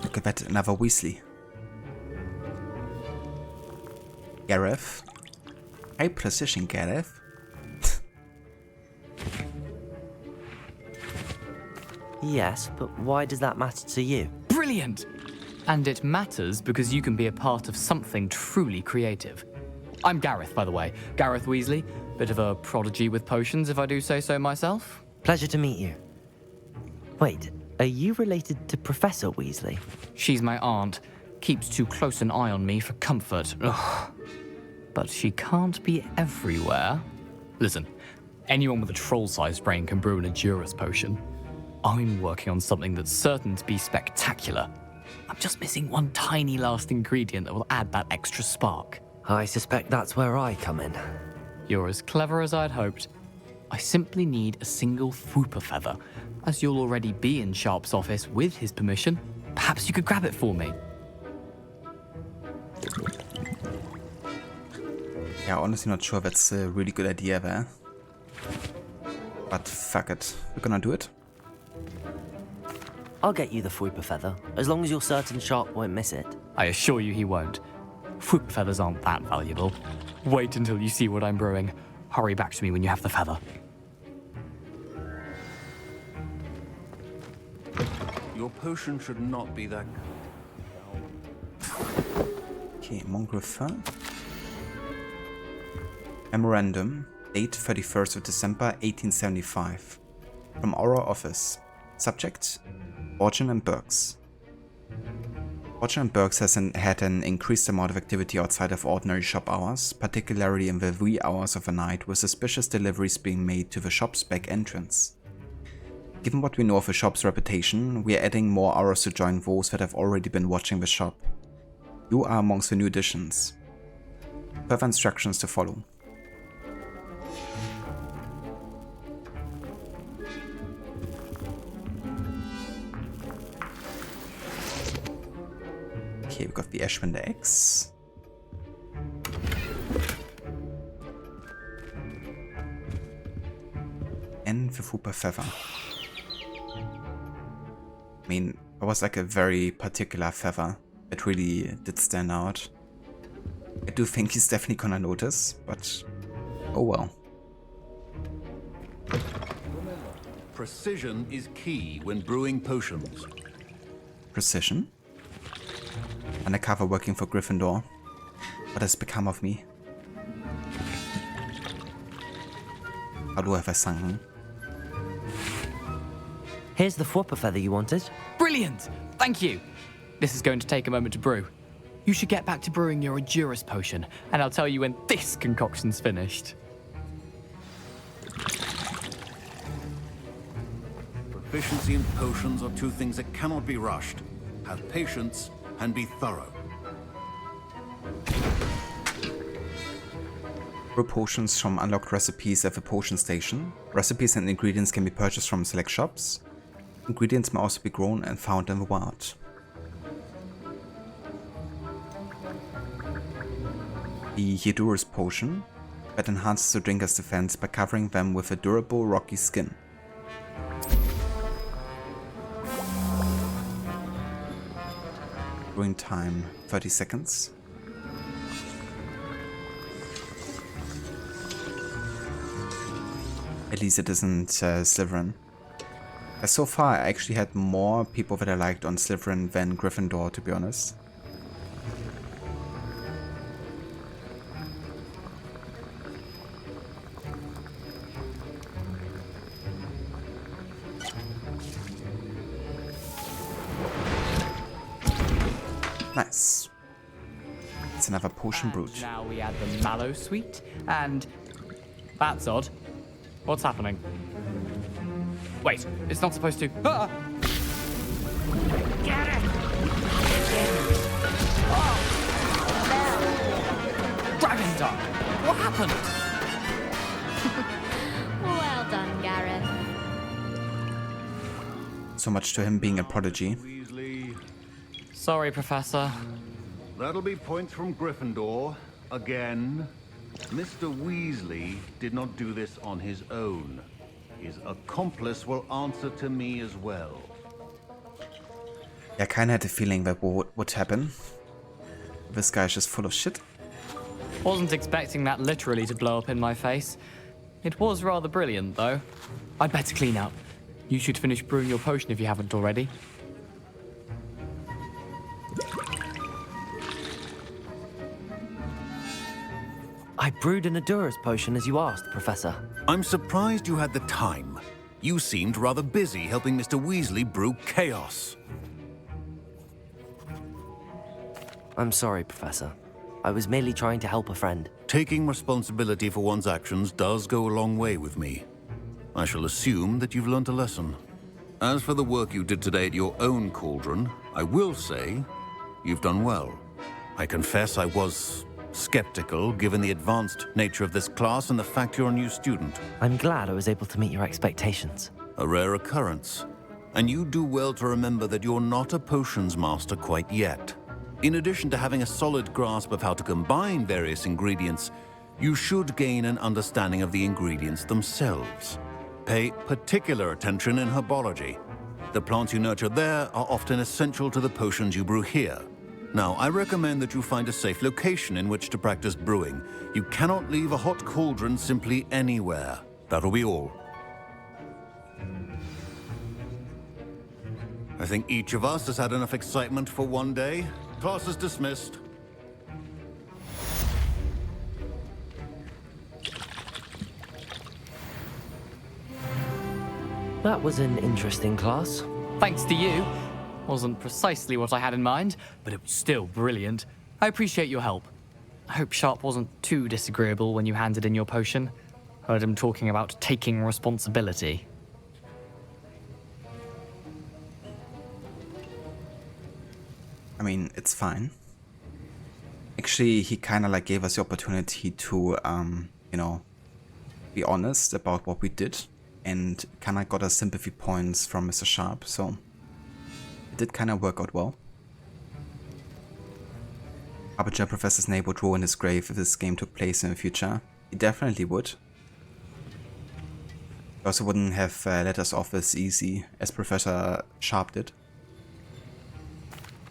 Look at that, another Weasley. Gareth. High precision, Gareth. Yes, but why does that matter to you? Brilliant! And it matters because you can be a part of something truly creative. I'm Gareth, by the way. Gareth Weasley. Bit of a prodigy with potions, if I do say so myself. Pleasure to meet you. Wait, are you related to Professor Weasley? She's my aunt. Keeps too close an eye on me for comfort. Ugh. But she can't be everywhere. Listen, anyone with a troll-sized brain can brew an Edurus potion. I'm working on something that's certain to be spectacular. I'm just missing one tiny last ingredient that will add that extra spark. I suspect that's where I come in. You're as clever as I'd hoped. I simply need a single Fwooper feather. As you'll already be in Sharp's office with his permission, perhaps you could grab it for me. Yeah, honestly not sure that's a really good idea there. But fuck it, we're gonna do it. I'll get you the Fwooper feather, as long as you're certain Sharp won't miss it. I assure you he won't. Fwooper feathers aren't that valuable. Wait until you see what I'm brewing. Hurry back to me when you have the feather. Your potion should not be that... Okay, mongrel fur. Memorandum, date 31st of December 1875. From our office. Subject, Borgen and Burks. Borgen and Burks has had an increased amount of activity outside of ordinary shop hours, particularly in the wee hours of the night, with suspicious deliveries being made to the shop's back entrance. Given what we know of the shop's reputation, we are adding more hours to join those that have already been watching the shop. You are amongst the new additions. Further instructions to follow. Okay, we got the Ashwinder eggs. And the Fwooper feather. I mean, it was like a very particular feather that really did stand out. I do think he's definitely gonna notice, but oh well. Precision is key when brewing potions. Precision? Undercover working for Gryffindor. What has become of me? How do I have a sung? Here's the Fwooper feather you wanted. Brilliant! Thank you! This is going to take a moment to brew. You should get back to brewing your Edurus potion, and I'll tell you when this concoction's finished. Proficiency in potions are two things that cannot be rushed. Have patience and be thorough. Brew potions from unlocked recipes at the potion station. Recipes and ingredients can be purchased from select shops. Ingredients may also be grown and found in the wild. The Edurus potion that enhances the drinker's defense by covering them with a durable rocky skin. Brewing time 30 seconds. At least it isn't Slytherin. So far, I actually had more people that I liked on Slytherin than Gryffindor, to be honest. Nice. It's another potion brewed. Now we add the mallow sweet, and that's odd. What's happening? Wait, it's not supposed to. Ah! Get it! Dragon Duck! What happened? Well done, Gareth. So much to him being a prodigy. Sorry, Professor. That'll be points from Gryffindor. Again. Mr. Weasley did not do this on his own. His accomplice will answer to me as well. Yeah, I kinda had a feeling that would happen. This guy's just full of shit. Wasn't expecting that literally to blow up in my face. It was rather brilliant, though. I'd better clean up. You should finish brewing your potion if you haven't already. I brewed an Adura's potion as you asked, Professor. I'm surprised you had the time. You seemed rather busy helping Mr. Weasley brew chaos. I'm sorry, Professor. I was merely trying to help a friend. Taking responsibility for one's actions does go a long way with me. I shall assume that you've learnt a lesson. As for the work you did today at your own cauldron, I will say you've done well. I confess I was skeptical given the advanced nature of this class and the fact you're a new student. I'm glad I was able to meet your expectations. A rare occurrence. And you do well to remember that you're not a potions master quite yet. In addition to having a solid grasp of how to combine various ingredients, you should gain an understanding of the ingredients themselves. Pay particular attention in herbology. The plants you nurture there are often essential to the potions you brew here. Now, I recommend that you find a safe location in which to practice brewing. You cannot leave a hot cauldron simply anywhere. That'll be all. I think each of us has had enough excitement for one day. Class is dismissed. That was an interesting class. Thanks to you. Wasn't precisely what I had in mind, but it was still brilliant. I appreciate your help. I hope Sharp wasn't too disagreeable when you handed in your potion. Heard him talking about taking responsibility. I mean, it's fine. Actually, he kind of like gave us the opportunity to, you know, be honest about what we did, and kind of got us sympathy points from Mr. Sharp, so it did kind of work out well. Harbinger Professor Snape would roll in his grave if this game took place in the future. He definitely would. He also wouldn't have let us off as easy as Professor Sharp did.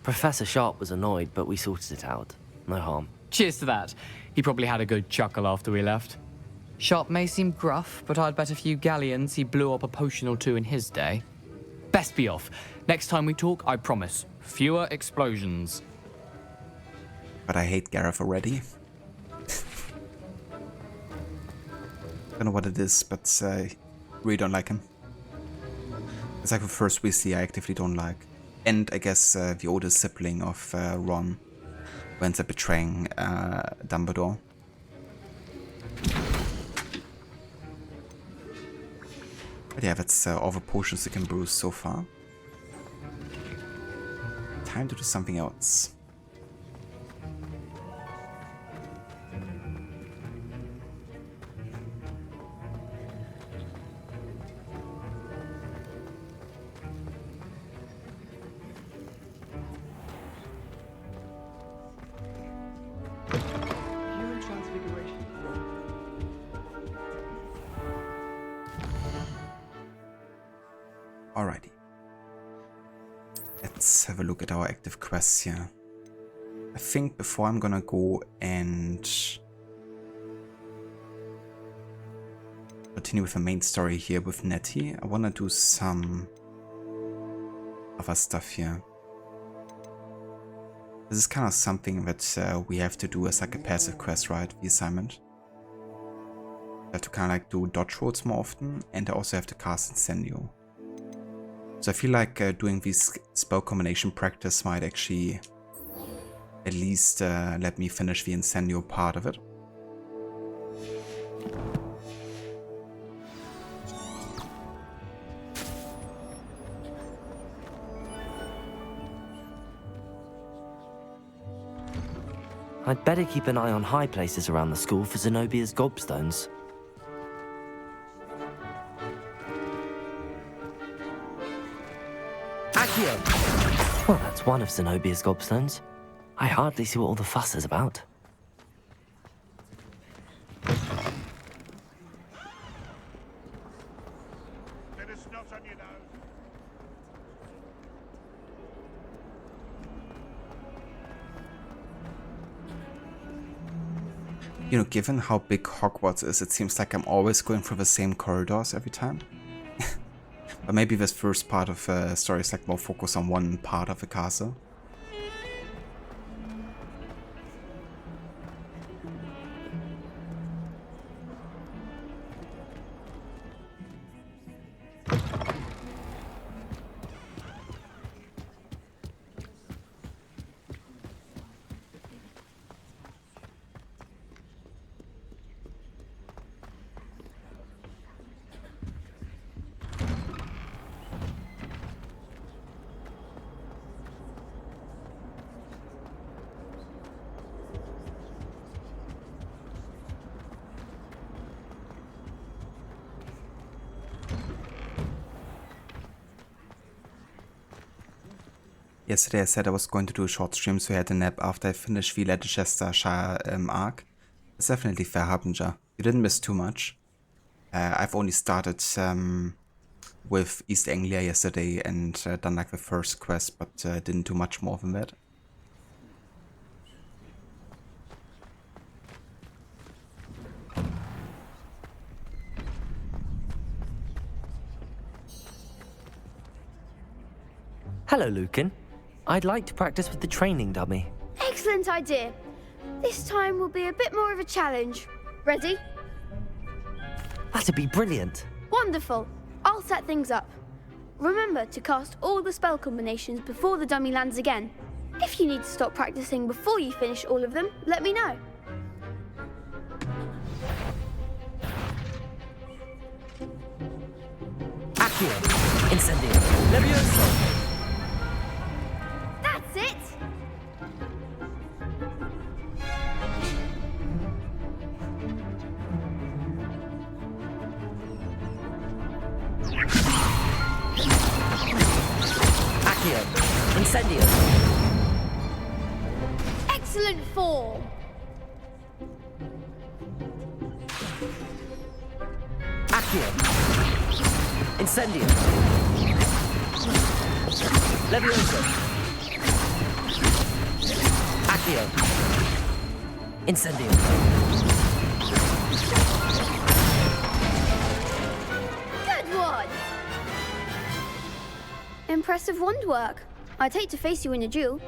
Professor Sharp was annoyed, but we sorted it out. No harm. Cheers to that. He probably had a good chuckle after we left. Sharp may seem gruff, but I'd bet a few galleons he blew up a potion or two in his day. Best be off. Next time we talk, I promise, fewer explosions. But I hate Gareth already. Don't know what it is, but I really don't like him. It's like the first Weasley I actively don't like. And I guess the oldest sibling of Ron, who ends up betraying Dumbledore. But yeah, that's all the potions you can brew so far. Time to do something else. Alrighty. Let's have a look at our active quests here. I think before I'm gonna go and continue with the main story here with Nettie, I wanna do some other stuff here. This is kind of something that we have to do as like a passive quest, right? The assignment. I have to kind of like do dodge rolls more often, and I also have to cast Incendio. So I feel like doing this spell combination practice might actually at least let me finish the Incendio part of it. I'd better keep an eye on high places around the school for Zenobia's Gobstones. Accio! Well, that's one of Zenobia's Gobstones. I hardly see what all the fuss is about. You know, given how big Hogwarts is, it seems like I'm always going through the same corridors every time. But maybe this first part of the story is like more focused on one part of the castle. Yesterday I said I was going to do a short stream, so I had a nap after I finished the Leicestershire arc. It's definitely fair harbinger. You didn't miss too much. I've only started with East Anglia yesterday and done like the first quest, but didn't do much more than that. Hello, Lucan. I'd like to practice with the training dummy. Excellent idea. This time will be a bit more of a challenge. Ready? That'd be brilliant. Wonderful. I'll set things up. Remember to cast all the spell combinations before the dummy lands again. If you need to stop practicing before you finish all of them, let me know. Accio! Incendio! Levioso! That's it! Accio! Incendio! Excellent form! Accio! Incendio! Levioso! Accio! Incendio! Good one! Impressive wand work. I'd hate to face you in a duel.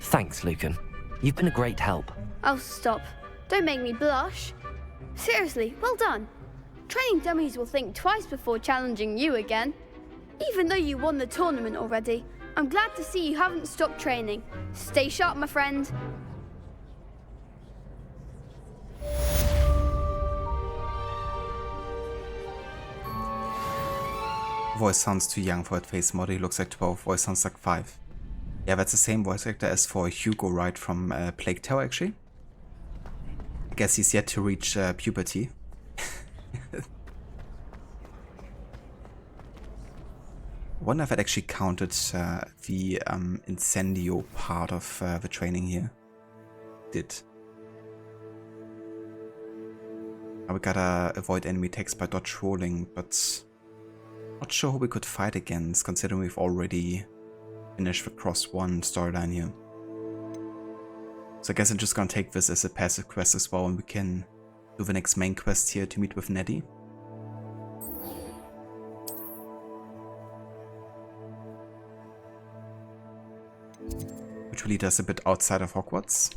Thanks, Lucan. You've been a great help. Oh, stop. Don't make me blush. Seriously, well done. Training dummies will think twice before challenging you again. Even though you won the tournament already, I'm glad to see you haven't stopped training. Stay sharp, my friend. Voice sounds too young for that face mod. He looks like 12. Voice sounds like 5. Yeah, that's the same voice actor as for Hugo, right, from Plague Tower, actually. I guess he's yet to reach puberty. I wonder if it actually counted the Incendio part of the training here. Did. Now we gotta avoid enemy attacks by dodge rolling, but Not sure who we could fight against, considering we've already finished the Cross 1 storyline here. So I guess I'm just gonna take this as a passive quest as well, and we can do the next main quest here to meet with Nettie. Which will lead us a bit outside of Hogwarts.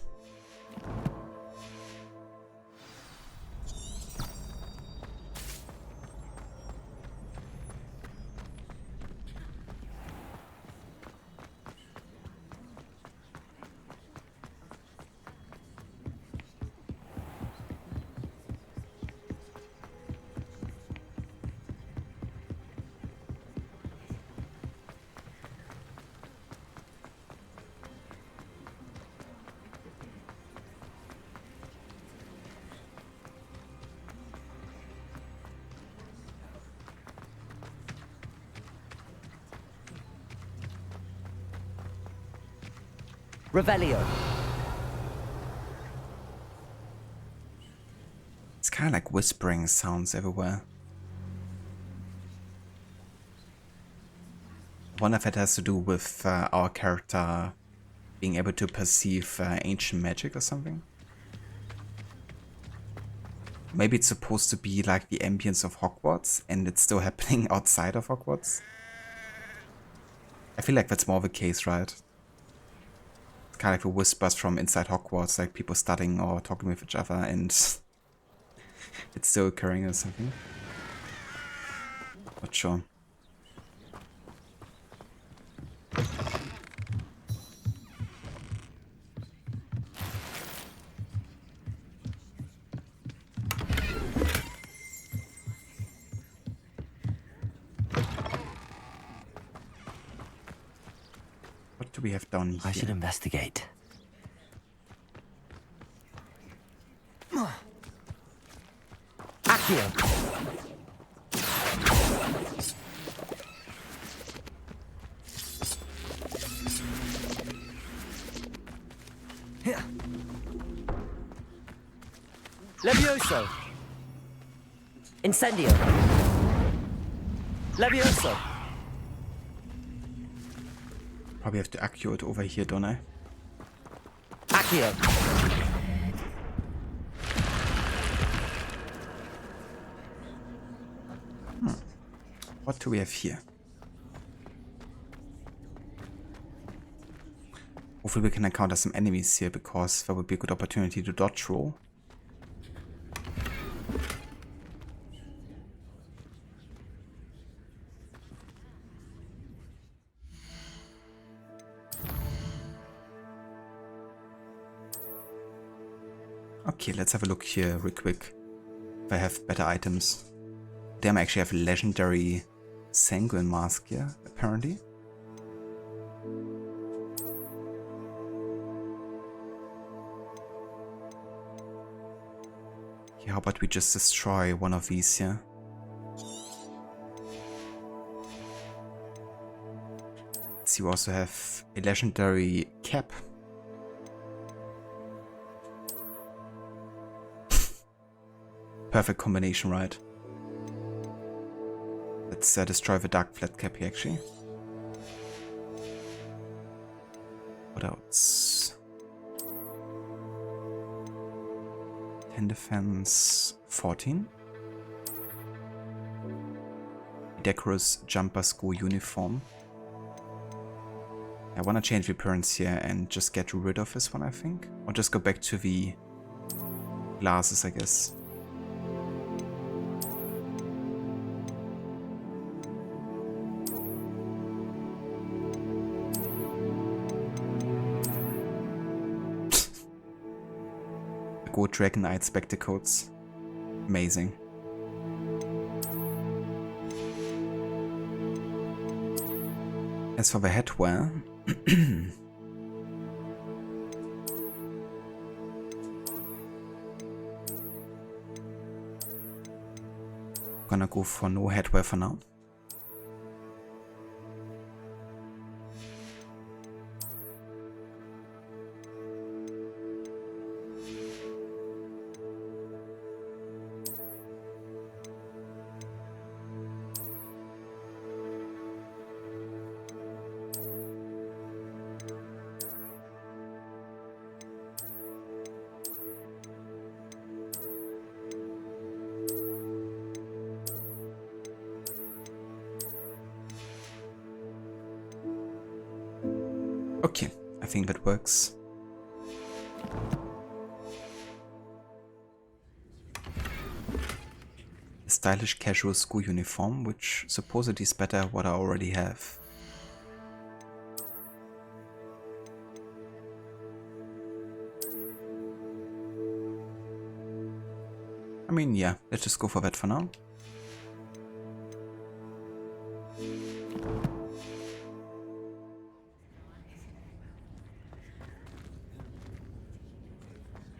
Revelio. It's kind of like whispering sounds everywhere. I wonder if it has to do with our character being able to perceive ancient magic or something. Maybe it's supposed to be like the ambience of Hogwarts and it's still happening outside of Hogwarts. I feel like that's more the case, right? It's kind of like the whispers from inside Hogwarts, like people studying or talking with each other, and it's still occurring or something. Not sure. What do we have done here? I should investigate. Accio. Levioso. Incendio. Levioso. Probably have to accio it over here, don't I? Accio. What do we have here? Hopefully we can encounter some enemies here, because that would be a good opportunity to dodge roll. Okay, let's have a look here real quick. If I have better items. Damn, I actually have a legendary sanguine mask here, apparently. Okay, how about we just destroy one of these here? Let's see, we also have a legendary cap. Perfect combination, right? Let's destroy the dark flat cap here, actually. What else? 10 defense, 14. Decorous jumper school uniform. I want to change the appearance here and just get rid of this one, I think. Or just go back to the glasses, I guess. Go Dragonite spectacles. Amazing. As for the headwear, gonna go for no headwear for now. Okay, I think that works. A stylish casual school uniform, which supposedly is better what I already have. I mean, yeah, let's just go for that for now.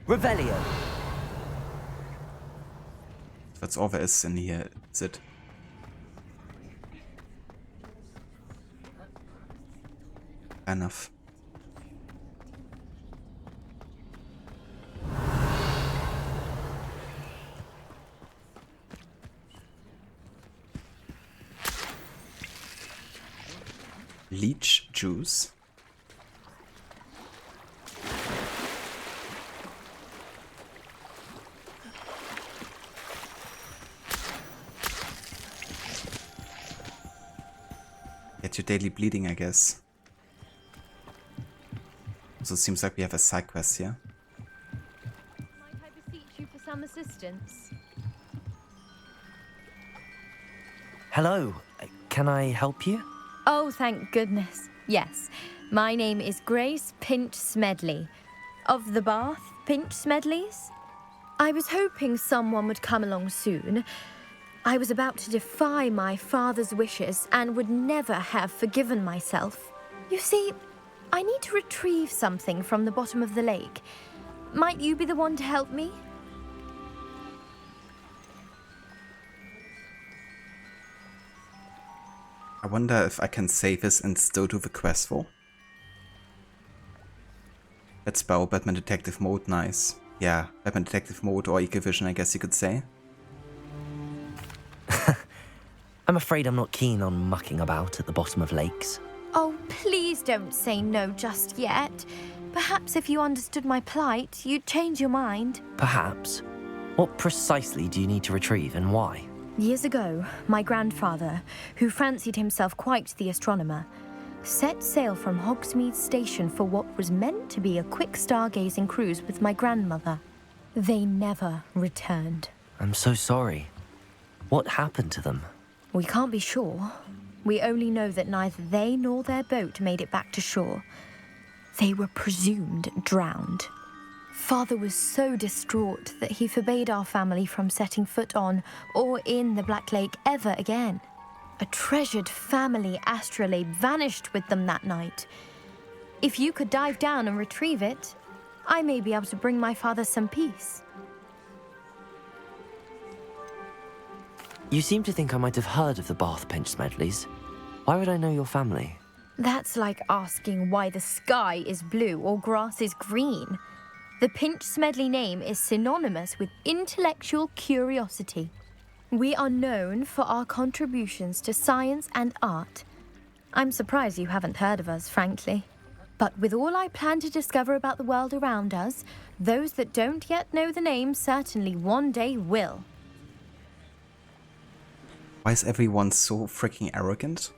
Revelio. That's all there is in here, is it? Enough. Leech juice. Get your daily bleeding, I guess. So it seems like we have a side quest here. Might I beseech you for some assistance? Hello, can I help you? Oh, thank goodness. Yes, my name is Grace Pinch Smedley, of the Bath Pinch Smedleys. I was hoping someone would come along soon. I was about to defy my father's wishes and would never have forgiven myself. You see, I need to retrieve something from the bottom of the lake. Might you be the one to help me? I wonder if I can save this and still do the quest for. Let's bow Batman Detective Mode, nice. Yeah, Batman Detective Mode or Eagle Vision, I guess you could say. I'm afraid I'm not keen on mucking about at the bottom of lakes. Oh, please don't say no just yet. Perhaps if you understood my plight, you'd change your mind. Perhaps. What precisely do you need to retrieve and why? Years ago, my grandfather, who fancied himself quite the astronomer, set sail from Hogsmeade Station for what was meant to be a quick stargazing cruise with my grandmother. They never returned. I'm so sorry. What happened to them? We can't be sure. We only know that neither they nor their boat made it back to shore. They were presumed drowned. Father was so distraught that he forbade our family from setting foot on or in the Black Lake ever again. A treasured family astrolabe vanished with them that night. If you could dive down and retrieve it, I may be able to bring my father some peace. You seem to think I might have heard of the Bath Pinch Smedleys. Why would I know your family? That's like asking why the sky is blue or grass is green. The Pinch Smedley name is synonymous with intellectual curiosity. We are known for our contributions to science and art. I'm surprised you haven't heard of us, frankly. But with all I plan to discover about the world around us, those that don't yet know the name certainly one day will. Why is everyone so freaking arrogant?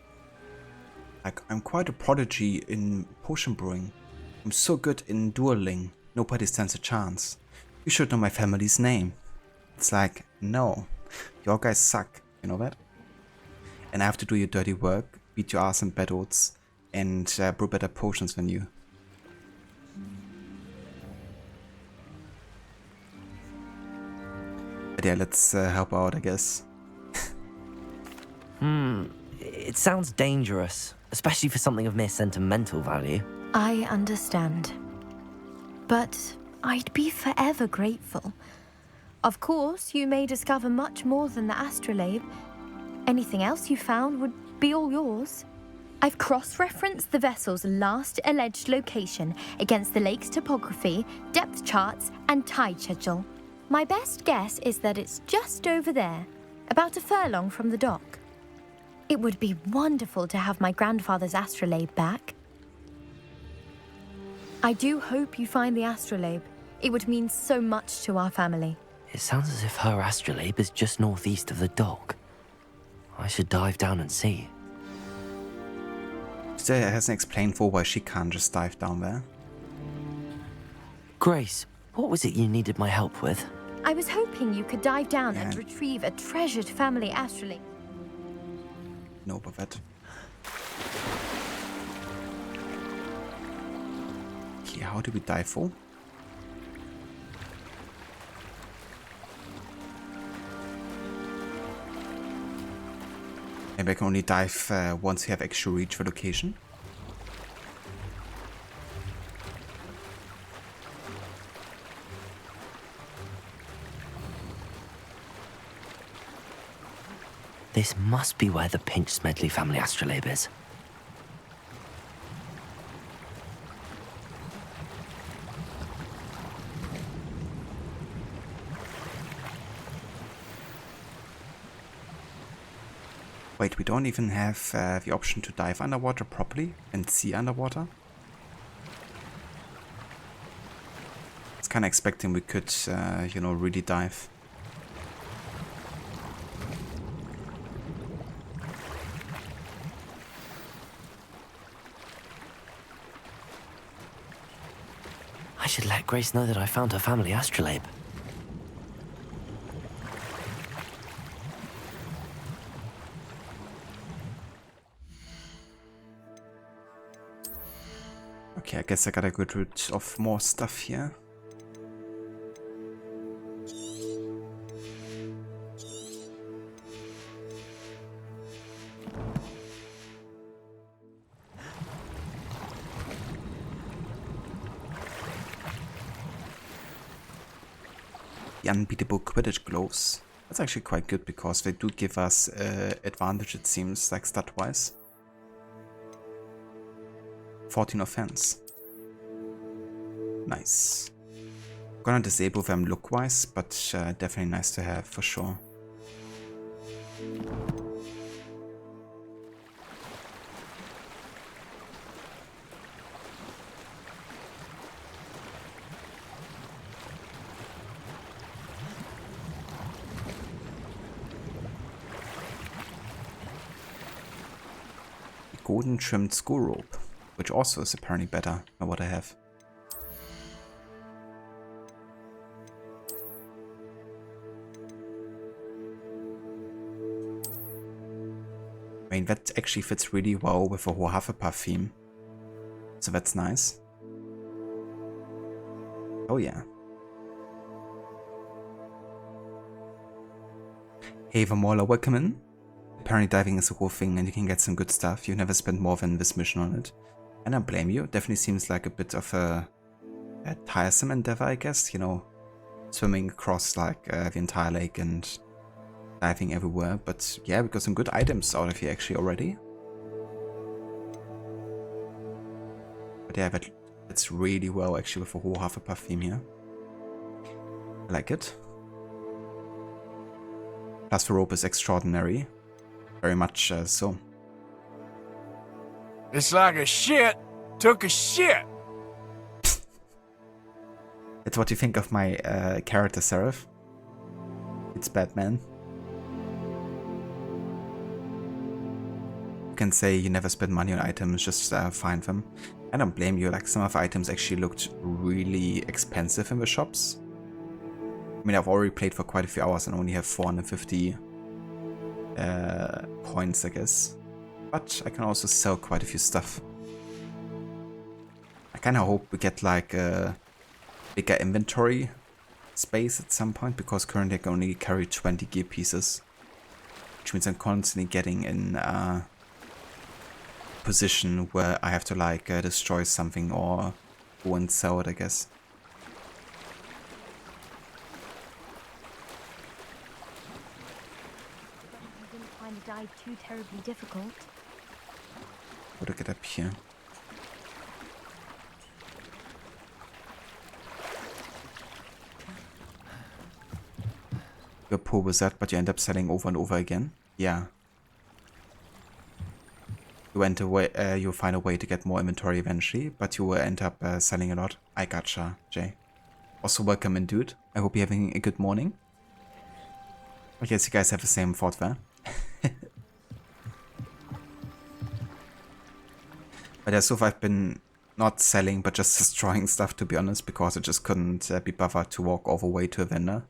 Like, I'm quite a prodigy in potion brewing. I'm so good in dueling, nobody stands a chance. You should know my family's name. It's like, no, your guys suck, you know that? And I have to do your dirty work, beat your ass in battles, and brew better potions than you. But yeah, let's help out, I guess. It sounds dangerous, especially for something of mere sentimental value. I understand. But I'd be forever grateful. Of course, you may discover much more than the astrolabe. Anything else you found would be all yours. I've cross-referenced the vessel's last alleged location against the lake's topography, depth charts, and tide schedule. My best guess is that it's just over there, about a furlong from the dock. It would be wonderful to have my grandfather's astrolabe back. I do hope you find the astrolabe. It would mean so much to our family. It sounds as if her astrolabe is just northeast of the dock. I should dive down and see. still hasn't explained for why she can't just dive down there. Grace, what was it you needed my help with? I was hoping you could dive down and retrieve a treasured family astrolabe. No, but that. Okay, how do we dive for? Maybe I can only dive once you have actually reached the location. This must be where the Pinch Smedley family astrolabe is. Wait, we don't even have the option to dive underwater properly and see underwater? I was kind of expecting we could, you know, really dive. I should let Grace know that I found her family astrolabe. Okay, I guess I gotta get rid of more stuff here. The unbeatable Quidditch gloves. That's actually quite good because they do give us advantage, it seems, like stat-wise. 14 offense. Nice. Gonna disable them look-wise, but definitely nice to have for sure. Golden trimmed school robe, which also is apparently better than what I have. I mean, that actually fits really well with the whole Hufflepuff theme, so that's nice. Oh yeah. Hey Vermola, welcome in. Apparently diving is a cool thing and you can get some good stuff. You've never spent more than this mission on it. And I blame you. Definitely seems like a bit of a tiresome endeavor, I guess. You know, swimming across like the entire lake and diving everywhere. But yeah, we got some good items out of here actually already. But yeah, that's really well actually with the whole Hufflepuff theme here. I like it. Plus the rope is extraordinary. Very much so. It's like a shit took a shit. That's what you think of my character, Seraph. It's Batman. You can say you never spend money on items, just find them. I don't blame you, like some of the items actually looked really expensive in the shops. I mean, I've already played for quite a few hours and only have 450 points, I guess. But I can also sell quite a few stuff. I kind of hope we get like a bigger inventory space at some point, because currently I can only carry 20 gear pieces. Which means I'm constantly getting in a position where I have to like destroy something or go and sell it, I guess. Dive too terribly difficult. How to get up here? You're poor with that, but you end up selling over and over again. Yeah. You'll find a way to get more inventory eventually, but you will end up selling a lot. I gotcha, Jay. Also, welcome in, dude. I hope you're having a good morning. I guess you guys have the same thought there. But yeah, so far I've been not selling, but just destroying stuff, to be honest, because I just couldn't be bothered to walk all the way to a vendor.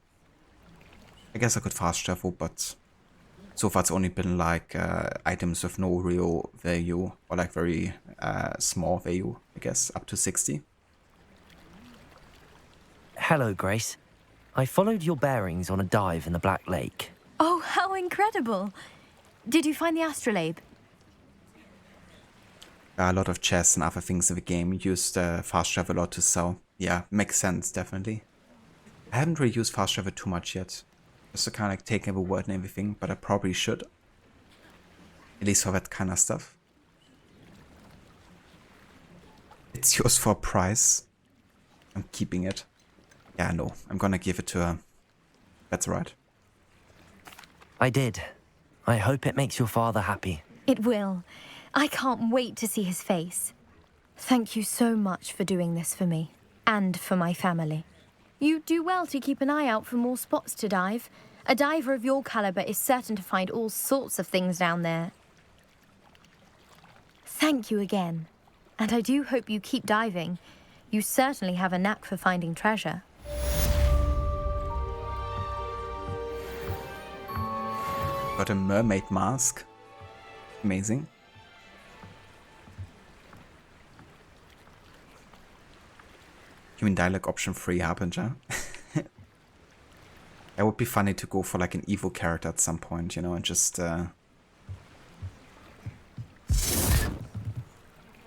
I guess I could fast travel, but so far it's only been like items with no real value, or like very small value, I guess, up to 60. Hello, Grace. I followed your bearings on a dive in the Black Lake. Oh, how incredible! Did you find the Astrolabe? A lot of chests and other things in the game used fast travel a lot to sell. Yeah, makes sense, definitely. I haven't really used fast travel too much yet. Just to kind of like take every word and everything, but I probably should. At least for that kind of stuff. It's yours for a price. I'm keeping it. Yeah, no, I'm gonna give it to her. That's right. I did. I hope it makes your father happy. It will. I can't wait to see his face. Thank you so much for doing this for me, and for my family. You do well to keep an eye out for more spots to dive. A diver of your caliber is certain to find all sorts of things down there. Thank you again. And I do hope you keep diving. You certainly have a knack for finding treasure. Got a mermaid mask. Amazing. Human dialogue option 3 Harbinger. It would be funny to go for like an evil character at some point, you know, and just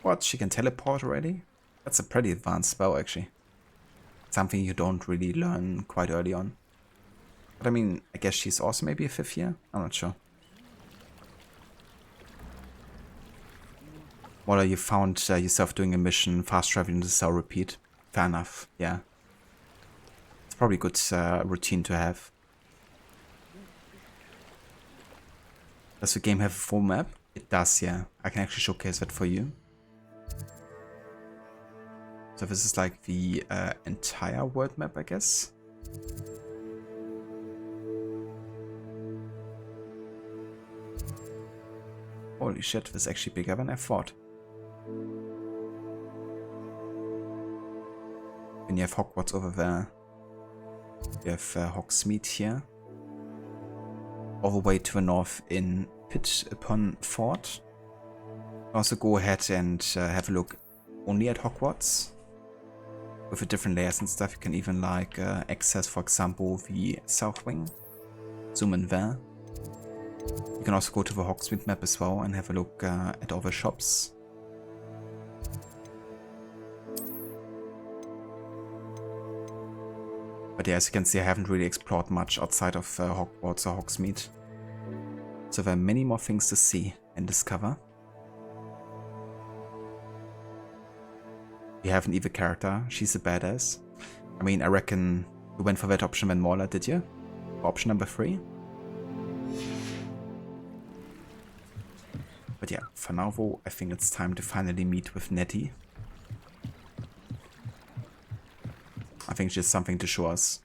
What? She can teleport already? That's a pretty advanced spell, actually. Something you don't really learn quite early on. But I mean, I guess she's also maybe a 5th year? I'm not sure. Well, you found yourself doing a mission, fast traveling to cell repeat. Fair enough, yeah. It's probably a good routine to have. Does the game have a full map? It does, yeah. I can actually showcase that for you. So this is like the entire world map, I guess. Holy shit, this is actually bigger than I thought. Then you have Hogwarts over there. You have Hogsmeade here. All the way to the north in Pitt upon Fort. Also go ahead and have a look only at Hogwarts. With the different layers and stuff, you can even like access, for example, the South Wing. Zoom in there. You can also go to the Hogsmeade map as well and have a look at all the shops. But yeah, as you can see, I haven't really explored much outside of Hogwarts or Hogsmeade. So there are many more things to see and discover. You have an evil character, she's a badass. I mean, I reckon you went for that option when Mauler, did you? Option number 3? But yeah, for now though, I think it's time to finally meet with Nettie. I think she has something to show us.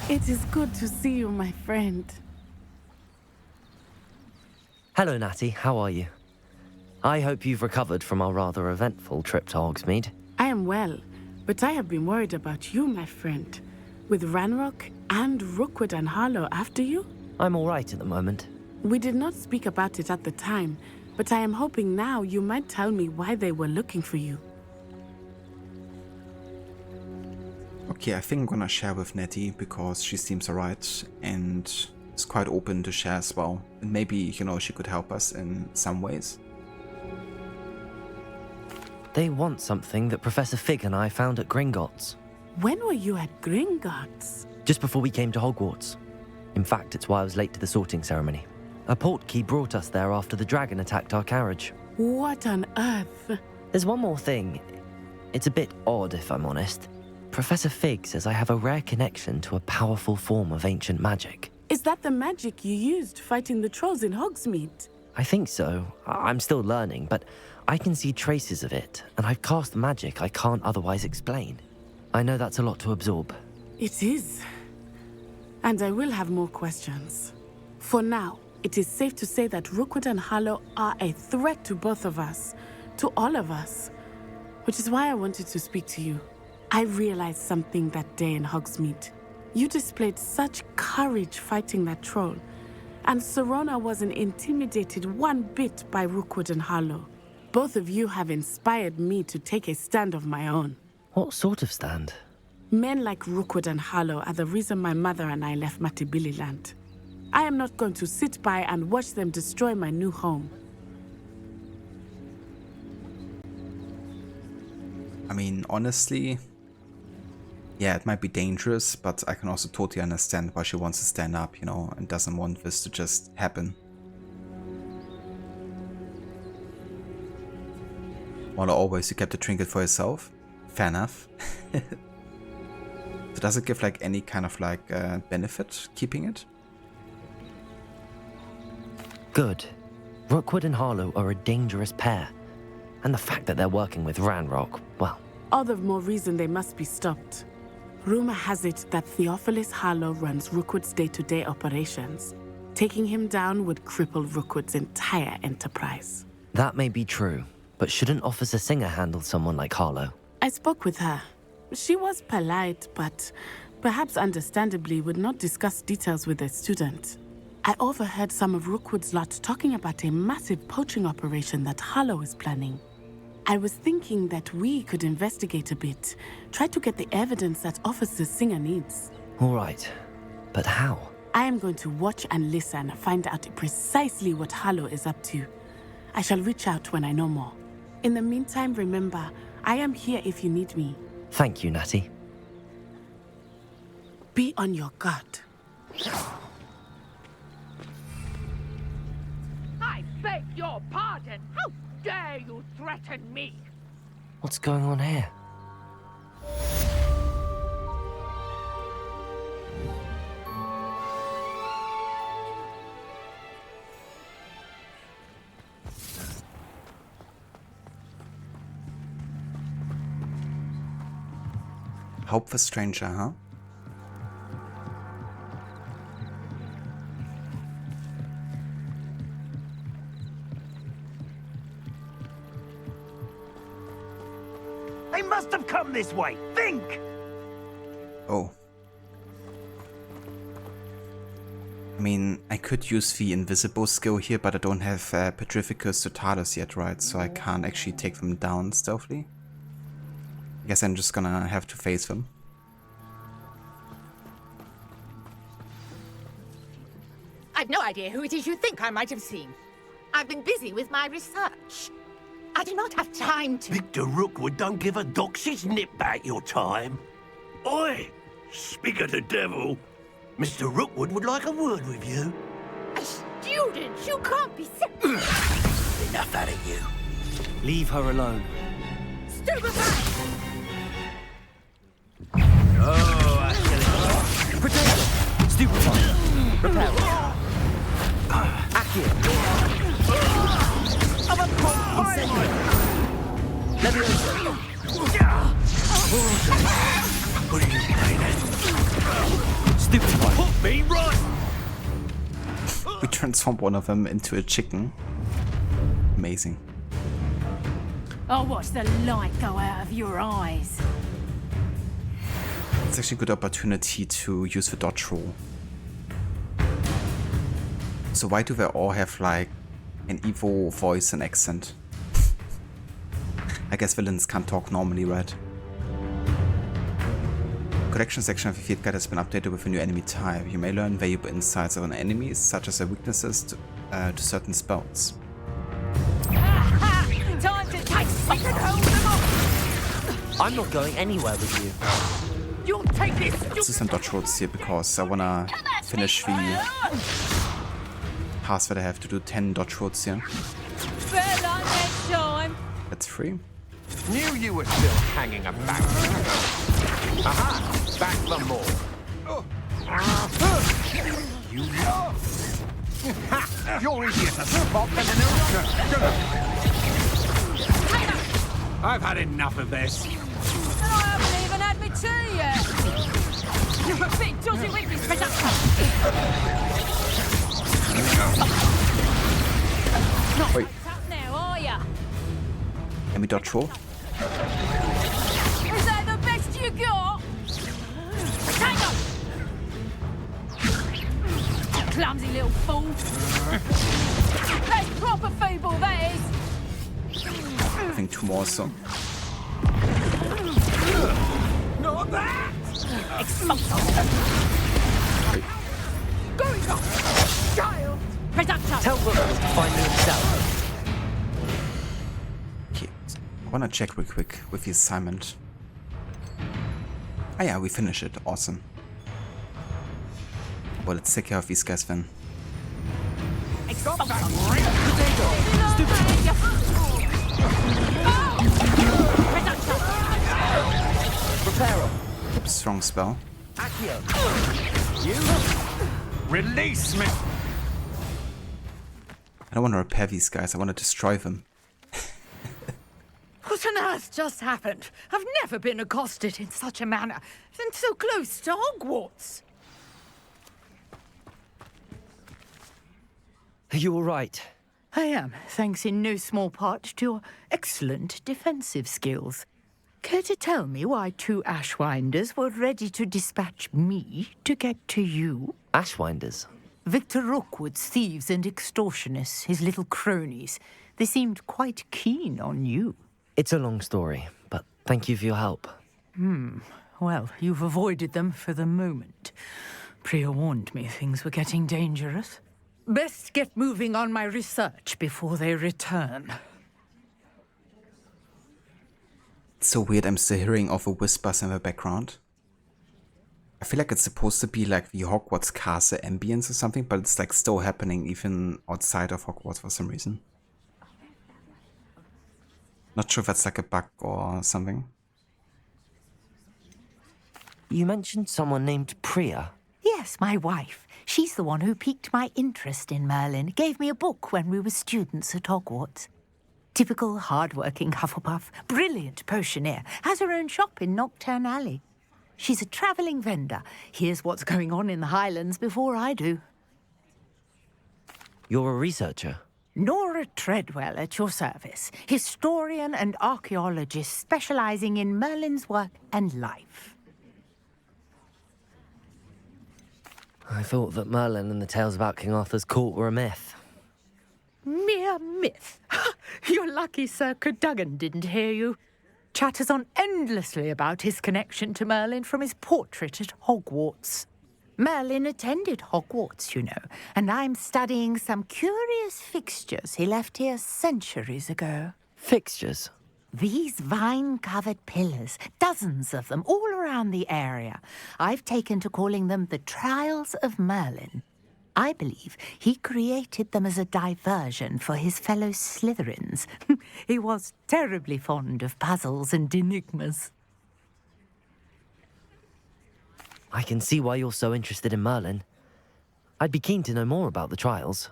It is good to see you, my friend. Hello, Natty. How are you? I hope you've recovered from our rather eventful trip to Hogsmeade. I am well, but I have been worried about you, my friend. With Ranrock and Rookwood and Harlow after you? I'm all right at the moment. We did not speak about it at the time, but I am hoping now you might tell me why they were looking for you. Okay, I think I'm gonna share with Nettie because she seems alright and is quite open to share as well. And maybe, you know, she could help us in some ways. They want something that Professor Fig and I found at Gringotts. When were you at Gringotts? Just before we came to Hogwarts. In fact, it's why I was late to the sorting ceremony. A portkey brought us there after the dragon attacked our carriage. What on earth? There's one more thing. It's a bit odd, if I'm honest. Professor Fig says I have a rare connection to a powerful form of ancient magic. Is that the magic you used fighting the trolls in Hogsmeade? I think so. I'm still learning, but I can see traces of it, and I've cast magic I can't otherwise explain. I know that's a lot to absorb. It is. And I will have more questions. For now, it is safe to say that Rookwood and Harlow are a threat to both of us, to all of us. Which is why I wanted to speak to you. I realized something that day in Hogsmeade. You displayed such courage fighting that troll, and Serona wasn't intimidated one bit by Rookwood and Harlow. Both of you have inspired me to take a stand of my own. What sort of stand? Men like Rookwood and Harlow are the reason my mother and I left Matibililand. I am not going to sit by and watch them destroy my new home. I mean, honestly, yeah, it might be dangerous, but I can also totally understand why she wants to stand up, you know, and doesn't want this to just happen. While always you kept the trinket for yourself? Fair enough. So does it give like any kind of like benefit keeping it? Good. Rookwood and Harlow are a dangerous pair. And the fact that they're working with Ranrock, well... All the more reason they must be stopped. Rumor has it that Theophilus Harlow runs Rookwood's day-to-day operations. Taking him down would cripple Rookwood's entire enterprise. That may be true, but shouldn't Officer Singer handle someone like Harlow? I spoke with her. She was polite, but perhaps understandably would not discuss details with a student. I overheard some of Rookwood's lot talking about a massive poaching operation that Harlow is planning. I was thinking that we could investigate a bit, try to get the evidence that Officer Singer needs. All right, but how? I am going to watch and listen, find out precisely what Harlow is up to. I shall reach out when I know more. In the meantime, remember, I am here if you need me. Thank you, Natty. Be on your guard. I beg your pardon. How dare you threaten me? What's going on here? Hope for stranger, huh? They must have come this way. Think! Oh. I mean, I could use the invisible skill here, but I don't have Petrificus Totalis yet, right? So I can't actually take them down stealthily. I guess I'm just gonna have to face them. I've no idea who it is you think I might have seen. I've been busy with my research. I do not have time to... Victor Rookwood don't give a doxy's nip back your time. Oi! Speak of the devil. Mr. Rookwood would like a word with you. A student? You can't be... Enough out of you. Leave her alone. Stupefy! Oh, I kill it. Potato! Stupefy! Repel! Accio! Leviosa! What are you playing at? Stupefy! Put me right! We transformed one of them into a chicken. Amazing. I'll watch the light go out of your eyes. It's actually a good opportunity to use the dodge roll. So why do they all have like an evil voice and accent? I guess villains can't talk normally, right? Collection section of the Hecat has been updated with a new enemy type. You may learn valuable insights on enemies, such as their weaknesses to certain spells. Time to take fucking hold them up! I'm not going anywhere with you. You'll take this! Let's do some dodge rolls here because I wanna finish the task that I have to do 10 dodge rolls here. Better luck next time. That's free. Knew you were still hanging about. Aha! Back for more. You You're easier to spot than an I've had enough of this. And I haven't even had me tea yet. You're a bit dodgy with this production. Wait. Up now, are ya? Can we dodge roll? Is that the best you got? Take off! Clumsy little fool. That's proper feeble, that is. I think 2 more, so. Not that! Expulso! Going on! Child! Reduction! Tell Rookwood to find me himself. Okay, I wanna check real quick with the assignment. Ah yeah, we finished it. Awesome. Well, let's take care of these guys then. Strong spell. You release me. I don't want to repair these guys, I want to destroy them. What on earth just happened? I've never been accosted in such a manner, and so close to Hogwarts. Are you all right? I am, thanks in no small part to your excellent defensive skills. Care to tell me why 2 Ashwinders were ready to dispatch me to get to you? Ashwinders? Victor Rookwood's thieves and extortionists, his little cronies. They seemed quite keen on you. It's a long story, but thank you for your help. Well, you've avoided them for the moment. Priya warned me things were getting dangerous. Best get moving on my research before they return. It's so weird, I'm still hearing all the whispers in the background. I feel like it's supposed to be like the Hogwarts castle ambience or something, but it's like still happening even outside of Hogwarts for some reason. Not sure if that's like a bug or something. You mentioned someone named Priya. Yes, my wife. She's the one who piqued my interest in Merlin. Gave me a book when we were students at Hogwarts. Typical hard-working Hufflepuff, brilliant potioneer, has her own shop in Knockturn Alley. She's a travelling vendor. Hears what's going on in the Highlands before I do. You're a researcher? Nora Treadwell at your service, historian and archaeologist specialising in Merlin's work and life. I thought that Merlin and the tales about King Arthur's court were a myth. Mere myth. You're lucky Sir Cadogan didn't hear you. Chatters on endlessly about his connection to Merlin from his portrait at Hogwarts. Merlin attended Hogwarts, you know, and I'm studying some curious fixtures he left here centuries ago. Fixtures? These vine-covered pillars, dozens of them, all around the area. I've taken to calling them the Trials of Merlin. I believe he created them as a diversion for his fellow Slytherins. He was terribly fond of puzzles and enigmas. I can see why you're so interested in Merlin. I'd be keen to know more about the trials.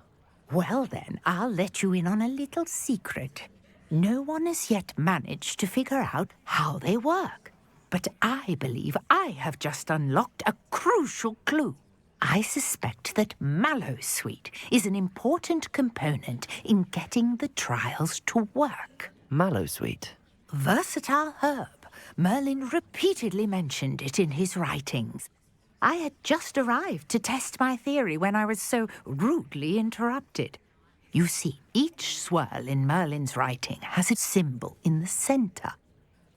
Well then, I'll let you in on a little secret. No one has yet managed to figure out how they work. But I believe I have just unlocked a crucial clue. I suspect that Mallowsweet is an important component in getting the trials to work. Mallowsweet? Versatile herb. Merlin repeatedly mentioned it in his writings. I had just arrived to test my theory when I was so rudely interrupted. You see, each swirl in Merlin's writing has its symbol in the centre.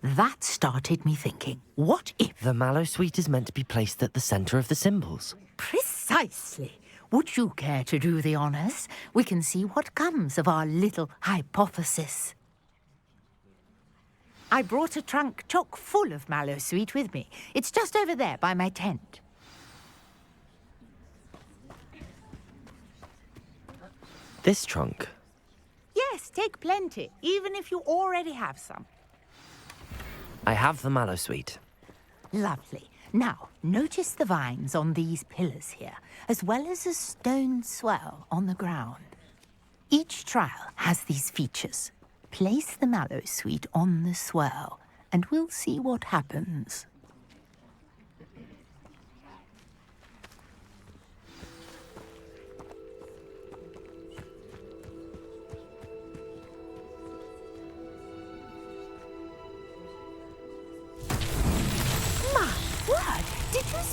That started me thinking, what if... The Mallowsweet is meant to be placed at the centre of the symbols. Precisely. Would you care to do the honours? We can see what comes of our little hypothesis. I brought a trunk chock full of Mallowsweet with me. It's just over there by my tent. This trunk? Yes, take plenty, even if you already have some. I have the Mallowsweet. Lovely. Now, notice the vines on these pillars here, as well as a stone swell on the ground. Each trial has these features. Place the Mallowsweet on the swirl, and we'll see what happens.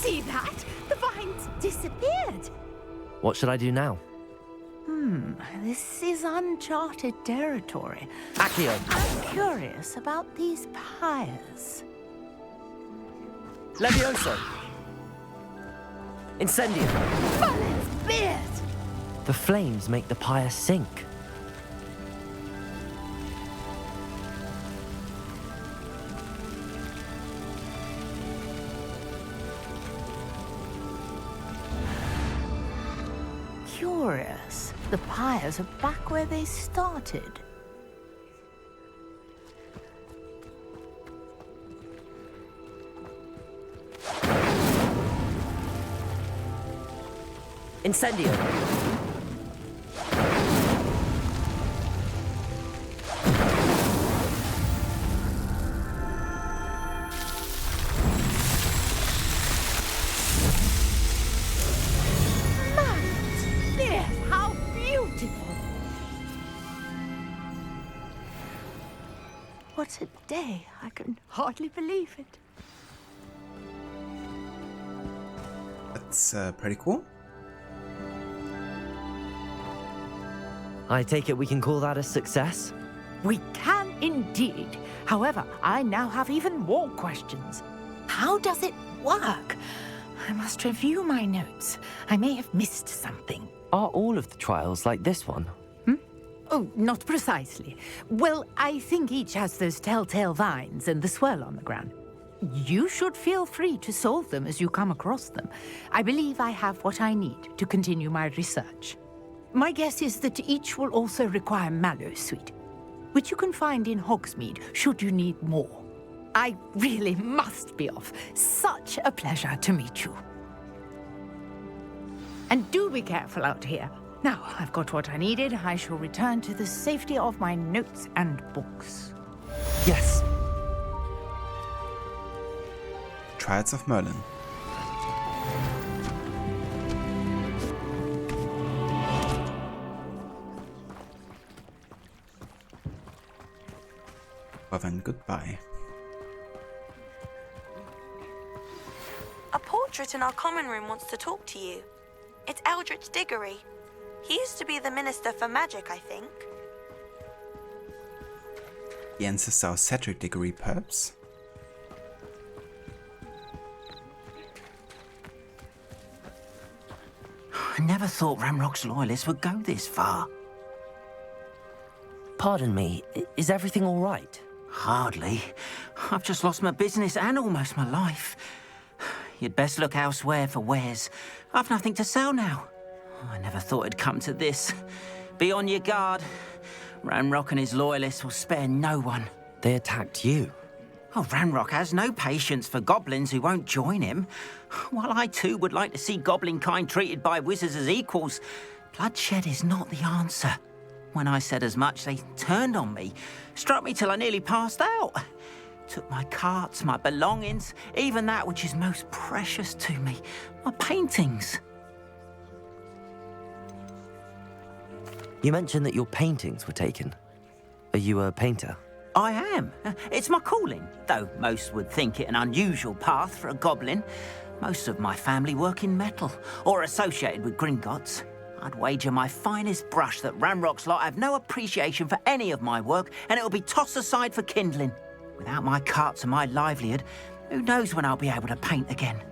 See that? The vines disappeared. What should I do now? This is uncharted territory. Accio! I'm curious about these pyres. Levioso! Incendio! Merlin's beard! The flames make the pyre sink. Curious. The pyres are back where they started. Incendio! How beautiful! What a day. I can hardly believe it. That's pretty cool. I take it we can call that a success? We can indeed. However, I now have even more questions. How does it work? I must review my notes. I may have missed something. Are all of the trials like this one? Oh, not precisely. Well, I think each has those telltale vines and the swirl on the ground. You should feel free to solve them as you come across them. I believe I have what I need to continue my research. My guess is that each will also require mallow sweet, which you can find in Hogsmeade should you need more. I really must be off. Such a pleasure to meet you. And do be careful out here. Now, I've got what I needed. I shall return to the safety of my notes and books. Yes. Trials of Merlin. Well then, goodbye. A portrait in our common room wants to talk to you. It's Eldritch Diggory. He used to be the Minister for Magic, I think. The ancestor of Cedric Diggory, perhaps? I never thought Ranrock's loyalists would go this far. Pardon me, is everything all right? Hardly. I've just lost my business and almost my life. You'd best look elsewhere for wares. I've nothing to sell now. I never thought it'd come to this. Be on your guard. Ranrock and his loyalists will spare no one. They attacked you? Oh, Ranrock has no patience for goblins who won't join him. While I too would like to see goblin kind treated by wizards as equals, bloodshed is not the answer. When I said as much, they turned on me, struck me till I nearly passed out. Took my carts, my belongings, even that which is most precious to me, my paintings. You mentioned that your paintings were taken. Are you a painter? I am. It's my calling, though most would think it an unusual path for a goblin. Most of my family work in metal, or associated with Gringotts. I'd wager my finest brush that Ranrock's lot have no appreciation for any of my work, and it'll be tossed aside for kindling. Without my carts and my livelihood, who knows when I'll be able to paint again.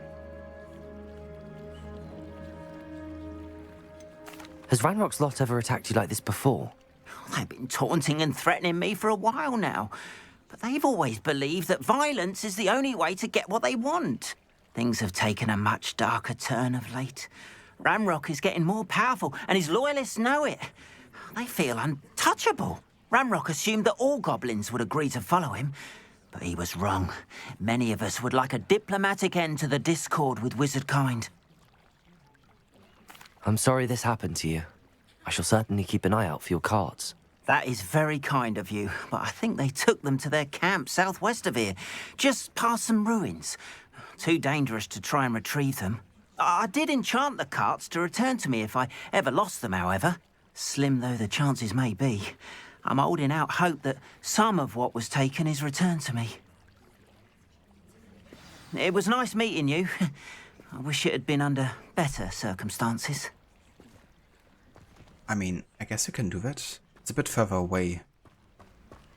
Has Ranrock's lot ever attacked you like this before? They've been taunting and threatening me for a while now, but they've always believed that violence is the only way to get what they want. Things have taken a much darker turn of late. Ranrock is getting more powerful, and his loyalists know it. They feel untouchable. Ranrock assumed that all goblins would agree to follow him, but he was wrong. Many of us would like a diplomatic end to the discord with wizard kind. I'm sorry this happened to you. I shall certainly keep an eye out for your cards. That is very kind of you, but I think they took them to their camp southwest of here, just past some ruins. Too dangerous to try and retrieve them. I did enchant the carts to return to me if I ever lost them, however. Slim though the chances may be, I'm holding out hope that some of what was taken is returned to me. It was nice meeting you. I wish it had been under better circumstances. I mean, I guess you can do that. It's a bit further away.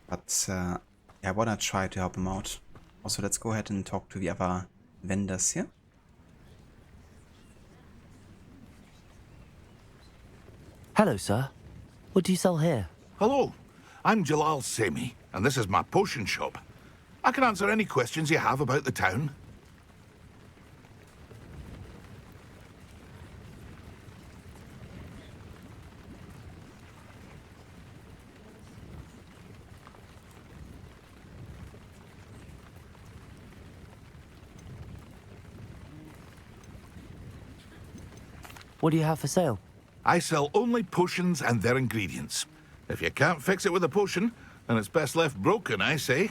But, yeah, I wanna try to help him out. Also, let's go ahead and talk to the other vendors here. Hello, sir. What do you sell here? Hello, I'm Jalal Semi, and this is my potion shop. I can answer any questions you have about the town. What do you have for sale? I sell only potions and their ingredients. If you can't fix it with a potion, then it's best left broken, I say.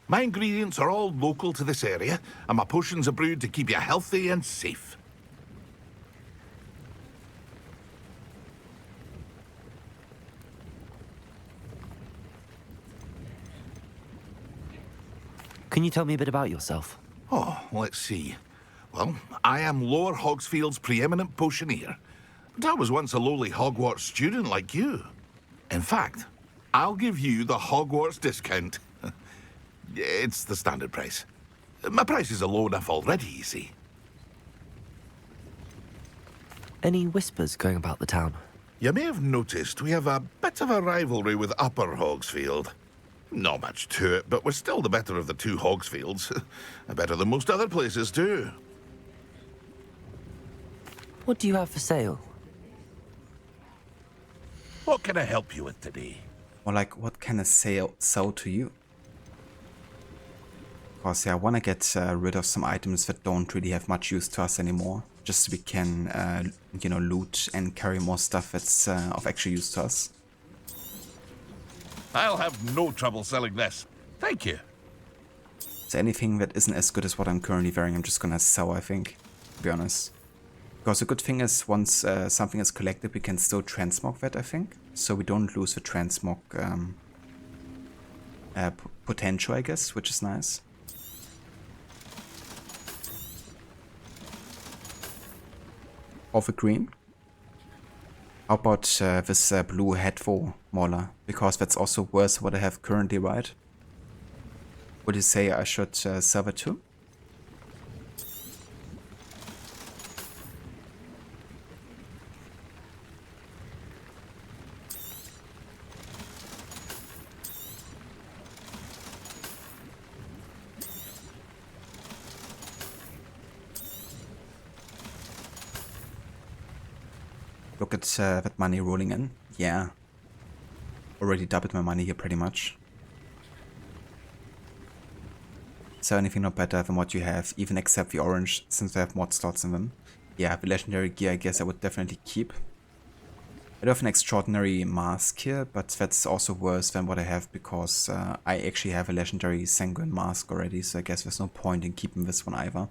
My ingredients are all local to this area, and my potions are brewed to keep you healthy and safe. Can you tell me a bit about yourself? Oh, let's see. Well, I am Lower Hogsfield's preeminent potioneer. But I was once a lowly Hogwarts student like you. In fact, I'll give you the Hogwarts discount. It's the standard price. My prices are low enough already, you see. Any whispers going about the town? You may have noticed we have a bit of a rivalry with Upper Hogsfield. Not much to it, but we're still the better of the two Hogsfields. Better than most other places, too. What do you have for sale? What can I help you with today? Or like, what can I sell to you? Because yeah, I want to get rid of some items that don't really have much use to us anymore. Just so we can, you know, loot and carry more stuff that's of actual use to us. I'll have no trouble selling this. Thank you. So anything that isn't as good as what I'm currently wearing, I'm just gonna sell, I think, to be honest. Because the good thing is, once something is collected, we can still transmog that, I think. So we don't lose the transmog potential, I guess, which is nice. Of a green. How about this blue headful mauler? Because that's also worse what I have currently, right? Would you say I should sell it too? Look at that money rolling in. Yeah. Already doubled my money here pretty much. Is there anything not better than what you have, even except the orange, since they have mod slots in them? Yeah, the legendary gear I guess I would definitely keep. I do have an extraordinary mask here, but that's also worse than what I have because I actually have a legendary sanguine mask already, so I guess there's no point in keeping this one either.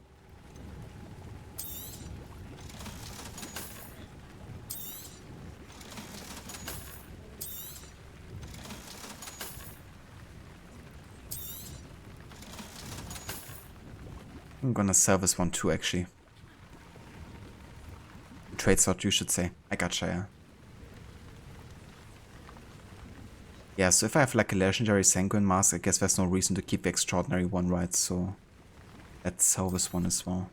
I'm gonna sell this one too, actually. Trade slot, you should say. I gotcha, yeah. Yeah, so if I have like a legendary sanguine mask, I guess there's no reason to keep the extraordinary one, right? So let's sell this one as well.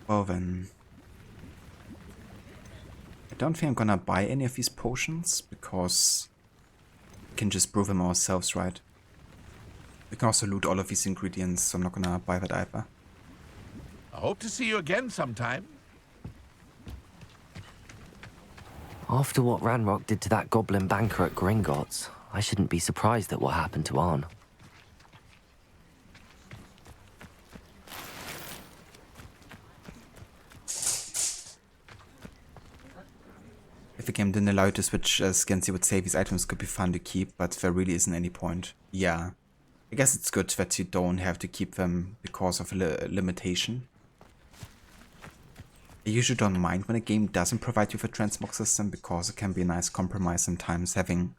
Well then. I don't think I'm gonna buy any of these potions because we can just brew them ourselves, right? We can also loot all of these ingredients, so I'm not gonna buy that either. I hope to see you again sometime. After what Ranrock did to that goblin banker at Gringotts, I shouldn't be surprised at what happened to Arn. If the game didn't allow you to switch skins, you would say these items could be fun to keep, but there really isn't any point. Yeah. I guess it's good that you don't have to keep them because of a limitation. I usually don't mind when a game doesn't provide you with a transmog system because it can be a nice compromise sometimes having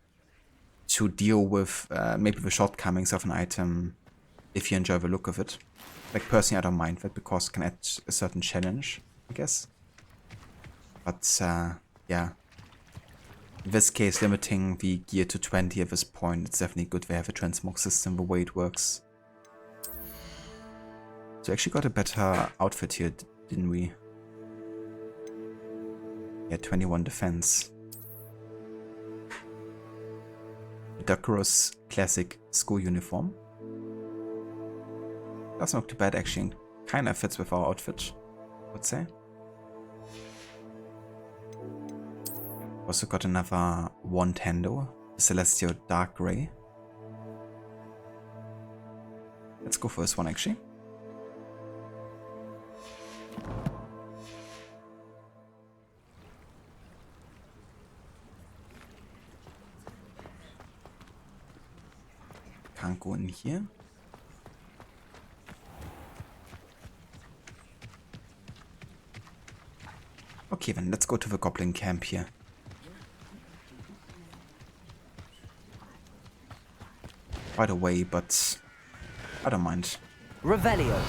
to deal with maybe the shortcomings of an item if you enjoy the look of it. Like, personally, I don't mind that because it can add a certain challenge, I guess. But, yeah. In this case, limiting the gear to 20 at this point, it's definitely good they have a transmog system, the way it works. So we actually got a better outfit here, didn't we? Yeah, 21 defense. Decorous classic school uniform. Doesn't look too bad actually, kinda fits with our outfit, I would say. Also got another wand handle, Celestial Dark Grey. Let's go for this one actually. Can't go in here. Okay, then let's go to the goblin camp here. Quite a way, but I don't mind. Revelio.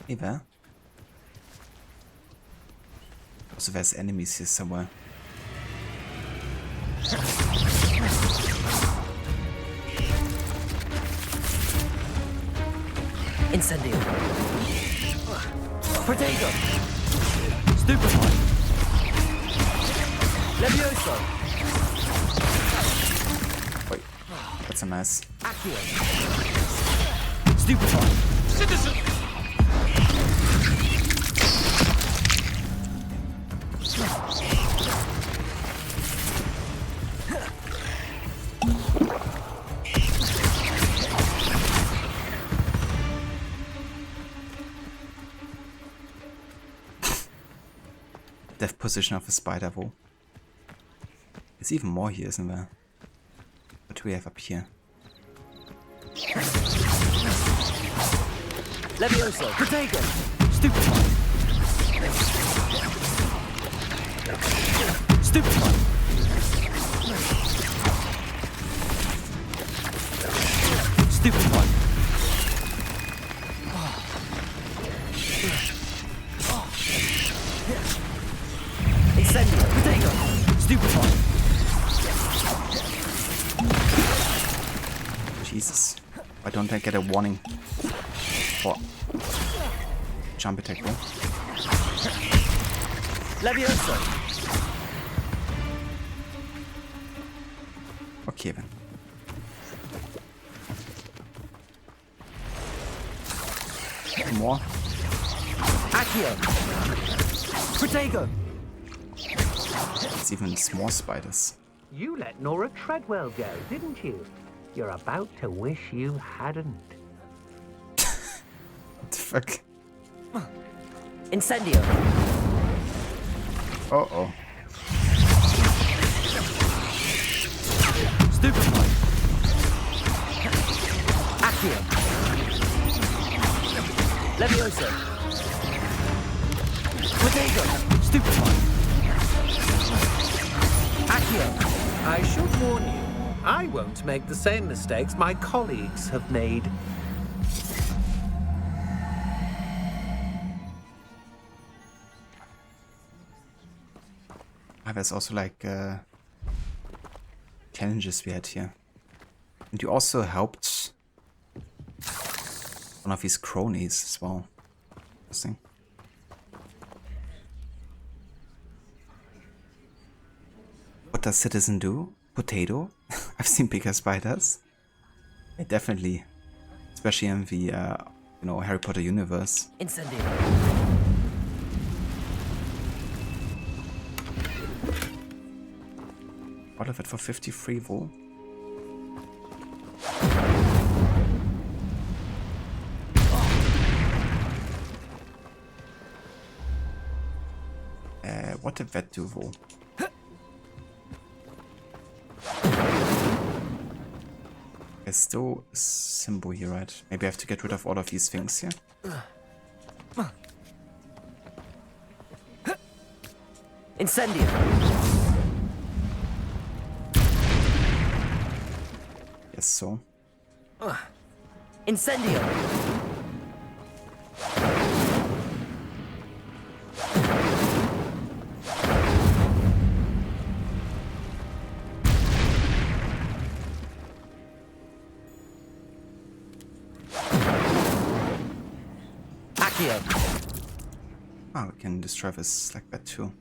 Hey there. Also, there's enemies here somewhere. Incendio. Protego. Stupefy. Levioso. Wait, that's a nice. Accio. Stupefy. Citizen. Death position of the spider though. There's even more here, isn't there? What do we have up here? Levioso. Protego. Stupefy. Stupefy. Stupefy. Incendio. Protego. Stupefy. Jesus. Why don't I get a warning for jump attack though? Levioso. Okay then. More. Accio. Protego. It's even small spiders. You let Nora Treadwell go, didn't you? You're about to wish you hadn't. What the fuck? Incendio. Uh-oh. Stupefy. Accio. Levioso. Protego. Stupefy. Accio. I should warn you, I won't make the same mistakes my colleagues have made. There's also like challenges we had here. And you also helped one of his cronies as well. Interesting. What does Citizen do? Potato? I've seen bigger spiders. Yeah, definitely. Especially in the, Harry Potter universe. Incendio. All of it for 53 wool. Not a vet duo. There's still a symbol here, right? Maybe I have to get rid of all of these things here. Incendio! Yes, so. Incendio! Ah, we can destroy this like that too.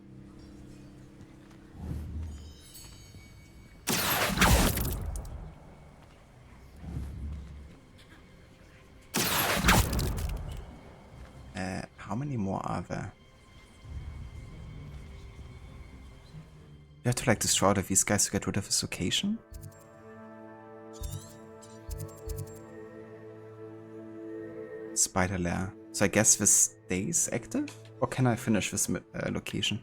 How many more are there? You have to like destroy all of these guys to get rid of this location? Spider lair. So I guess this stays active? Or can I finish this location?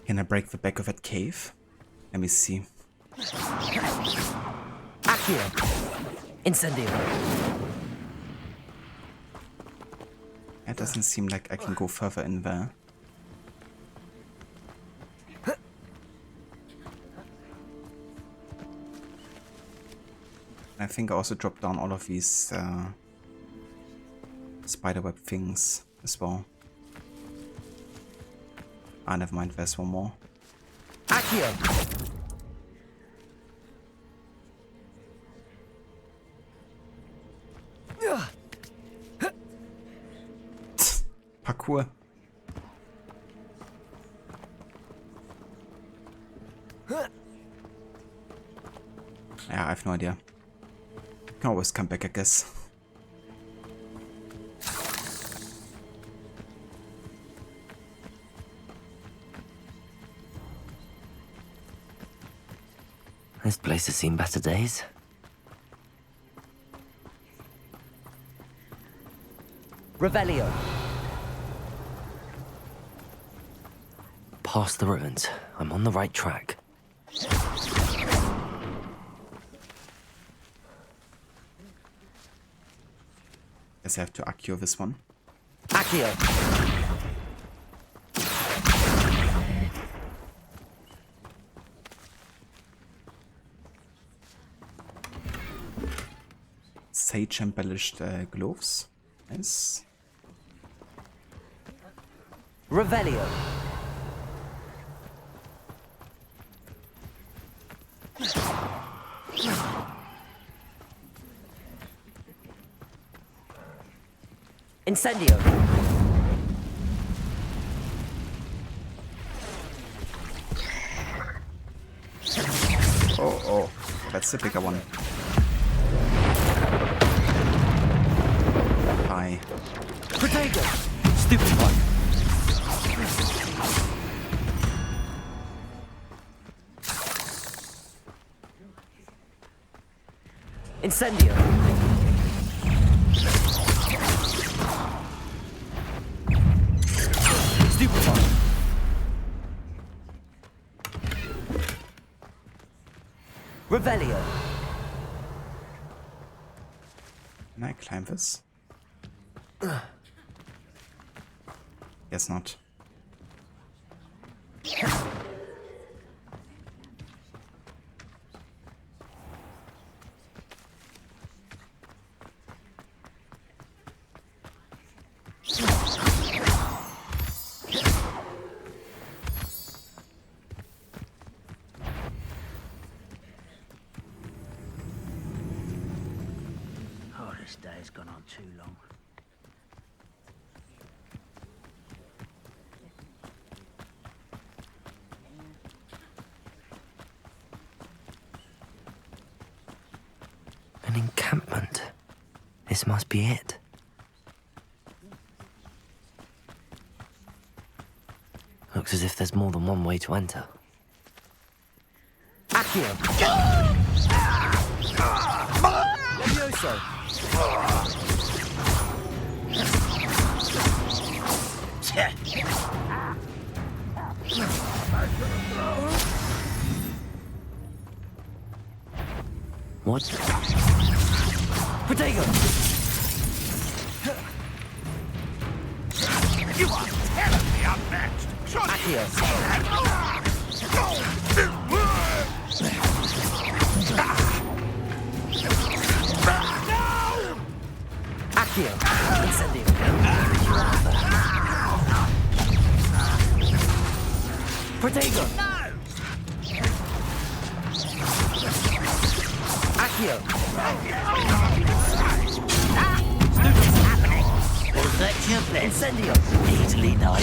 Can I break the back of that cave? Let me see. Accio! Incendio! It doesn't seem like I can go further in there. I think I also dropped down all of these spiderweb things as well. Ah, never mind, there's one more. Accio! Parkour. Yeah, I have no idea. Can always come back, I guess. This place has seen better days. Revelio. Past the ruins. I'm on the right track. Guess I have to Accio this one. Accio. Sage embellished gloves. Nice. Revelio. Incendio. Oh, that's the bigger one. Hi. Protego. Stupefy. Incendio. Stupefy. Revelio. Can I climb this? Guess not. This day has gone on too long. An encampment. This must be it. Looks as if there's more than one way to enter. Accio! Levioso! What? Protego! You are terribly outmatched! Accio! Accio! Incendio! Protego! Accio! Students happening! Was that your plan? Incendio! Easily done.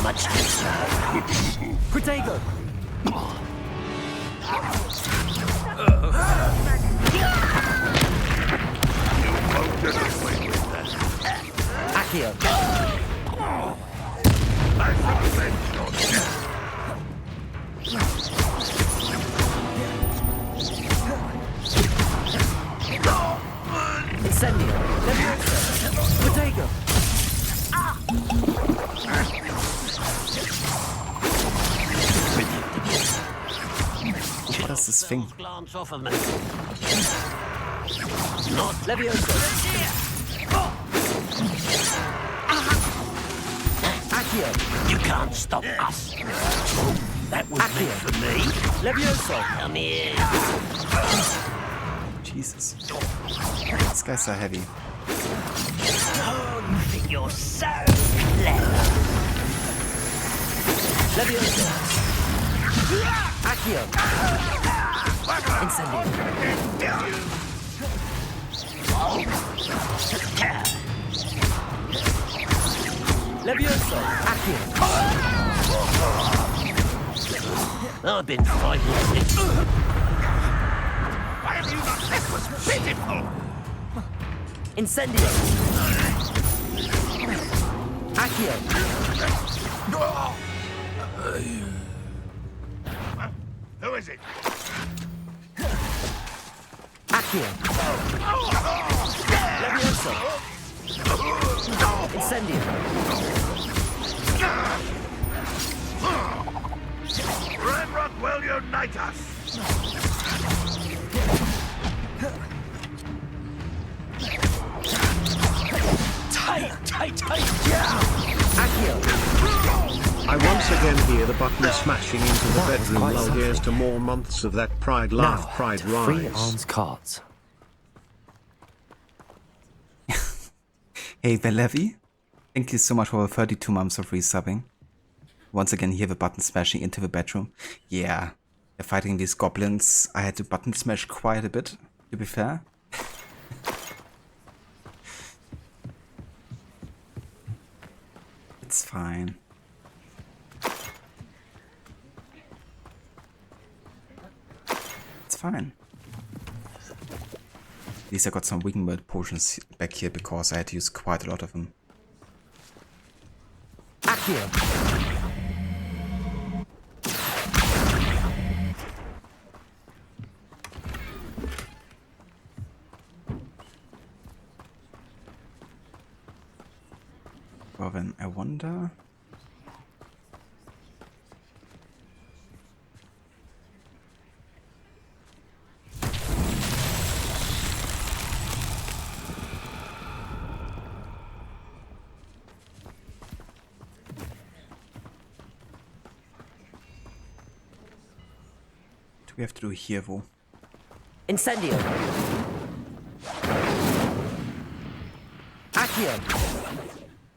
Much better. Protego! Accio! Incendio! Levioso! Protego! What is this thing? Glance off of me. Not Levioso! Accio! You can't stop us. Oh, that was meant for me. Levioso! Come here. Jesus. These guys are heavy. Oh, you think you're so clever. Levioso! Accio! Incendio! Levioso! Accio! I've been frightened. Why have you not? This was pitiful. Incendio! Accio! Who is it? Accio! Levioso! Incendio! Ramrod will unite us. Tight! Accio! I once again hear the button smashing into the bedroom. Well, here's to more months of that pride laugh, Now, pride to Free rise. Arms cards. Hey there, Levy. Thank you so much for 32 months of resubbing. Once again, hear the button smashing into the bedroom. Yeah, fighting these goblins, I had to button smash quite a bit, to be fair. It's fine. It's fine. At least I got some Wiggenweld potions back here because I had to use quite a lot of them. Accio! Well then, I wonder... What do we have to do here, though? Incendio! Accio!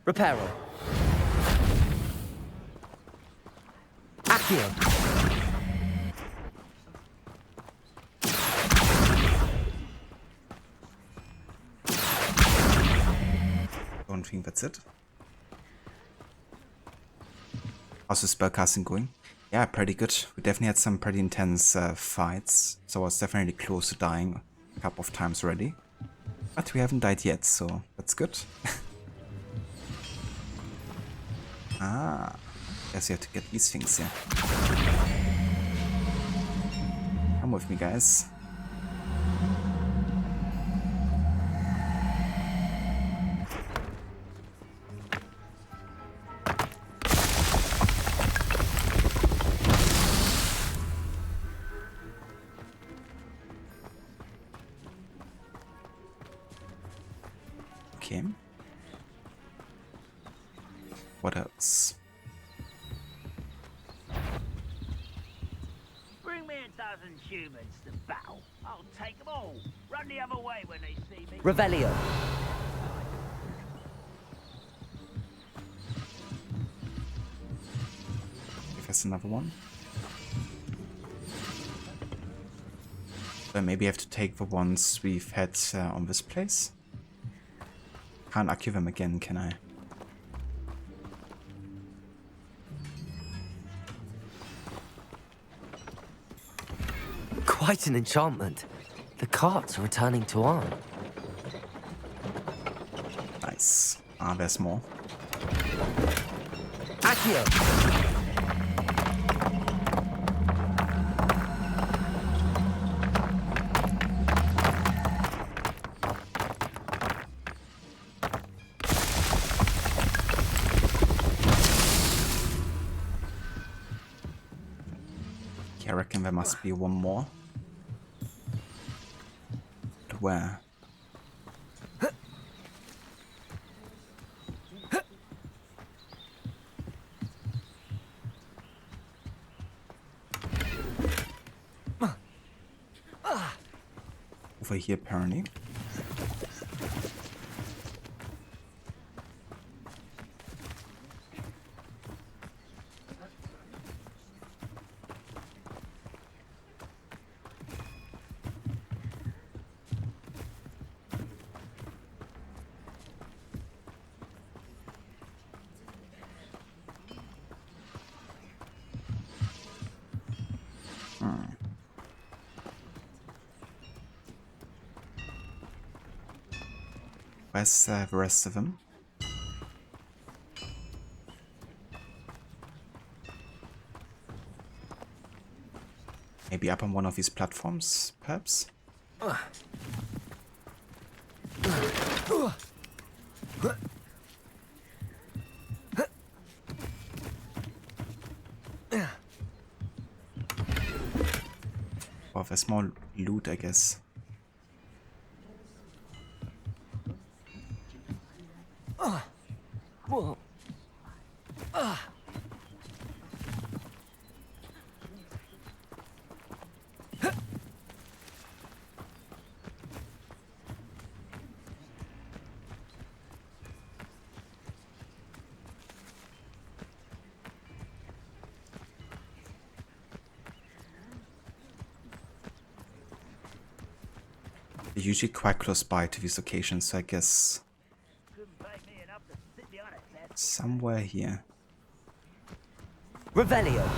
Reparo! Accio! Accio. Don't think that's it. How's the spellcasting going? Yeah, pretty good. We definitely had some pretty intense fights, so I was definitely close to dying a couple of times already. But we haven't died yet, so that's good. Ah, guess you have to get these things here. Come with me, guys. Okay. What else? Bring me 1,000 humans to battle. I'll take them all. Run the other way when they see me. Revelio. Give us another one. Then maybe I have to take the ones we've had on this place. Can't accu them again, can I? Quite an enchantment. The carts are returning to arm. Nice. Ah, there's more. Accio. Okay, I reckon there must be one more. But where? Over here, apparently. Where's the rest of them? Maybe up on one of these platforms, perhaps? Oh, there's more loot, I guess. Whoa. They're usually quite close by to these locations, so I guess somewhere here. Revelio.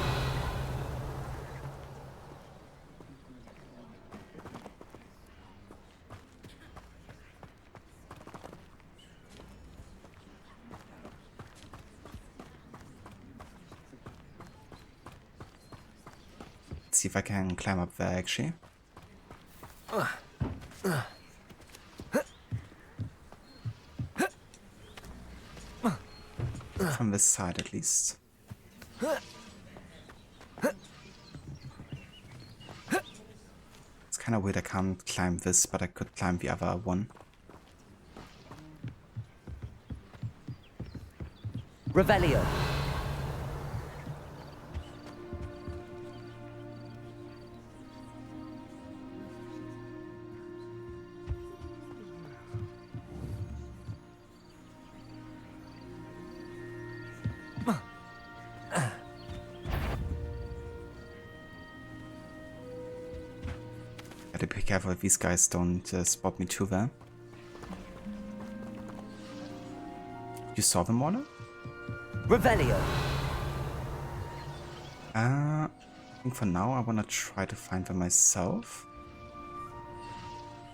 Let's see if I can climb up there, actually. From this side, at least. It's kind of weird I can't climb this, but I could climb the other one. Revelio. Gotta be careful if these guys don't spot me too well. You saw them, Warner? Revelio. I think for now I wanna try to find them myself.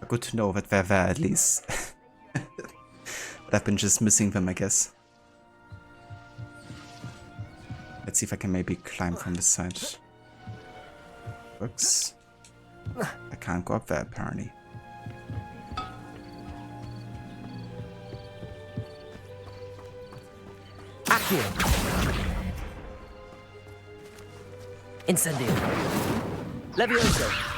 But good to know that they're there at least. But I've been just missing them, I guess. Let's see if I can maybe climb from this side. Works. I can't go up there apparently. Accio. Incendio. Levioso.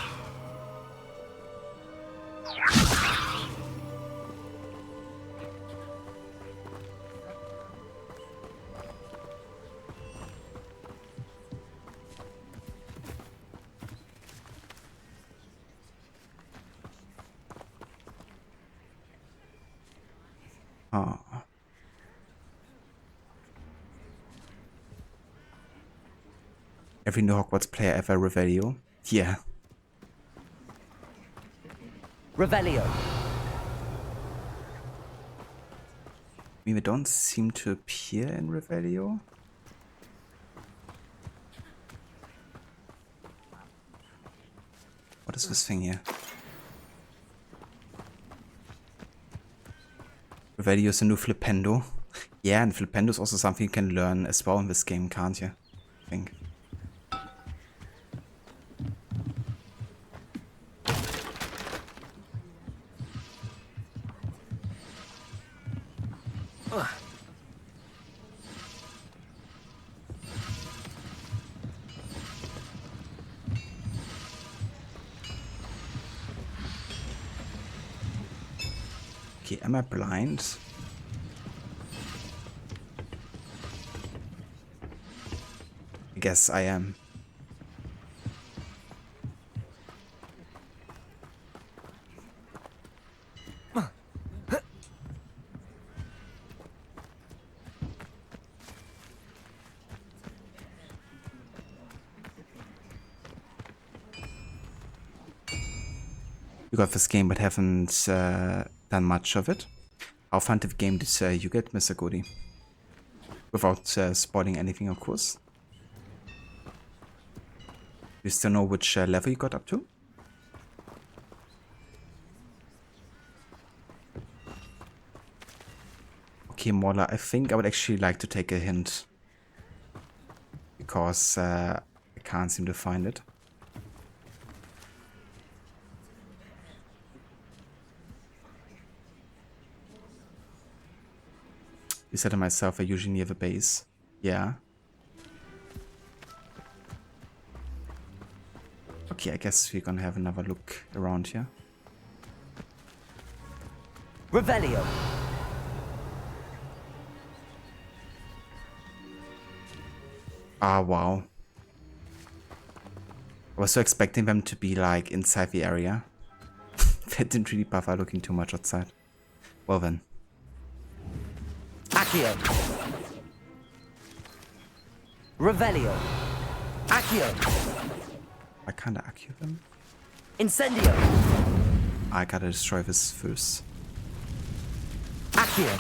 Oh. Every new Hogwarts player ever Revelio? Yeah. Revelio. I mean, they don't seem to appear in Revelio. What is this thing here? Revelio is a new Flipendo. Yeah, and Flipendo is also something you can learn as well in this game, can't you? I think. Okay, am I blind? I guess I am. You got this game but haven't done much of it. How fun of a game did you get, Mr. Goody? Without spoiling anything, of course. You still know which level you got up to? Okay, Mola, I think I would actually like to take a hint. Because I can't seem to find it. You said to myself, I usually near the base. Yeah. Okay, I guess we're gonna have another look around here. Revelio. Ah, wow. I was so expecting them to be like inside the area. They didn't really bother looking too much outside. Well then. Accio. Revelio. Accio. I can't accio them. Incendio. I gotta destroy this first. Accio.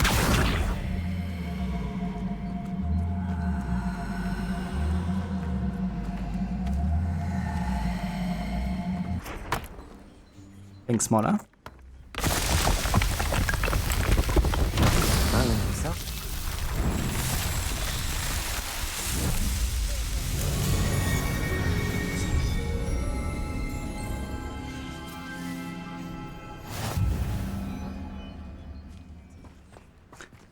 Thanks, Mola.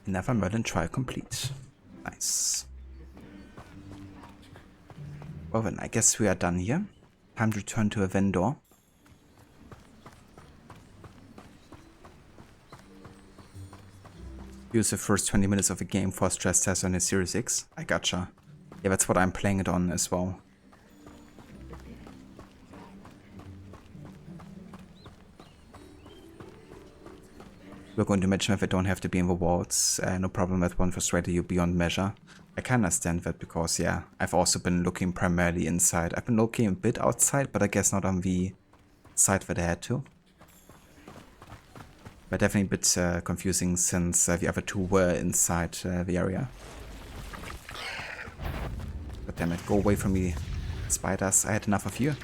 Another Merlin trial complete. Nice. Well then, I guess we are done here. Time to return to a vendor. Use the first 20 minutes of the game for a stress test on a Series X. I gotcha. Yeah, that's what I'm playing it on as well. We're going to mention if I don't have to be in the walls. No problem, that won't frustrate you beyond measure. I can understand that because, yeah, I've also been looking primarily inside. I've been looking a bit outside, but I guess not on the side where they had to. But definitely a bit confusing since the other two were inside the area. But damn it, go away from me, spiders. I had enough of you.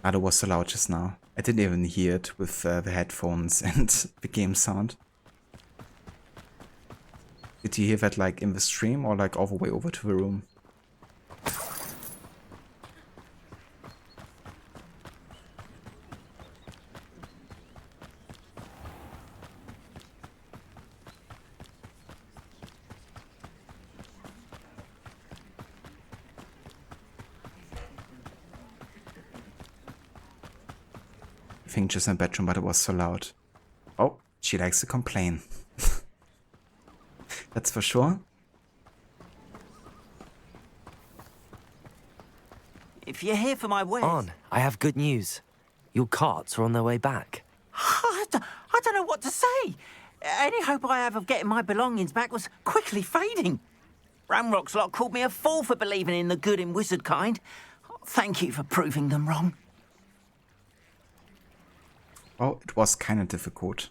That was so loud just now. I didn't even hear it with the headphones and the game sound. Did you hear that like in the stream or like all the way over to the room? I think just in the bedroom, but it was so loud. Oh, she likes to complain. That's for sure. If you're here for my wares... On, I have good news. Your carts are on their way back. I don't know what to say. Any hope I have of getting my belongings back was quickly fading. Ramrock's lot called me a fool for believing in the good in wizard kind. Thank you for proving them wrong. Oh, it was kind of difficult.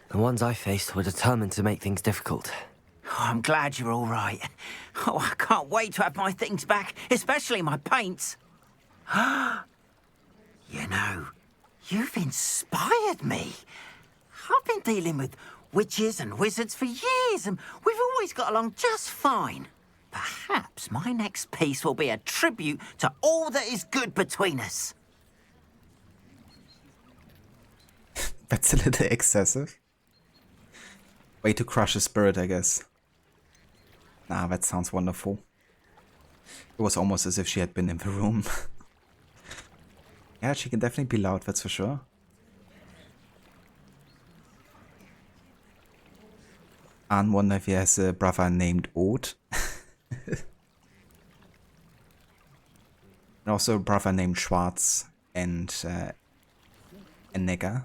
The ones I faced were determined to make things difficult. Oh, I'm glad you're all right. Oh, I can't wait to have my things back, especially my paints. You know, you've inspired me. I've been dealing with witches and wizards for years, and we've always got along just fine. Perhaps my next piece will be a tribute to all that is good between us. That's a little excessive. Way to crush a spirit, I guess. Nah, that sounds wonderful. It was almost as if she had been in the room. Yeah, she can definitely be loud, that's for sure. I wonder if he has a brother named Ode. And also a brother named Schwarz and Negger.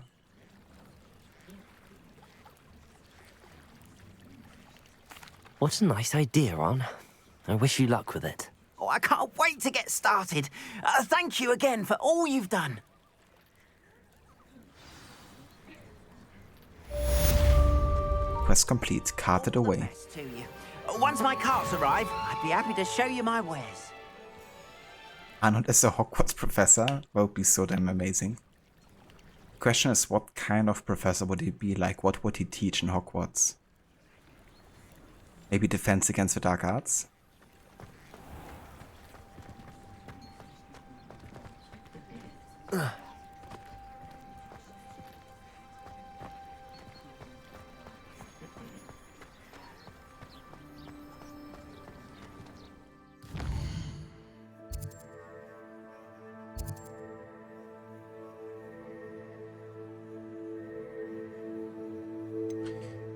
What a nice idea, Ron. I wish you luck with it. Oh, I can't wait to get started. Thank you again for all you've done. Quest complete. Carted away. To you. Once my carts arrive, I'd be happy to show you my wares. Arnold as a Hogwarts professor? That would be so damn amazing. Question is, what kind of professor would he be? Like, what would he teach in Hogwarts? Maybe defense against the dark arts?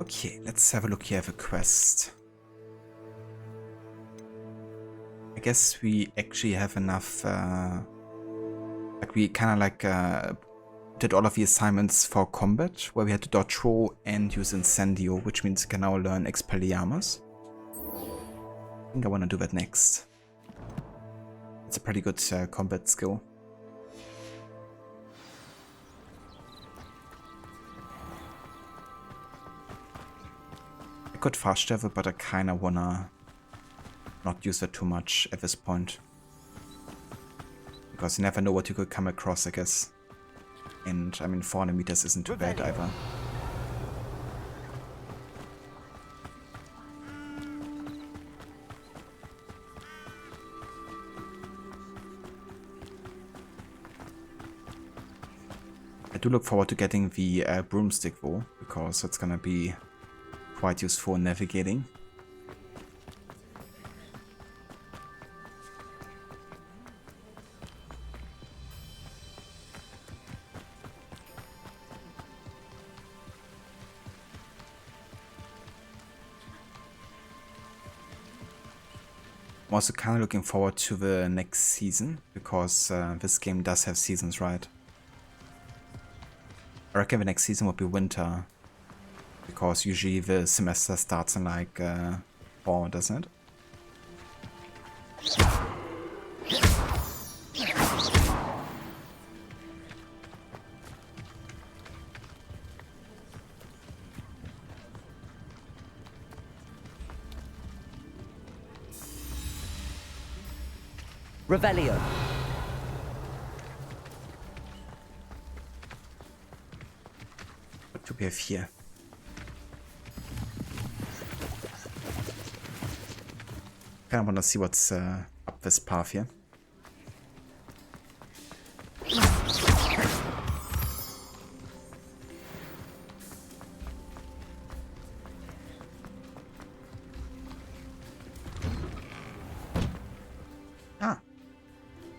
Okay, let's have a look here at the quest. I guess we actually have enough, like we kind of like did all of the assignments for combat, where we had to dodge roll and use Incendio, which means we can now learn Expelliarmus. I think I want to do that next. It's a pretty good combat skill. I could fast travel, but I kind of wanna not use that too much at this point. Because you never know what you could come across, I guess. And, I mean, 400 meters isn't too bad either. I do look forward to getting the broomstick though, because it's gonna be quite useful in navigating. I'm also kind of looking forward to the next season, because this game does have seasons, right? I reckon the next season will be winter. Because usually the semester starts in like fall, doesn't it? Revelio. What do we have here? Kind of want to see what's up this path here. Ah,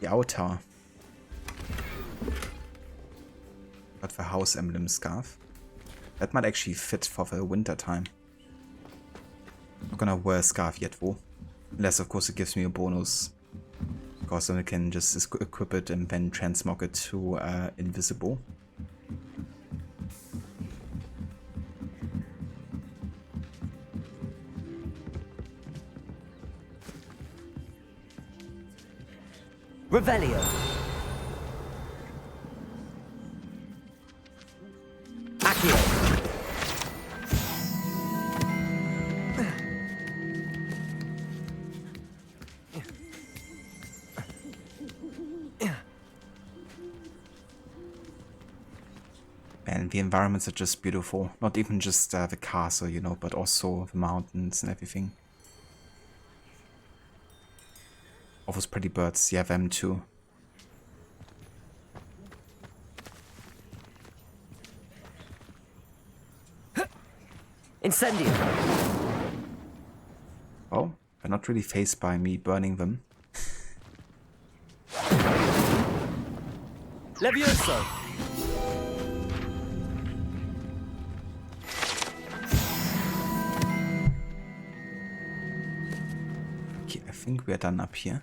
the owl tower. Got the house emblem scarf. That might actually fit for the winter time. Not gonna wear a scarf yet though. Unless of course it gives me a bonus. Because then I can just equip it and then transmog it to invisible. Revelio. Accio. And the environments are just beautiful. Not even just the castle, you know, but also the mountains and everything. All those pretty birds, yeah, them too. Incendio. Oh, they're not really phased by me burning them. Levioso. Okay, I think we're done up here.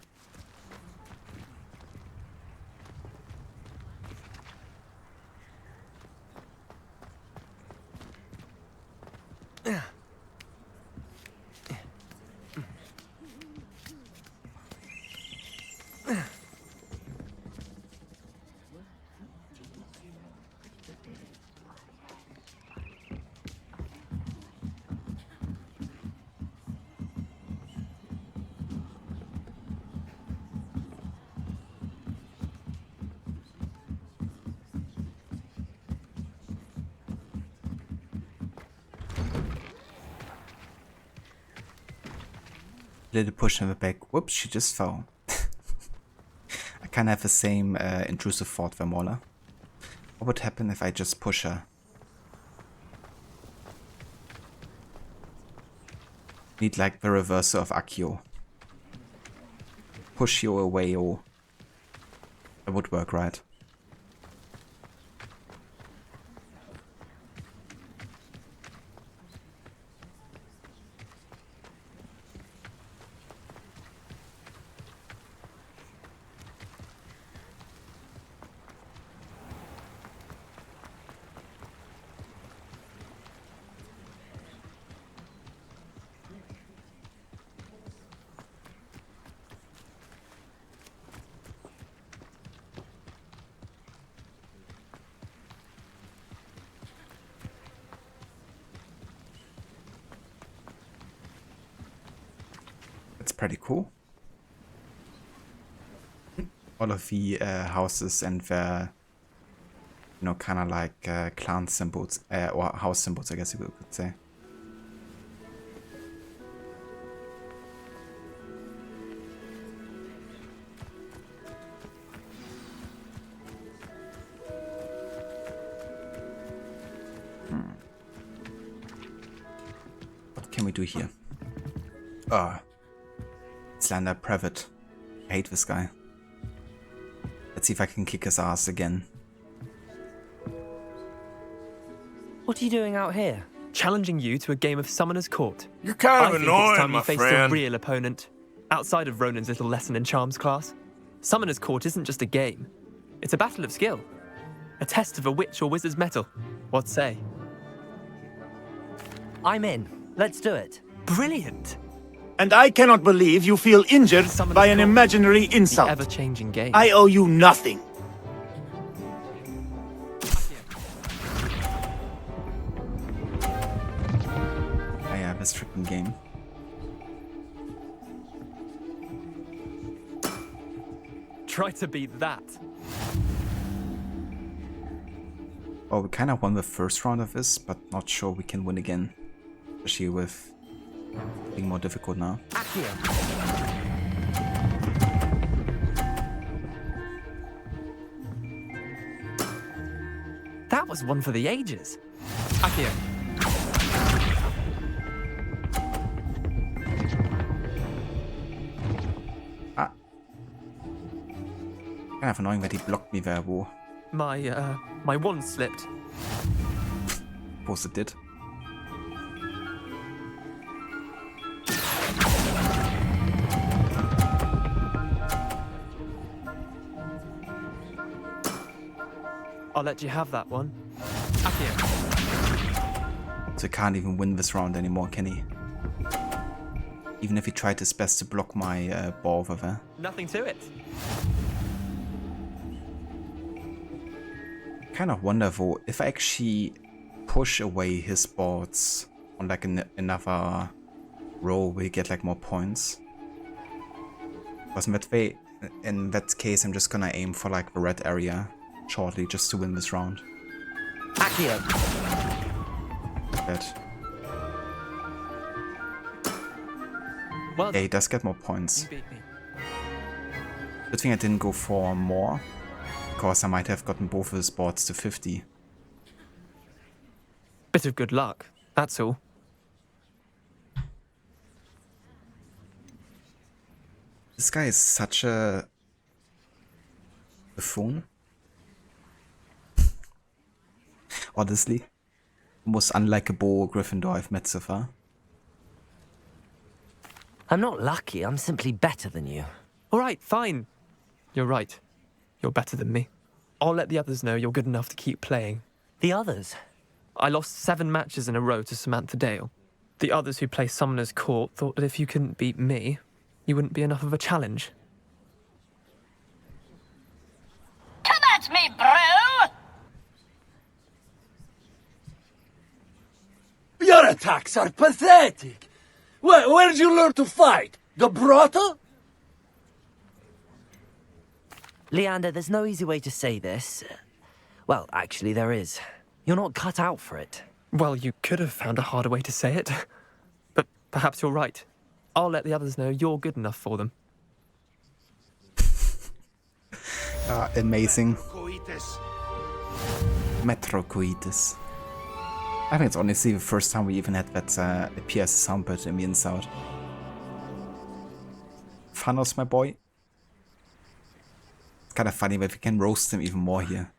Little push in the back. Whoops, she just fell. I kind of have the same intrusive thought, Vermola. What would happen if I just push her? Need like the reversal of Accio. Push you away, oh. That would work, right? Pretty cool. All of the houses and the, you know, kind of like clan symbols or house symbols, I guess you could say. What can we do here? Slander Prevet. I hate this guy. Let's see if I can kick his ass again. What are you doing out here? Challenging you to a game of Summoner's Court. You're kind of I think annoying, it's time my you faced friend. a real opponent. Outside of Ronan's little lesson in charms class, Summoner's Court isn't just a game. It's a battle of skill. A test of a witch or wizard's mettle. What say? I'm in. Let's do it. Brilliant. And I cannot believe you feel injured by an imaginary insult. The ever-changing game. I owe you nothing. I have a stricken game. Try to beat that. Oh, we kind of won the first round of this, but not sure we can win again. Especially with being more difficult now. That was one for the ages. Akio. Ah. Kind of annoying that he blocked me there, Wo. My wand slipped. Of course it did. I'll let you have that one. Akio. So he can't even win this round anymore, can he? Even if he tried his best to block my ball over there. Nothing to it. Kind of wonder though, if I actually push away his boards on like another row, will he get like more points? Because in that case, I'm just gonna aim for like the red area shortly just to win this round. Akio. Good. Well, yeah, he does get more points. You beat me. Good thing I didn't go for more, because I might have gotten both of his boards to 50. Bit of good luck, that's all. This guy is such a buffoon. Honestly. Most unlikable Gryffindor I've met so far. I'm not lucky, I'm simply better than you. All right, fine. You're right. You're better than me. I'll let the others know you're good enough to keep playing. The others? I lost 7 matches in a row to Samantha Dale. The others who play Summoner's Court thought that if you couldn't beat me, you wouldn't be enough of a challenge. Come at me, bro! Your attacks are pathetic. Where did you learn to fight? The brothel? Leander, there's no easy way to say this. Well, actually, there is. You're not cut out for it. Well, you could have found a harder way to say it. But perhaps you're right. I'll let the others know you're good enough for them. Amazing. Metrocoitus. I think it's honestly the first time we even had that appear as a soundbird in the inside. Thanos, my boy. It's kind of funny that we can roast him even more here.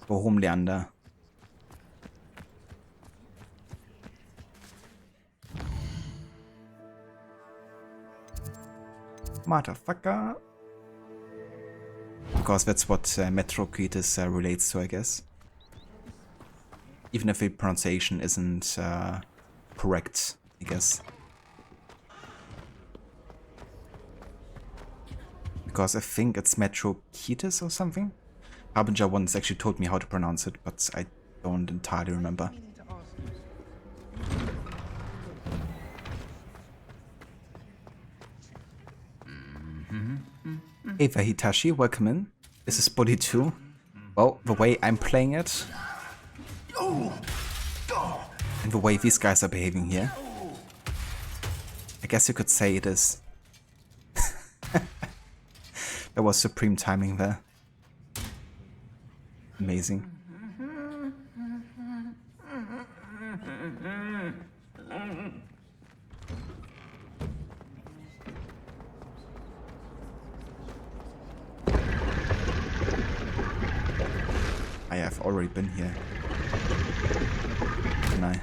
Go home, Leander. Motherfucker. Because that's what Metrocoitus relates to, I guess. Even if the pronunciation isn't correct, I guess. Because I think it's Metrocoitus or something. Harbinger once actually told me how to pronounce it, but I don't entirely remember. Hey there, Hitachi, welcome in. This is Buddy 2. Well, the way I'm playing it, and the way these guys are behaving here, I guess you could say it is. There was supreme timing there. Amazing. I have already been here. Can I?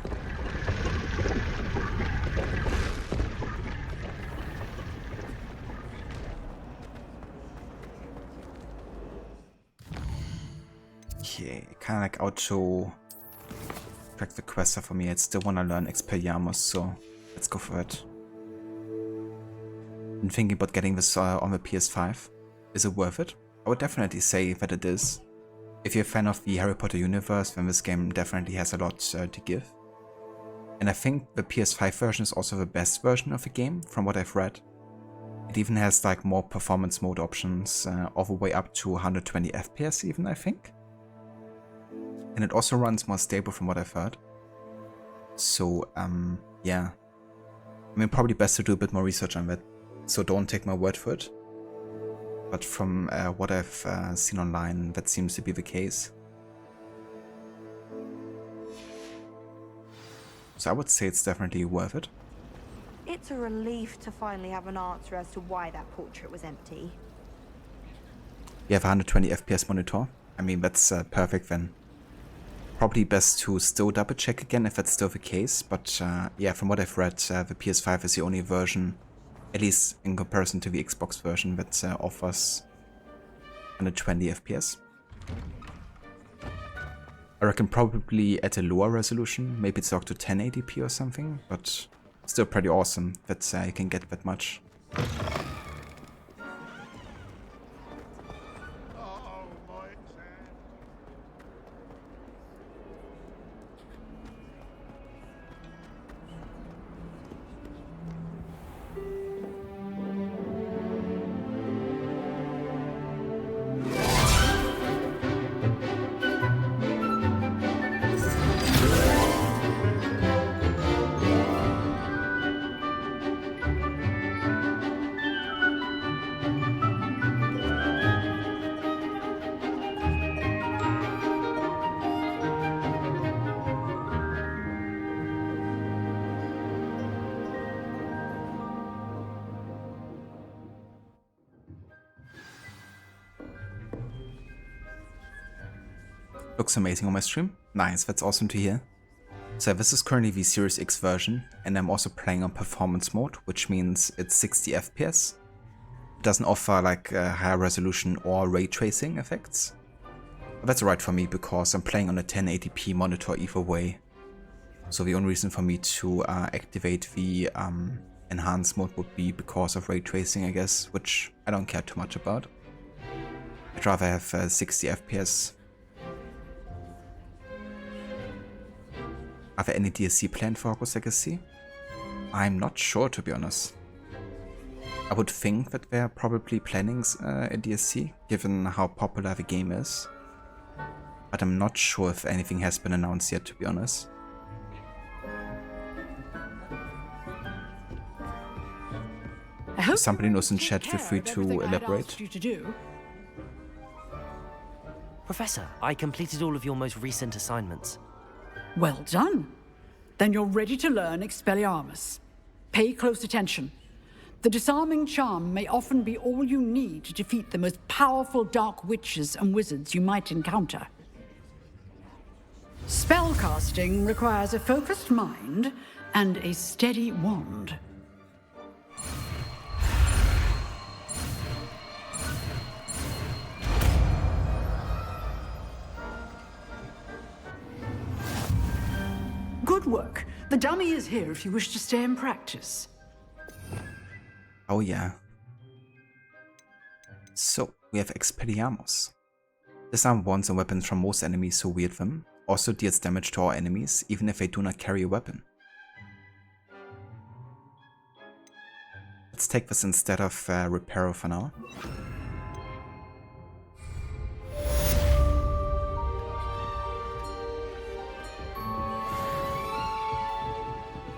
Okay, kind of like auto like the quests are for me. I still want to learn Expelliarmus, so let's go for it. I'm thinking about getting this on the PS5. Is it worth it? I would definitely say that it is. If you're a fan of the Harry Potter universe, then this game definitely has a lot to give. And I think the PS5 version is also the best version of the game, from what I've read. It even has like more performance mode options, all the way up to 120 FPS even, I think. And it also runs more stable from what I've heard. So, yeah. I mean, probably best to do a bit more research on that. So don't take my word for it. But from what I've seen online, that seems to be the case. So I would say it's definitely worth it. It's a relief to finally have an answer as to why that portrait was empty. You have a 120 FPS monitor. I mean, that's perfect then. Probably best to still double check again if that's still the case. But yeah, from what I've read, the PS5 is the only version, at least in comparison to the Xbox version, that offers 120 FPS. I reckon probably at a lower resolution, maybe it's up to 1080p or something, but still pretty awesome that you can get that much. Looks amazing on my stream. Nice, that's awesome to hear. So this is currently the Series X version, and I'm also playing on performance mode, which means it's 60 FPS. It doesn't offer like higher resolution or ray tracing effects. But that's alright for me because I'm playing on a 1080p monitor either way. So the only reason for me to activate the enhanced mode would be because of ray tracing, I guess, which I don't care too much about. I'd rather have 60 FPS. Are there any DLC planned for Hogwarts Legacy? I'm not sure, to be honest. I would think that they're probably planning a DLC, given how popular the game is. But I'm not sure if anything has been announced yet, to be honest. If somebody knows in chat, feel free to elaborate. Professor, I completed all of your most recent assignments. Well done. Then you're ready to learn Expelliarmus. Pay close attention. The disarming charm may often be all you need to defeat the most powerful dark witches and wizards you might encounter. Spellcasting requires a focused mind and a steady wand. Good work. The dummy is here if you wish to stay and practice. Oh yeah. So, we have Expelliarmus. Disarm wands and weapons from most enemies who wield them. Also deals damage to all enemies, even if they do not carry a weapon. Let's take this instead of Reparo for now.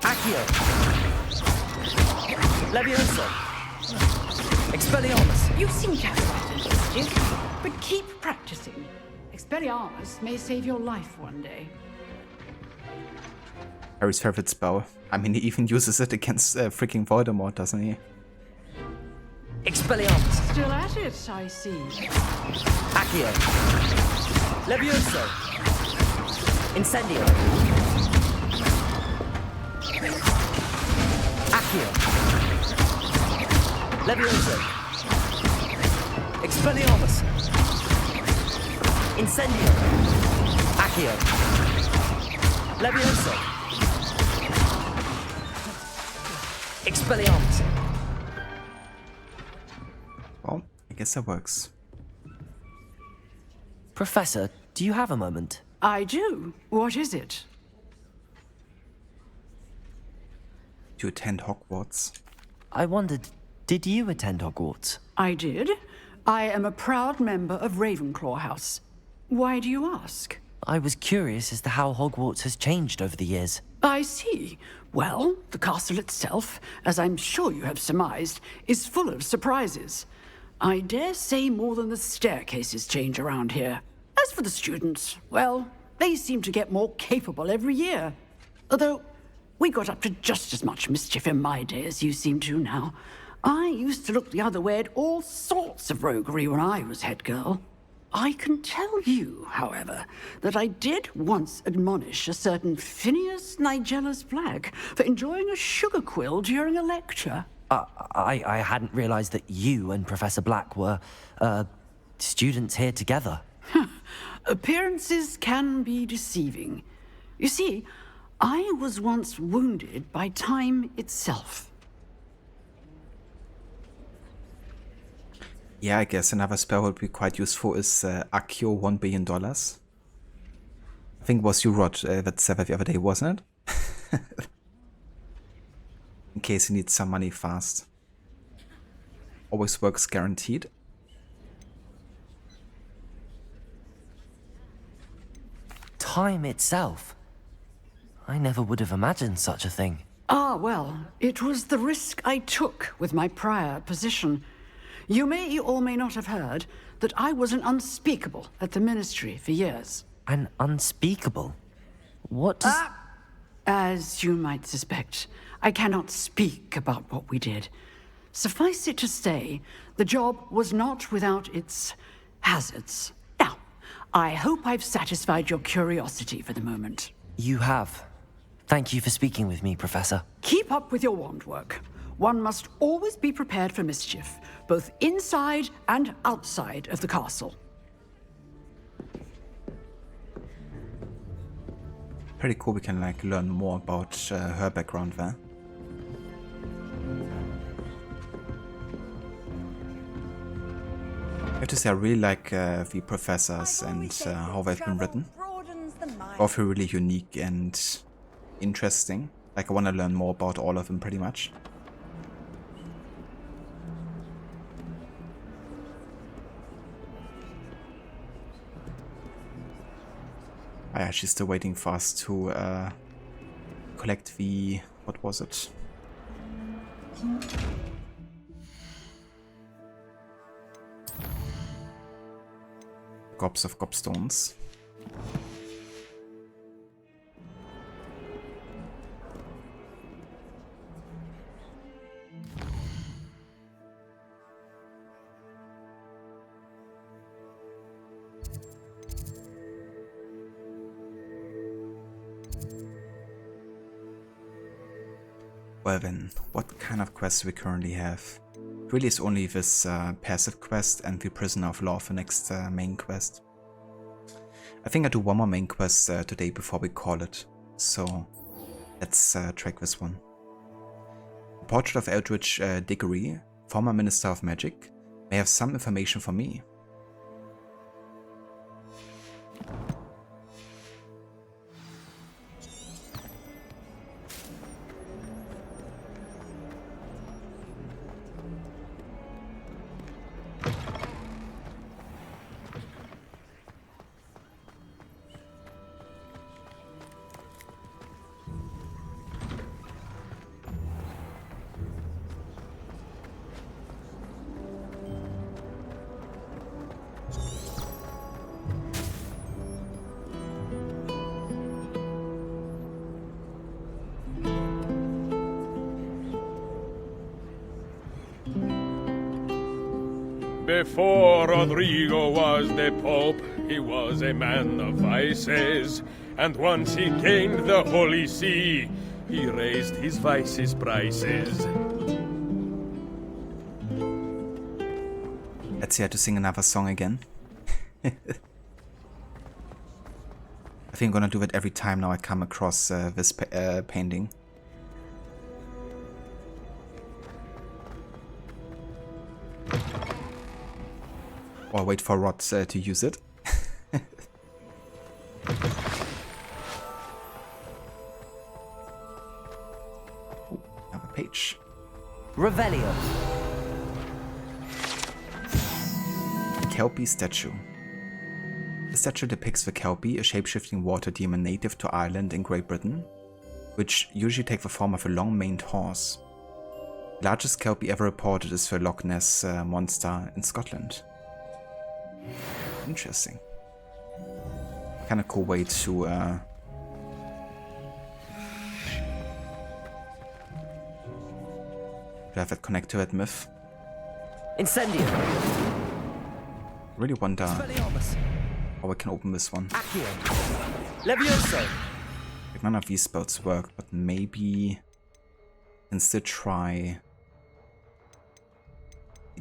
Accio! Levioso! Expelliarmus! You seem to have quite interested, but keep practicing. Expelliarmus may save your life one day. Harry's favorite spell. I mean, he even uses it against freaking Voldemort, doesn't he? Expelliarmus! Still at it, I see. Accio! Levioso! Incendio! Accio! Levioso! Expelliarmus! Incendio! Accio! Levioso! Expelliarmus! Well, I guess that works. Professor, do you have a moment? I do. What is it? To attend Hogwarts. I wondered, did you attend Hogwarts? I did. I am a proud member of Ravenclaw House. Why do you ask? I was curious as to how Hogwarts has changed over the years. I see. Well, the castle itself, as I'm sure you have surmised, is full of surprises. I dare say more than the staircases change around here. As for the students, well, they seem to get more capable every year. Although, we got up to just as much mischief in my day as you seem to now. I used to look the other way at all sorts of roguery when I was head girl. I can tell you, however, that I did once admonish a certain Phineas Nigellus Black for enjoying a sugar quill during a lecture. I hadn't realized that you and Professor Black were, students here together. Appearances can be deceiving. You see, I was once wounded by time itself. Yeah, I guess another spell would be quite useful is Accio $1 billion. I think it was you, Rod, that said that the other day, wasn't it? In case you need some money fast. Always works guaranteed. Time itself? I never would have imagined such a thing. Ah, well, it was the risk I took with my prior position. You may or may not have heard that I was an unspeakable at the Ministry for years. An unspeakable? What does... As you might suspect, I cannot speak about what we did. Suffice it to say, the job was not without its hazards. Now, I hope I've satisfied your curiosity for the moment. You have. Thank you for speaking with me, Professor. Keep up with your wand work. One must always be prepared for mischief, both inside and outside of the castle. Pretty cool, we can like learn more about her background there. I have to say I really like the professors and how they've been written. All feel really unique and interesting. Like I want to learn more about all of them pretty much. I actually still waiting for us to collect the, what was it? Gobs of Gobstones. Well then, what kind of quests do we currently have? Really is only this passive quest and the Prisoner of Law for next main quest. I think I'll do one more main quest today before we call it. So let's track this one. The Portrait of Eldridge Diggory, former Minister of Magic, may have some information for me. Before Rodrigo was the Pope, he was a man of vices. And once he gained the Holy See, he raised his vices' prices. Let's see how to sing another song again. I think I'm gonna do it every time now I come across this painting. Or wait for Rod to use it. Oh, another page. Revelio. Kelpie statue. The statue depicts the Kelpie, a shape-shifting water demon native to Ireland in Great Britain, which usually take the form of a long-maned horse. The largest Kelpie ever reported is the Loch Ness monster in Scotland. Interesting. Kind of cool way to have it connect to that myth. Incendio. Really wonder how we can open this one. Levioso. Like none of these spells work, but maybe can still try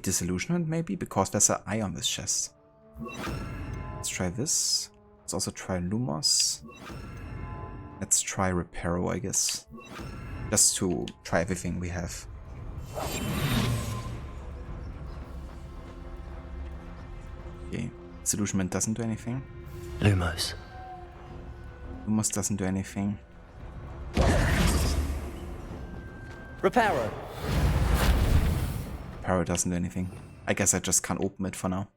Disillusionment, maybe, because there's an eye on this chest. Let's try this. Let's also try Lumos. Let's try Reparo, I guess. Just to try everything we have. Okay, Disillusionment doesn't do anything. Lumos. Lumos doesn't do anything. Reparo. Reparo doesn't do anything. I guess I just can't open it for now.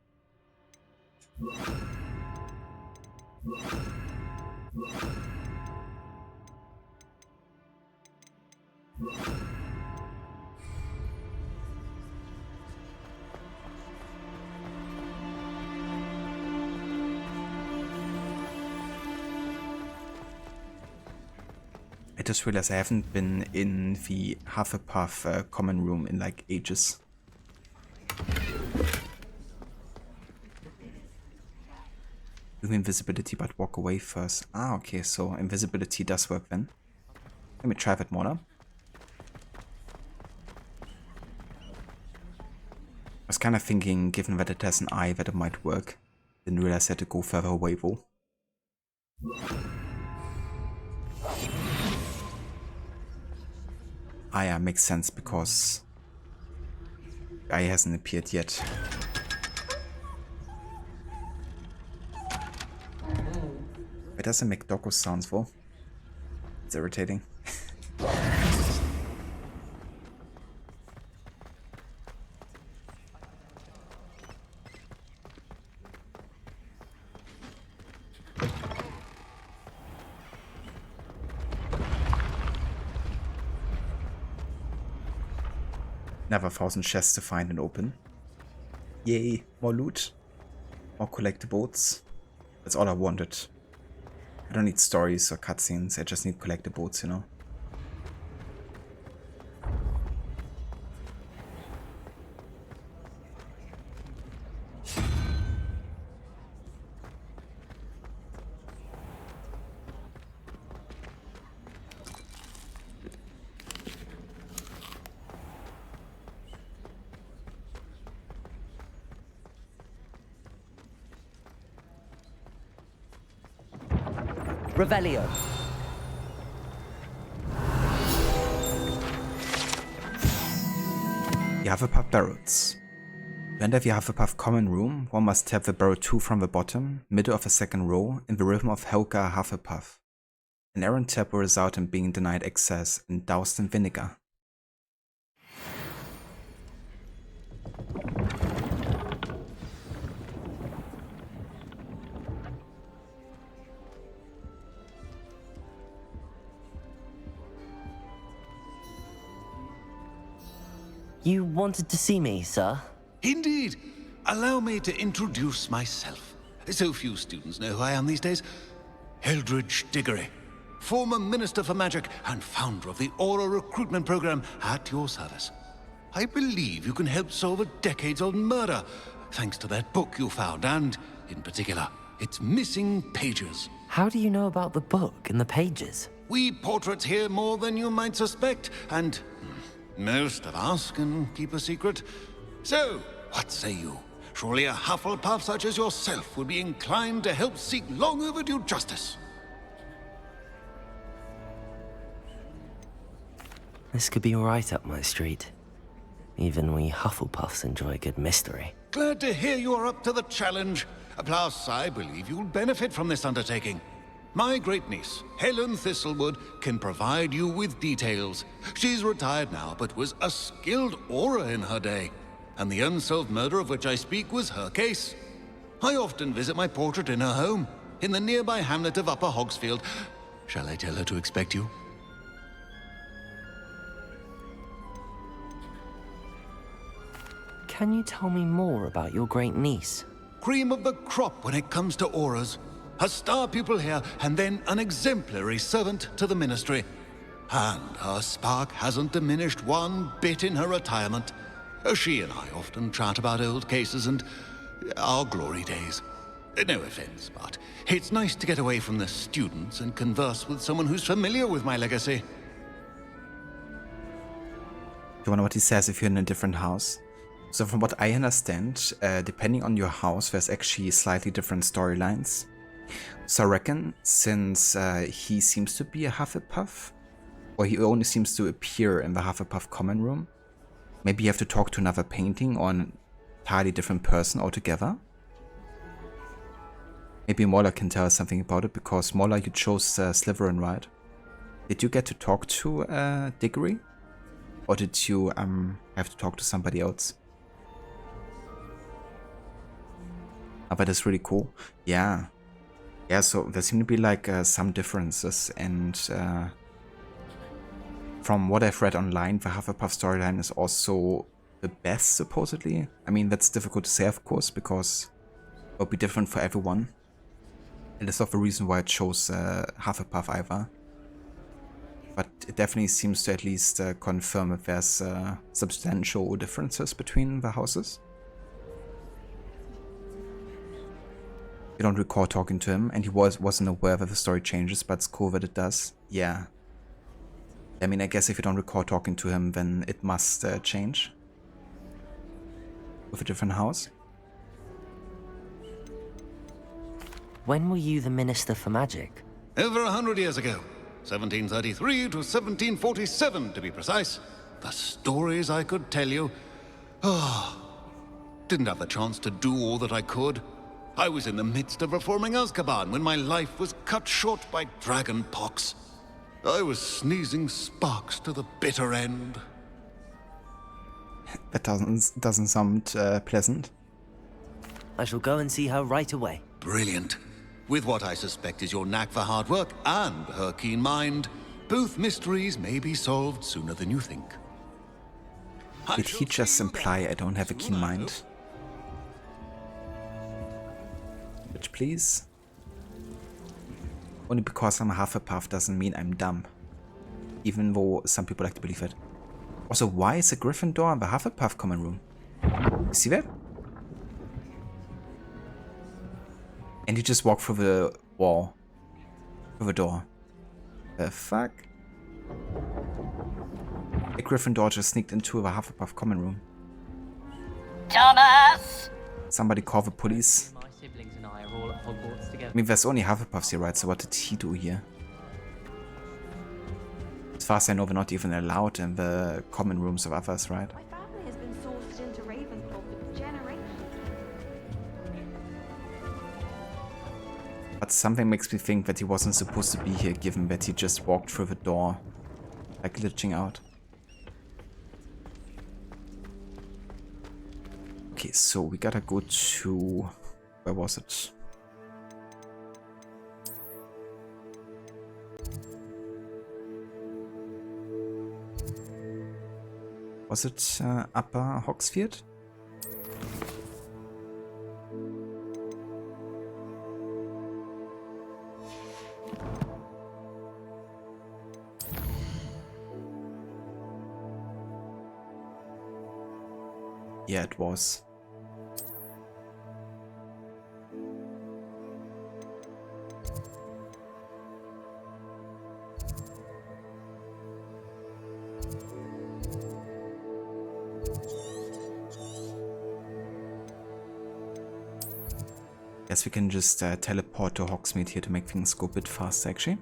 I just realized I haven't been in the Hufflepuff common room in like ages. Do invisibility but walk away first. Ah, okay, so invisibility does work then. Let me try that more now. I was kind of thinking, given that it has an eye, that it might work. Didn't realize I had to go further away though. Ah yeah, makes sense because the eye hasn't appeared yet. It doesn't make Doggo sounds though. It's irritating. Never 1,000 chests to find and open. Yay, more loot, more collectibles. That's all I wanted. I don't need stories or cutscenes, I just need collectibles, you know. Revelio. The Hufflepuff Barrels. To enter the Hufflepuff common room, one must tap the barrel 2 from the bottom, middle of the second row, in the rhythm of Helga Hufflepuff. An errant tap will result in being denied access and doused in vinegar. You wanted to see me, sir? Indeed. Allow me to introduce myself. So few students know who I am these days. Eldridge Diggory, former Minister for Magic and founder of the Aura Recruitment Program, at your service. I believe you can help solve a decades-old murder, thanks to that book you found, and, in particular, its missing pages. How do you know about the book and the pages? We portraits here more than you might suspect, and most of us can keep a secret. So, what say you? Surely a Hufflepuff such as yourself would be inclined to help seek long overdue justice. This could be right up my street. Even we Hufflepuffs enjoy a good mystery. Glad to hear you are up to the challenge. Plus, I believe you'll benefit from this undertaking. My great-niece, Helen Thistlewood, can provide you with details. She's retired now, but was a skilled aura in her day. And the unsolved murder of which I speak was her case. I often visit my portrait in her home, in the nearby hamlet of Upper Hogsfield. Shall I tell her to expect you? Can you tell me more about your great niece? Cream of the crop when it comes to auras. A star pupil here, and then an exemplary servant to the ministry. And her spark hasn't diminished one bit in her retirement. She and I often chat about old cases and our glory days. No offense, but it's nice to get away from the students and converse with someone who's familiar with my legacy. You wonder what he says if you're in a different house? So from what I understand, depending on your house, there's actually slightly different storylines. So I reckon, since he seems to be a Hufflepuff, or he only seems to appear in the Hufflepuff common room, maybe you have to talk to another painting or an entirely different person altogether. Maybe Mola can tell us something about it, because Mola, you chose Slytherin, right? Did you get to talk to Diggory? Or did you have to talk to somebody else? Oh, but that's really cool. Yeah. Yeah, so there seem to be like some differences, and from what I've read online, the Hufflepuff storyline is also the best, supposedly. I mean, that's difficult to say, of course, because it'll be different for everyone. And that's not the reason why I chose Hufflepuff either. But it definitely seems to at least confirm that there's substantial differences between the houses. You don't recall talking to him, and he wasn't aware that the story changes, but it's cool that it does. Yeah. I mean, I guess if you don't recall talking to him, then it must change. With a different house. When were you the Minister for Magic? Over 100 years ago. 1733 to 1747, to be precise. The stories I could tell you. Oh, didn't have the chance to do all that I could. I was in the midst of reforming Azkaban when my life was cut short by dragon pox. I was sneezing sparks to the bitter end. That doesn't sound pleasant. I shall go and see her right away. Brilliant. With what I suspect is your knack for hard work and her keen mind, both mysteries may be solved sooner than you think. Did he just imply I don't have a keen mind? Bitch, please. Only because I'm a Hufflepuff doesn't mean I'm dumb. Even though some people like to believe it. Also, why is a Gryffindor in the Hufflepuff common room? You see that? And you just walk through the wall. Through the door. The fuck? A Gryffindor just sneaked into the Hufflepuff common room. Thomas! Somebody call the police. My siblings and I are all at Hogwarts together. I mean, there's only Hufflepuffs here, right? So what did he do here? As far as I know, they're not even allowed in the common rooms of others, right? My family has been sourced into Ravenclaw for generations. But something makes me think that he wasn't supposed to be here, given that he just walked through the door, like glitching out. Okay, so we gotta go to... where was it? Was it Upper Hogsfield? Yeah, it was. Guess we can just teleport to Hogsmeade here to make things go a bit faster, actually.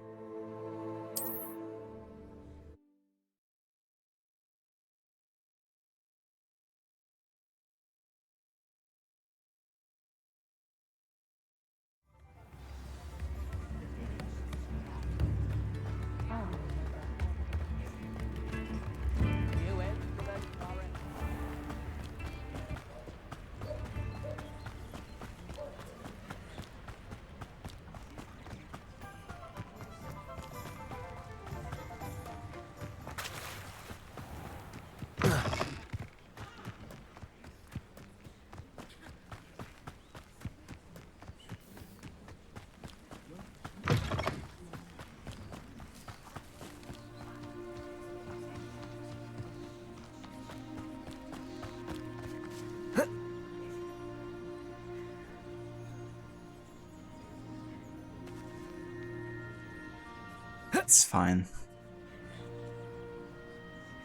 It's fine.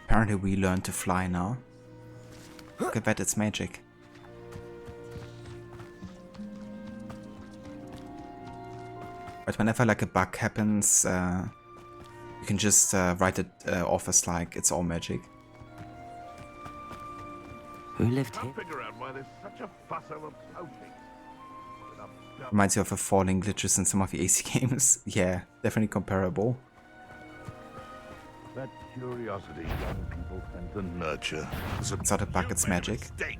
Apparently we learned to fly now. Look at that, it's magic. But whenever like a bug happens, you can just write it off as like it's all magic. Who lived here? Figure out why there's such a fuss over poaching. Reminds you of the falling glitches in some of the AC games. Yeah, definitely comparable. That curiosity young people tend to nurture. It's not a bug, it's magic. Mistake.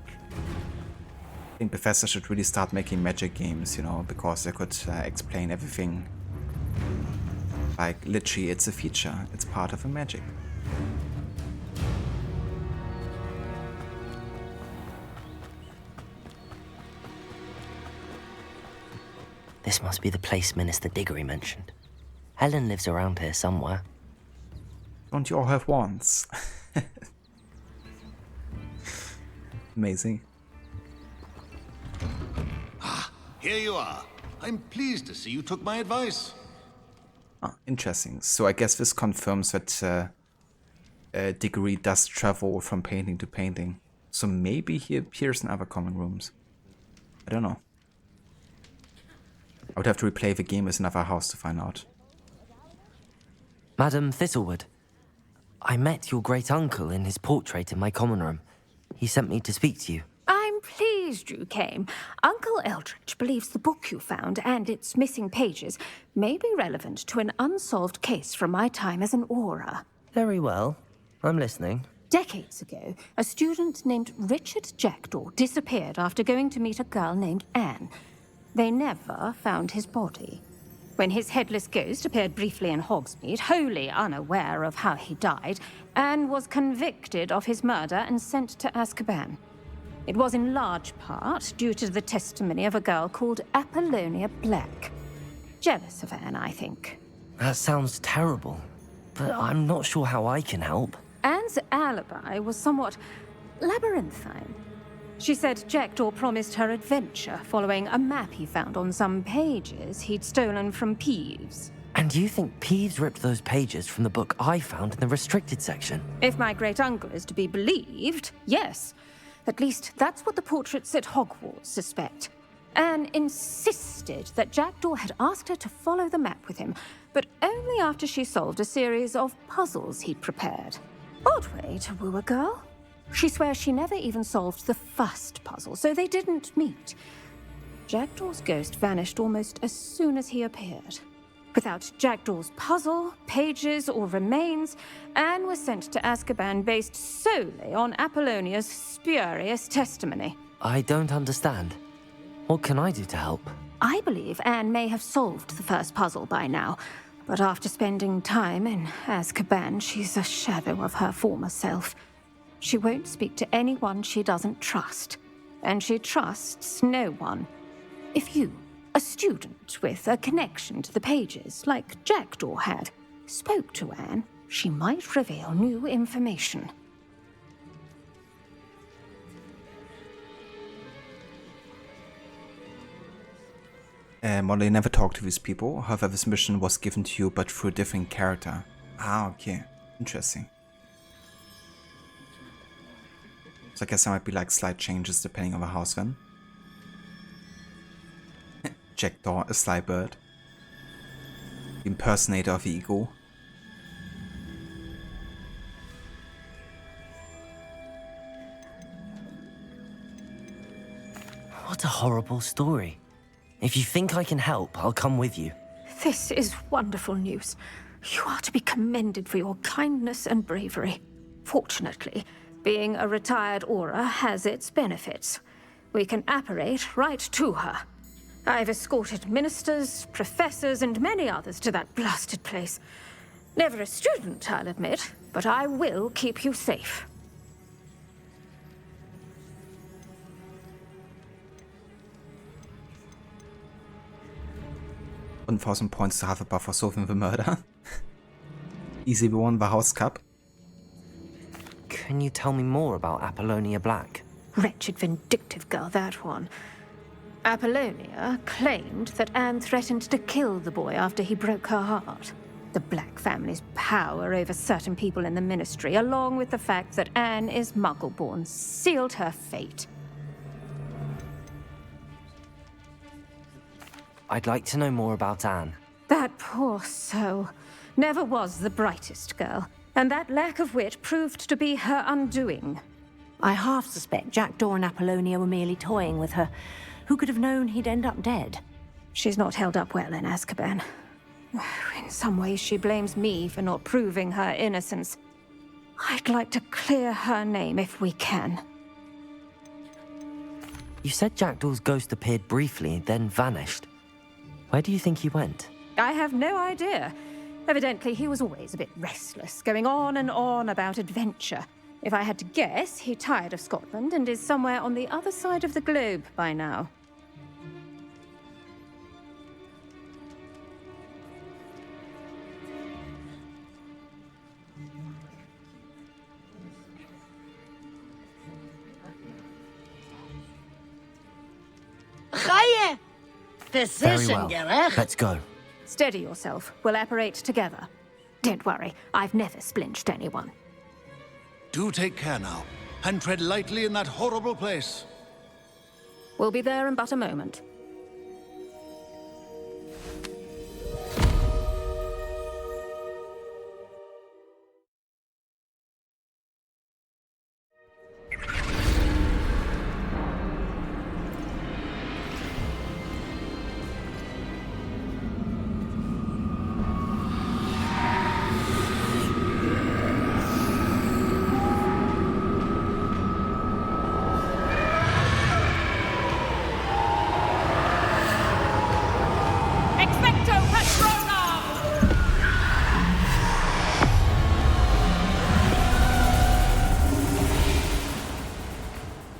I think Bethesda should really start making magic games, you know, because they could explain everything. Like, literally, it's a feature. It's part of a magic. This must be the place Minister Diggory mentioned. Helen lives around here somewhere. Don't you all have wands? Amazing. Ah, here you are. I'm pleased to see you took my advice. Ah, interesting. So I guess this confirms that Diggory does travel from painting to painting. So maybe he appears in other common rooms. I don't know. I would have to replay the game as another house to find out. Madam Thistlewood, I met your great-uncle in his portrait in my common room. He sent me to speak to you. I'm pleased you came. Uncle Eldridge believes the book you found and its missing pages may be relevant to an unsolved case from my time as an aura. Very well. I'm listening. Decades ago, a student named Richard Jackdaw disappeared after going to meet a girl named Anne. They never found his body. When his headless ghost appeared briefly in Hogsmeade, wholly unaware of how he died, Anne was convicted of his murder and sent to Azkaban. It was in large part due to the testimony of a girl called Apollonia Black. Jealous of Anne, I think. That sounds terrible, but I'm not sure how I can help. Anne's alibi was somewhat labyrinthine. She said Jackdaw promised her adventure following a map he found on some pages he'd stolen from Peeves. And you think Peeves ripped those pages from the book I found in the restricted section? If my great-uncle is to be believed, yes. At least that's what the portraits at Hogwarts suspect. Anne insisted that Jackdaw had asked her to follow the map with him, but only after she solved a series of puzzles he'd prepared. Odd way to woo a girl. She swears she never even solved the first puzzle, so they didn't meet. Jackdaw's ghost vanished almost as soon as he appeared. Without Jackdaw's puzzle, pages, or remains, Anne was sent to Azkaban based solely on Apollonia's spurious testimony. I don't understand. What can I do to help? I believe Anne may have solved the first puzzle by now, but after spending time in Azkaban, she's a shadow of her former self. She won't speak to anyone she doesn't trust, and she trusts no one. If you, a student with a connection to the pages, like Jackdaw had, spoke to Anne, she might reveal new information. Molly never talked to these people, however this mission was given to you but through a different character. Ah, okay. Interesting. So I guess there might be like slight changes depending on the house then. Jackdaw, a sly bird. The impersonator of the eagle. What a horrible story. If you think I can help, I'll come with you. This is wonderful news. You are to be commended for your kindness and bravery. Fortunately, being a retired aura has its benefits. We can apparate right to her. I've escorted ministers, professors, and many others to that blasted place. Never a student, I'll admit, but I will keep you safe. 1,000 points to Hufflepuff for solving the murder. Easy won the House Cup. Can you tell me more about Apollonia Black? Wretched, vindictive girl, that one. Apollonia claimed that Anne threatened to kill the boy after he broke her heart. The Black family's power over certain people in the Ministry, along with the fact that Anne is Muggle-born, sealed her fate. I'd like to know more about Anne. That poor soul never was the brightest girl, and that lack of wit proved to be her undoing. I half suspect Jackdaw and Apollonia were merely toying with her. Who could have known he'd end up dead? She's not held up well in Azkaban. In some ways, she blames me for not proving her innocence. I'd like to clear her name if we can. You said Jackdaw's ghost appeared briefly, then vanished. Where do you think he went? I have no idea. Evidently, he was always a bit restless, going on and on about adventure. If I had to guess, he tired of Scotland and is somewhere on the other side of the globe by now. Very well. Let's go. Steady yourself. We'll apparate together. Don't worry, I've never splinched anyone. Do take care now, and tread lightly in that horrible place. We'll be there in but a moment.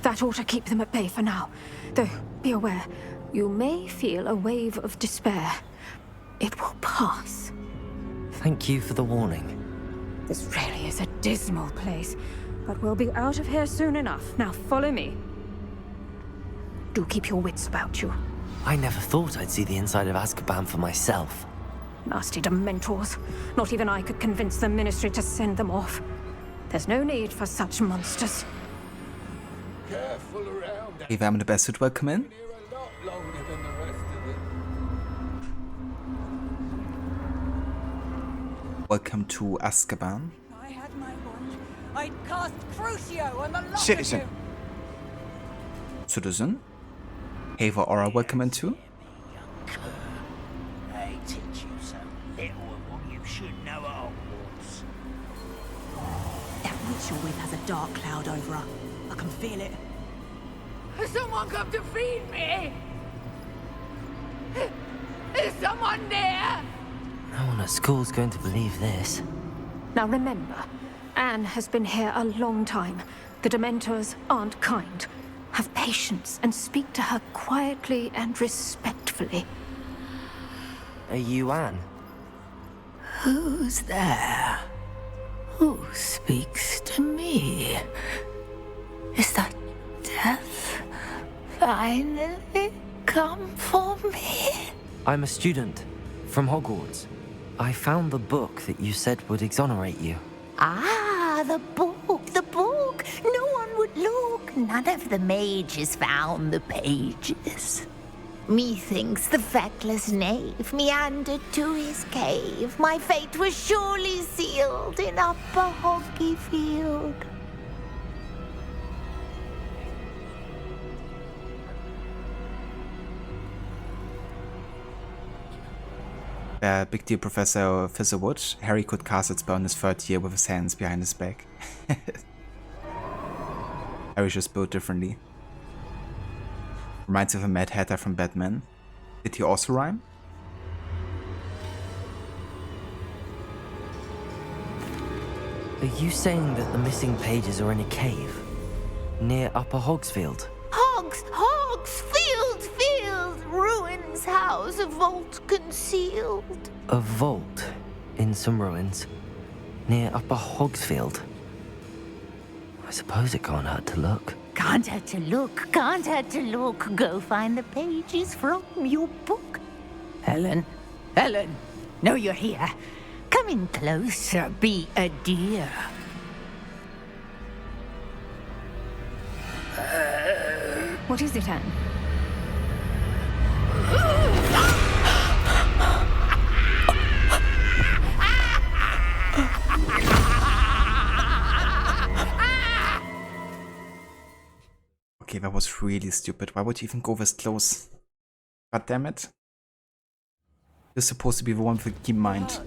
That ought to keep them at bay for now. Though, be aware, you may feel a wave of despair. It will pass. Thank you for the warning. This really is a dismal place, but we'll be out of here soon enough. Now follow me. Do keep your wits about you. I never thought I'd see the inside of Azkaban for myself. Nasty Dementors. Not even I could convince the Ministry to send them off. There's no need for such monsters. Okay, wir haben eine beste Welcome. Welcome to Azkaban. I had my wand. I'd cast Crucio on the lot Citizen. of you. Citizen. Ava Aura, welcome too. They teach you so little of what you should know at Hogwarts. That witch you're with has a dark cloud over her. I can feel it. Has someone come to feed me? Is someone there? No one at school's going to believe this. Now remember, Anne has been here a long time. The Dementors aren't kind. Have patience and speak to her quietly and respectfully. Are you Anne? Who's there? Who speaks to me? Is that death finally come for me? I'm a student from Hogwarts. I found the book that you said would exonerate you. Ah, the book, the book. No one would look. None of the mages found the pages. Methinks the feckless knave meandered to his cave. My fate was surely sealed in Upper Hoggyfield. Big deal, Professor Fizzlewood. Harry could cast its spell in his third year with his hands behind his back. Harry's just built differently. Reminds me of a Mad Hatter from Batman. Did he also rhyme? Are you saying that the missing pages are in a cave? Near Upper Hogsfield? Field, ruins house, a vault concealed. A vault in some ruins near Upper Hogsfield. I suppose it can't hurt to look. Can't hurt to look, can't hurt to look. Go find the pages from your book. Helen, no, you're here. Come in closer, be a dear. What is it, Anne? Okay, that was really stupid. Why would you even go this close? God damn it. You're supposed to be the one with the keen mind.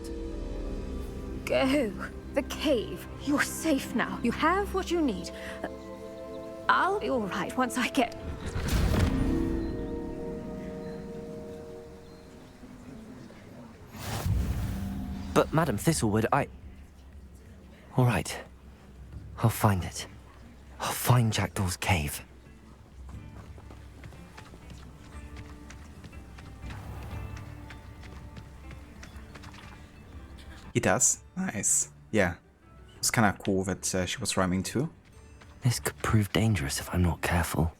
Go. The cave. You're safe now. You have what you need. I'll be all right once I get... But, Madam Thistlewood, All right. I'll find it. I'll find Jackdaw's cave. He does? Nice. Yeah. It's kind of cool that she was rhyming too. This could prove dangerous if I'm not careful.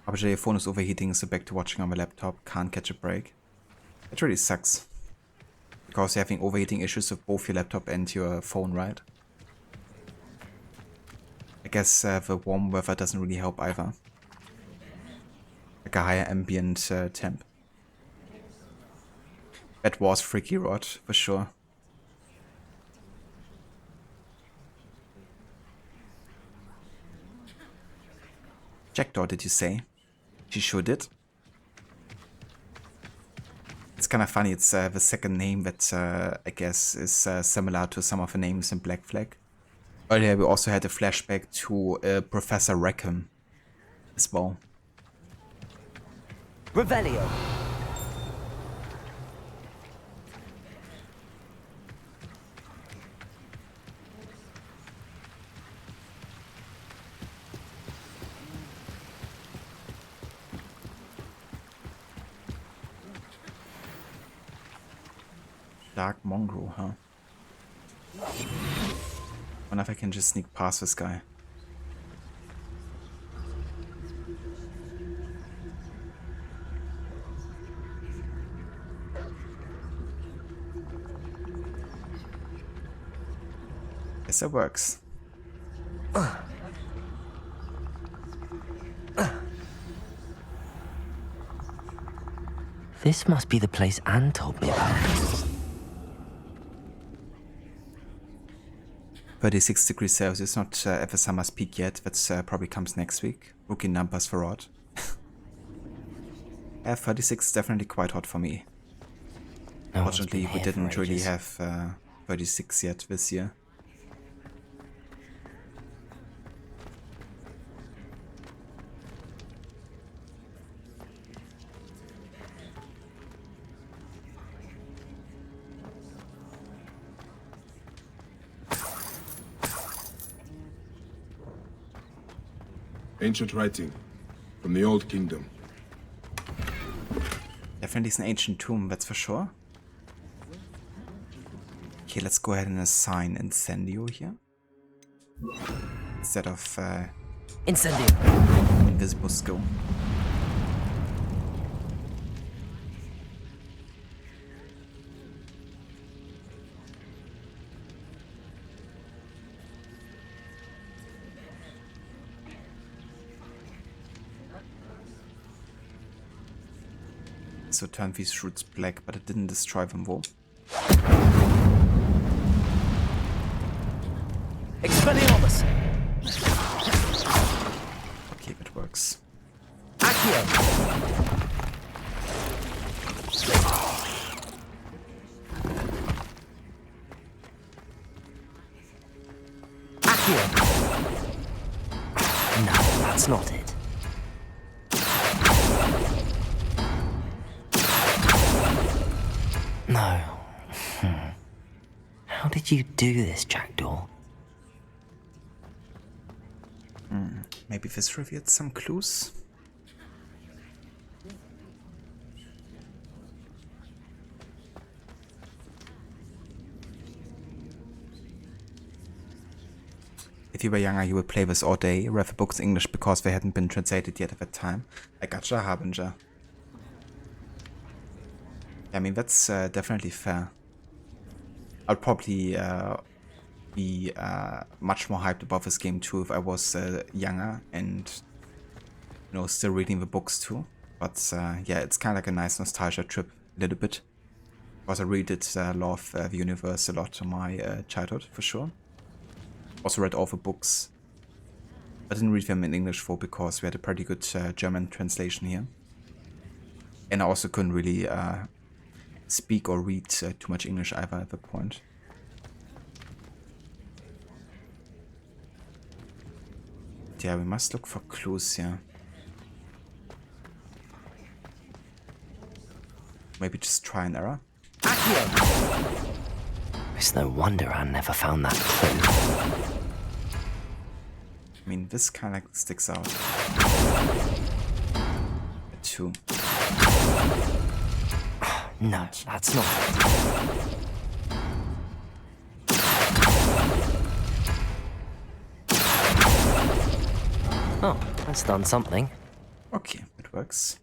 But your phone is overheating, so back to watching on my laptop. Can't catch a break. It really sucks. Because you're having overheating issues with both your laptop and your phone, right? I guess the warm weather doesn't really help either. Like a higher ambient temp. That was freaky rod, for sure. Jackdaw, did you say? She sure did. It's kind of funny, it's the second name that I guess is similar to some of the names in Black Flag. Earlier we also had a flashback to Professor Rackham as well. Revelio. Dark mongrel, huh? Wonder if I can just sneak past this guy. Guess that works. This must be the place Anne told me about. 36 degrees Celsius, not at the summer's peak yet. That probably comes next week. Rookie numbers for Rod. Yeah, 36 is definitely quite hot for me. Fortunately, we didn't really have 36 yet this year. Ancient writing from the Old Kingdom. Definitely is an ancient tomb, that's for sure. Okay, let's go ahead and assign Incendio here. Instead of Incendio. Invisible Skill. So turn these roots black, but it didn't destroy them though. Expelliarmus! Okay, that works. Accio! Accio! No, that's not it. No. How did you do this, Jackdaw? Maybe this revealed some clues? If you were younger, you would play this all day, read the books in English because they hadn't been translated yet at that time. I gotcha, Harbinger. I mean, that's definitely fair. I'd probably be much more hyped about this game too if I was younger and, you know, still reading the books too. But yeah, it's kind of like a nice nostalgia trip a little bit. Because I really did love the universe a lot in my childhood, for sure. Also read all the books. I didn't read them in English though, because we had a pretty good German translation here. And I also couldn't really speak or read too much English either at that point. Yeah, we must look for clues here. Maybe just try and error. It's no wonder I never found that clue. I mean, this kind of sticks out. A 2. No, that's not it. Oh, that's done something. Okay, it works.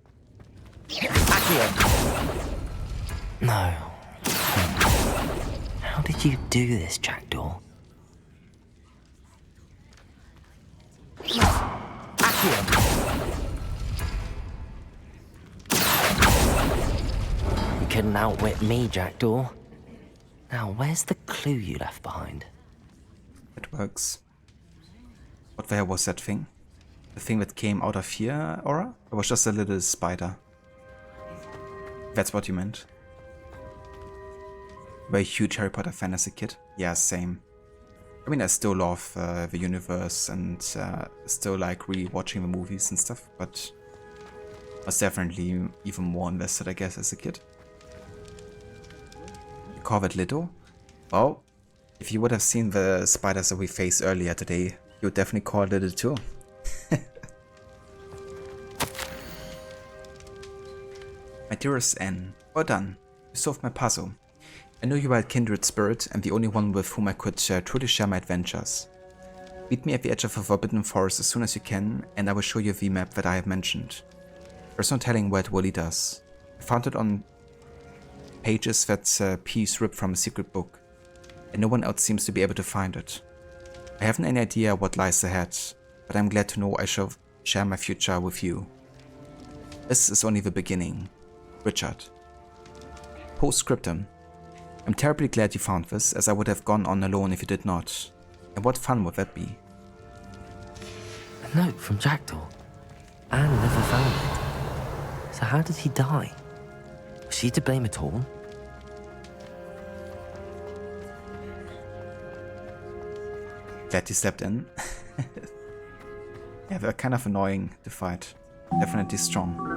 No. How did you do this, Jackdaw? You couldn't outwit me, Jackdaw. Now, where's the clue you left behind? It works. What the hell was that thing? The thing that came out of here, Aura? It was just a little spider. That's what you meant. Were a huge Harry Potter fan as a kid? Yeah, same. I mean, I still love the universe and still like re-watching the movies and stuff, but I was definitely even more invested, I guess, as a kid. You call that little? Well, if you would have seen the spiders that we faced earlier today, you would definitely call it little too. My dearest Anne, well done. You solved my puzzle. I know you are a kindred spirit and the only one with whom I could truly share my adventures. Meet me at the edge of the Forbidden Forest as soon as you can, and I will show you the map that I have mentioned. There's no telling where it will lead us. I found it on pages that piece ripped from a secret book, and no one else seems to be able to find it. I haven't any idea what lies ahead, but I'm glad to know I shall share my future with you. This is only the beginning. Richard. Postscriptum. I'm terribly glad you found this, as I would have gone on alone if you did not. And what fun would that be? A note from Jackdaw. Anne never found it. So how did he die? Was she to blame at all? Glad you slept in. Yeah, they're kind of annoying to fight. Definitely strong.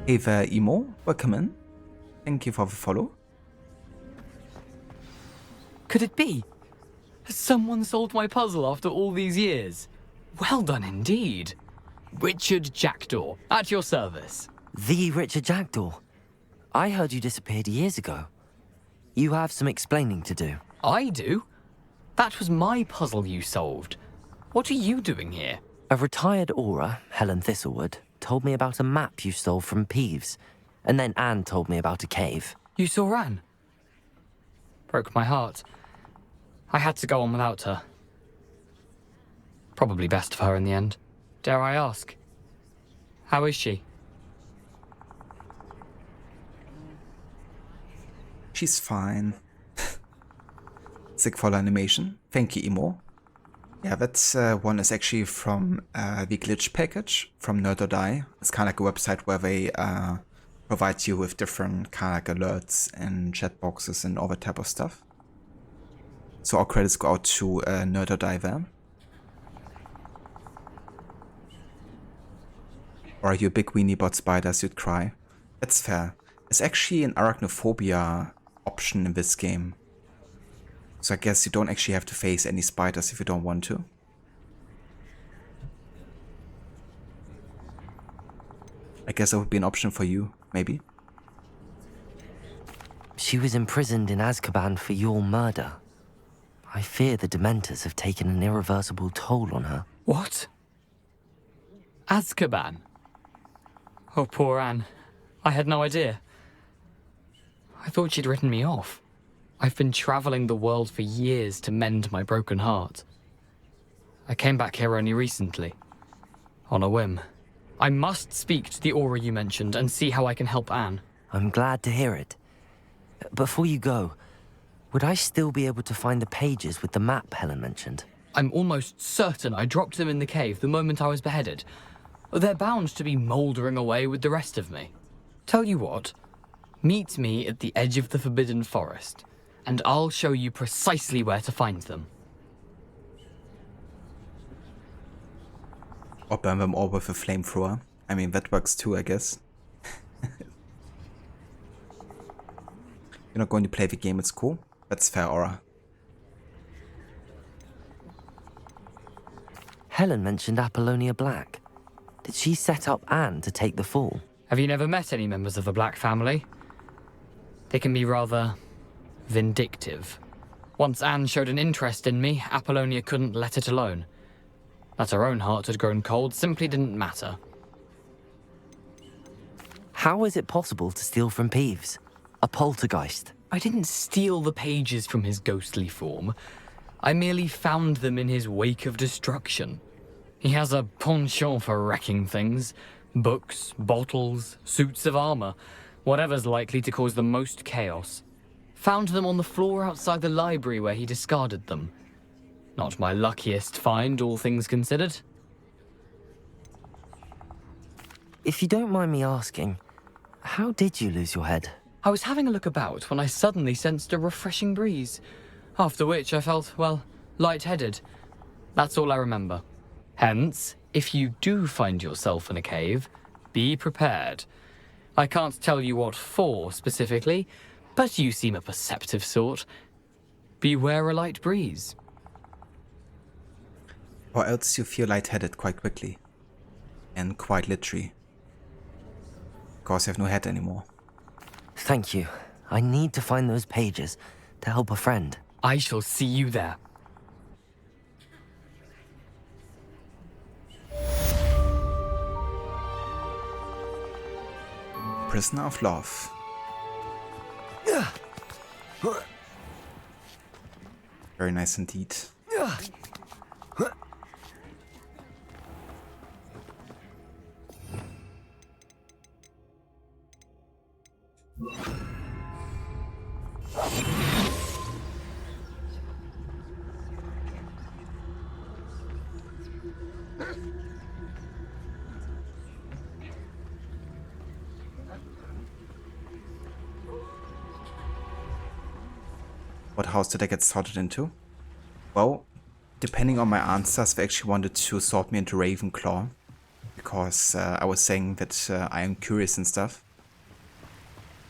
Hey there, Emo. Welcome in. Thank you for the follow. Could it be? Has someone solved my puzzle after all these years? Well done indeed. Richard Jackdaw, at your service. The Richard Jackdaw. I heard you disappeared years ago. You have some explaining to do. I do? That was my puzzle you solved. What are you doing here? A retired aura, Helen Thistlewood, told me about a map you stole from Peeves, and then Anne told me about a cave. You saw Anne? Broke my heart. I had to go on without her. Probably best for her in the end. Dare I ask? How is she? She's fine. Sick follow animation. Thank you, Emo. Yeah, that one is actually from the glitch package from Nerd or Die. It's kind of like a website where they provide you with different kind of like alerts and chat boxes and all that type of stuff. So all credits go out to Nerd or Die there. Or are you a big weenie about spiders? You'd cry. That's fair. There's actually an arachnophobia option in this game. So I guess you don't actually have to face any spiders if you don't want to. I guess that would be an option for you, maybe. She was imprisoned in Azkaban for your murder. I fear the Dementors have taken an irreversible toll on her. What? Azkaban? Oh, poor Anne. I had no idea. I thought she'd written me off. I've been traveling the world for years to mend my broken heart. I came back here only recently, on a whim. I must speak to the aura you mentioned and see how I can help Anne. I'm glad to hear it. Before you go, would I still be able to find the pages with the map Helen mentioned? I'm almost certain I dropped them in the cave the moment I was beheaded. They're bound to be mouldering away with the rest of me. Tell you what, meet me at the edge of the Forbidden Forest, and I'll show you precisely where to find them. Or burn them all with a flamethrower. I mean, that works too, I guess. You're not going to play the game, it's cool. That's fair, Aura. Helen mentioned Apollonia Black. Did she set up Anne to take the fall? Have you never met any members of the Black family? They can be rather vindictive. Once Anne showed an interest in me, Apollonia couldn't let it alone. That her own heart had grown cold simply didn't matter. How is it possible to steal from Peeves? A poltergeist? I didn't steal the pages from his ghostly form. I merely found them in his wake of destruction. He has a penchant for wrecking things. Books, bottles, suits of armor. Whatever's likely to cause the most chaos. Found them on the floor outside the library where he discarded them. Not my luckiest find, all things considered. If you don't mind me asking, how did you lose your head? I was having a look about when I suddenly sensed a refreshing breeze. After which I felt, well, lightheaded. That's all I remember. Hence, if you do find yourself in a cave, be prepared. I can't tell you what for specifically, but you seem a perceptive sort. Beware a light breeze. Or else you feel lightheaded quite quickly. And quite literally. Because you have no head anymore. Thank you. I need to find those pages to help a friend. I shall see you there. Prisoner of Love. Very nice indeed. What house did I get sorted into? Well, depending on my answers, they actually wanted to sort me into Ravenclaw. Because I was saying that I am curious and stuff.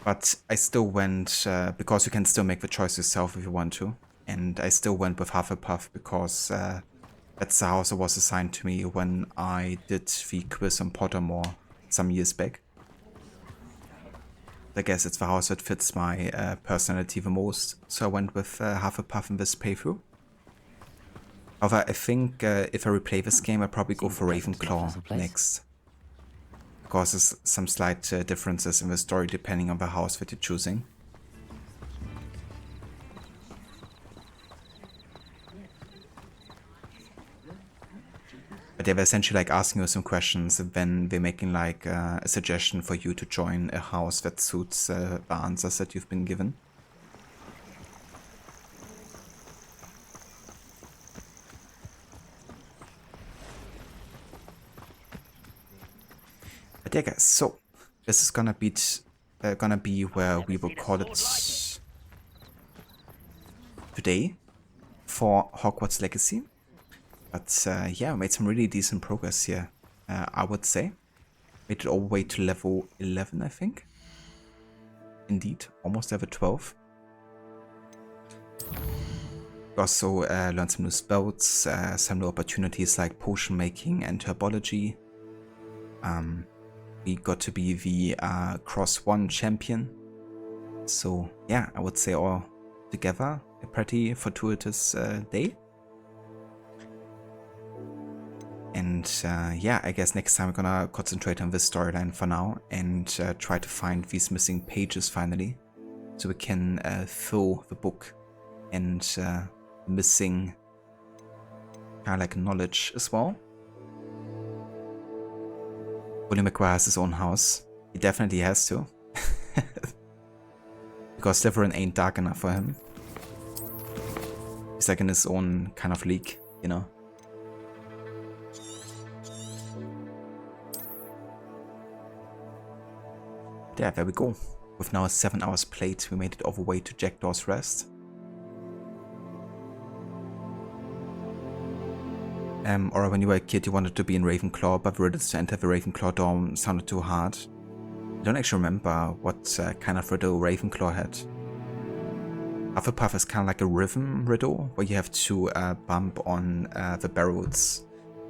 But I still went, because you can still make the choice yourself if you want to. And I still went with Hufflepuff because that's the house that was assigned to me when I did the quiz on Pottermore some years back. I guess it's the house that fits my personality the most, so I went with Hufflepuff in this playthrough. However, I think if I replay this game, I'll probably go for Ravenclaw next. Because there's some slight differences in the story depending on the house that you're choosing. But they were essentially like asking you some questions and then they're making like a suggestion for you to join a house that suits the answers that you've been given. But yeah guys, so this is gonna be where we will call it today for Hogwarts Legacy. But yeah, we made some really decent progress here, I would say. Made it all the way to level 11, I think. Indeed, almost level 12. We also learned some new spells, some new opportunities like potion making and herbology. We got to be the Cross 1 champion. So yeah, I would say all together a pretty fortuitous day. And yeah, I guess next time we're gonna concentrate on this storyline for now and try to find these missing pages finally, so we can fill the book and missing kind of like knowledge as well. William McGuire has his own house. He definitely has to. Because Slytherin ain't dark enough for him. He's like in his own kind of league, you know. Yeah, there we go. With now 7 hours played, we made it all the way to Jackdaw's Rest. Or when you were a kid, you wanted to be in Ravenclaw, but riddles to enter the Ravenclaw dorm sounded too hard. I don't actually remember what kind of riddle Ravenclaw had. Hufflepuff is kind of like a rhythm riddle, where you have to bump on the barrels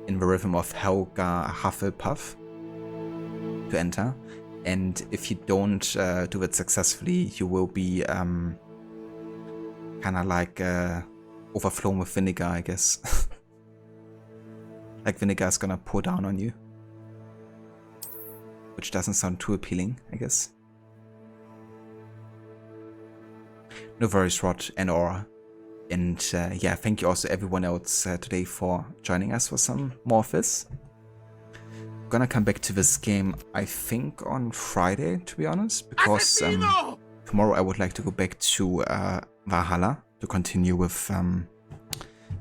in the rhythm of Helga Hufflepuff to enter. And if you don't do it successfully, you will be kind of like overflown with vinegar, I guess. Like vinegar is gonna pour down on you. Which doesn't sound too appealing, I guess. No worries, Rod and Aura. And yeah, thank you also everyone else today for joining us for some more of this. I'm gonna come back to this game, I think, on Friday, to be honest. Because tomorrow I would like to go back to Valhalla to continue with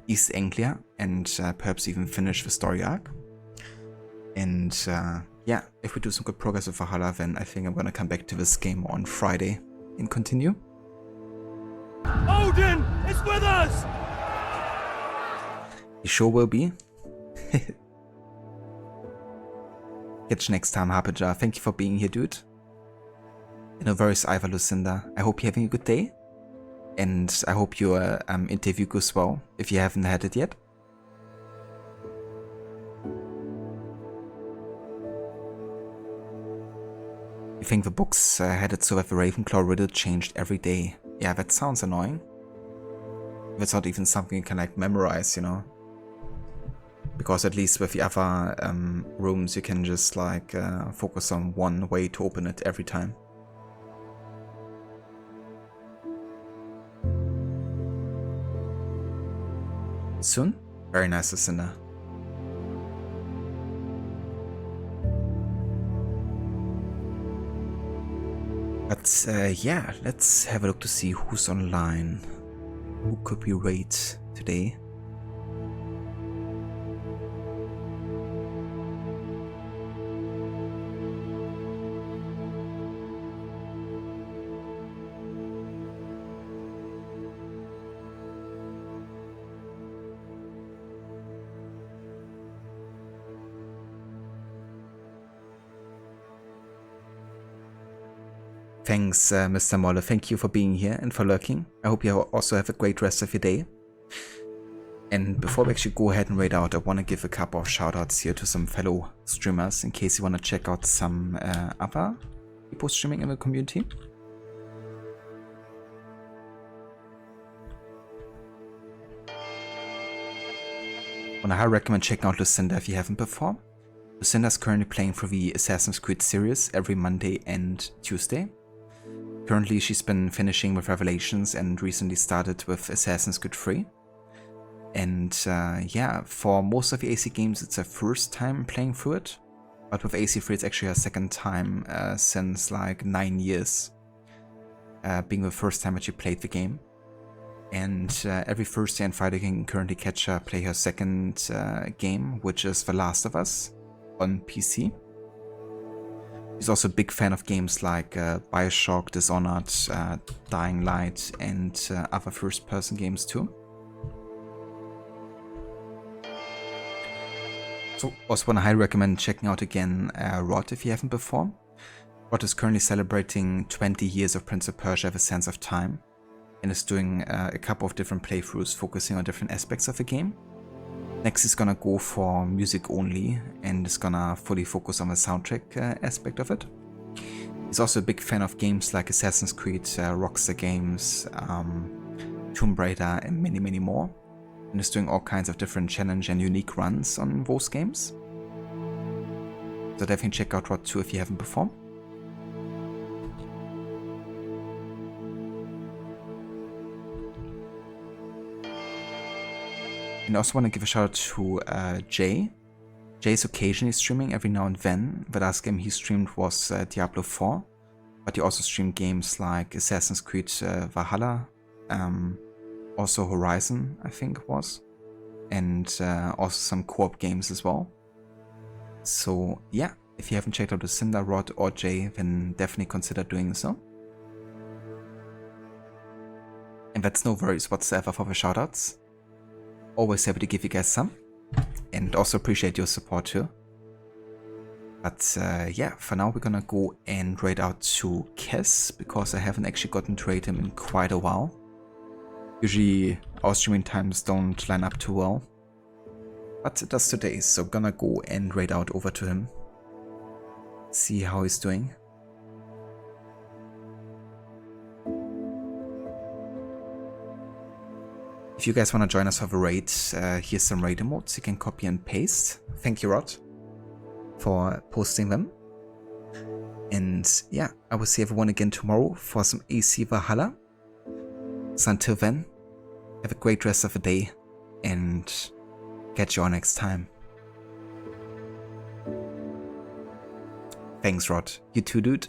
East Anglia and perhaps even finish the story arc. And yeah, if we do some good progress with Valhalla, then I think I'm gonna come back to this game on Friday and continue. Odin is with us! You sure will be. Catch you next time, Harbinger. Thank you for being here, dude. No worries either, Lucinda. I hope you're having a good day. And I hope your interview goes well, if you haven't had it yet. You think the books had it so that the Ravenclaw riddle changed every day? Yeah, that sounds annoying. That's not even something you can like memorize, you know? Because at least with the other rooms you can just like focus on one way to open it every time. Soon? Very nice, Lucinda. But yeah, let's have a look to see who's online. Who could we rate today? Thanks, Mr. Molle. Thank you for being here and for lurking. I hope you also have a great rest of your day. And before we actually go ahead and raid out, I want to give a couple of shoutouts here to some fellow streamers in case you want to check out some other people streaming in the community. I highly recommend checking out Lucinda if you haven't before. Lucinda is currently playing through the Assassin's Creed series every Monday and Tuesday. Currently she's been finishing with Revelations and recently started with Assassin's Creed 3. And yeah, for most of the AC games it's her first time playing through it. But with AC3 it's actually her second time since like 9 years. Being the first time that she played the game. And every Thursday and Friday you can currently catch her play her second game, which is The Last of Us on PC. She's also a big fan of games like Bioshock, Dishonored, Dying Light, and other first-person games too. So also want to highly recommend checking out again Rod if you haven't before. Rod is currently celebrating 20 years of Prince of Persia: The Sands of Time, and is doing a couple of different playthroughs focusing on different aspects of the game. Next he's gonna go for music only and is gonna fully focus on the soundtrack aspect of it. He's also a big fan of games like Assassin's Creed, Rockstar Games, Tomb Raider and many more. and is doing all kinds of different challenge and unique runs on those games. So definitely check out Rod 2 if you haven't before. And I also want to give a shout out to Jay. Jay's occasionally streaming every now and then. The last game he streamed was Diablo 4, but he also streamed games like Assassin's Creed Valhalla, also Horizon, I think it was, and also some co-op games as well. So yeah, if you haven't checked out the Cinder, Rod, or Jay, then definitely consider doing so. And that's no worries whatsoever for the shoutouts. Always happy to give you guys some, and also appreciate your support too. But yeah, for now we're gonna go and raid out to Kes, because I haven't actually gotten to raid him in quite a while. Usually our streaming times don't line up too well, but it does today, so I'm gonna go and raid out over to him. See how he's doing. If you guys want to join us for the raid, here's some raid emotes you can copy and paste. Thank you, Rod, for posting them. And yeah, I will see everyone again tomorrow for some AC Valhalla. So until then, have a great rest of the day, and catch you all next time. Thanks, Rod. You too, dude.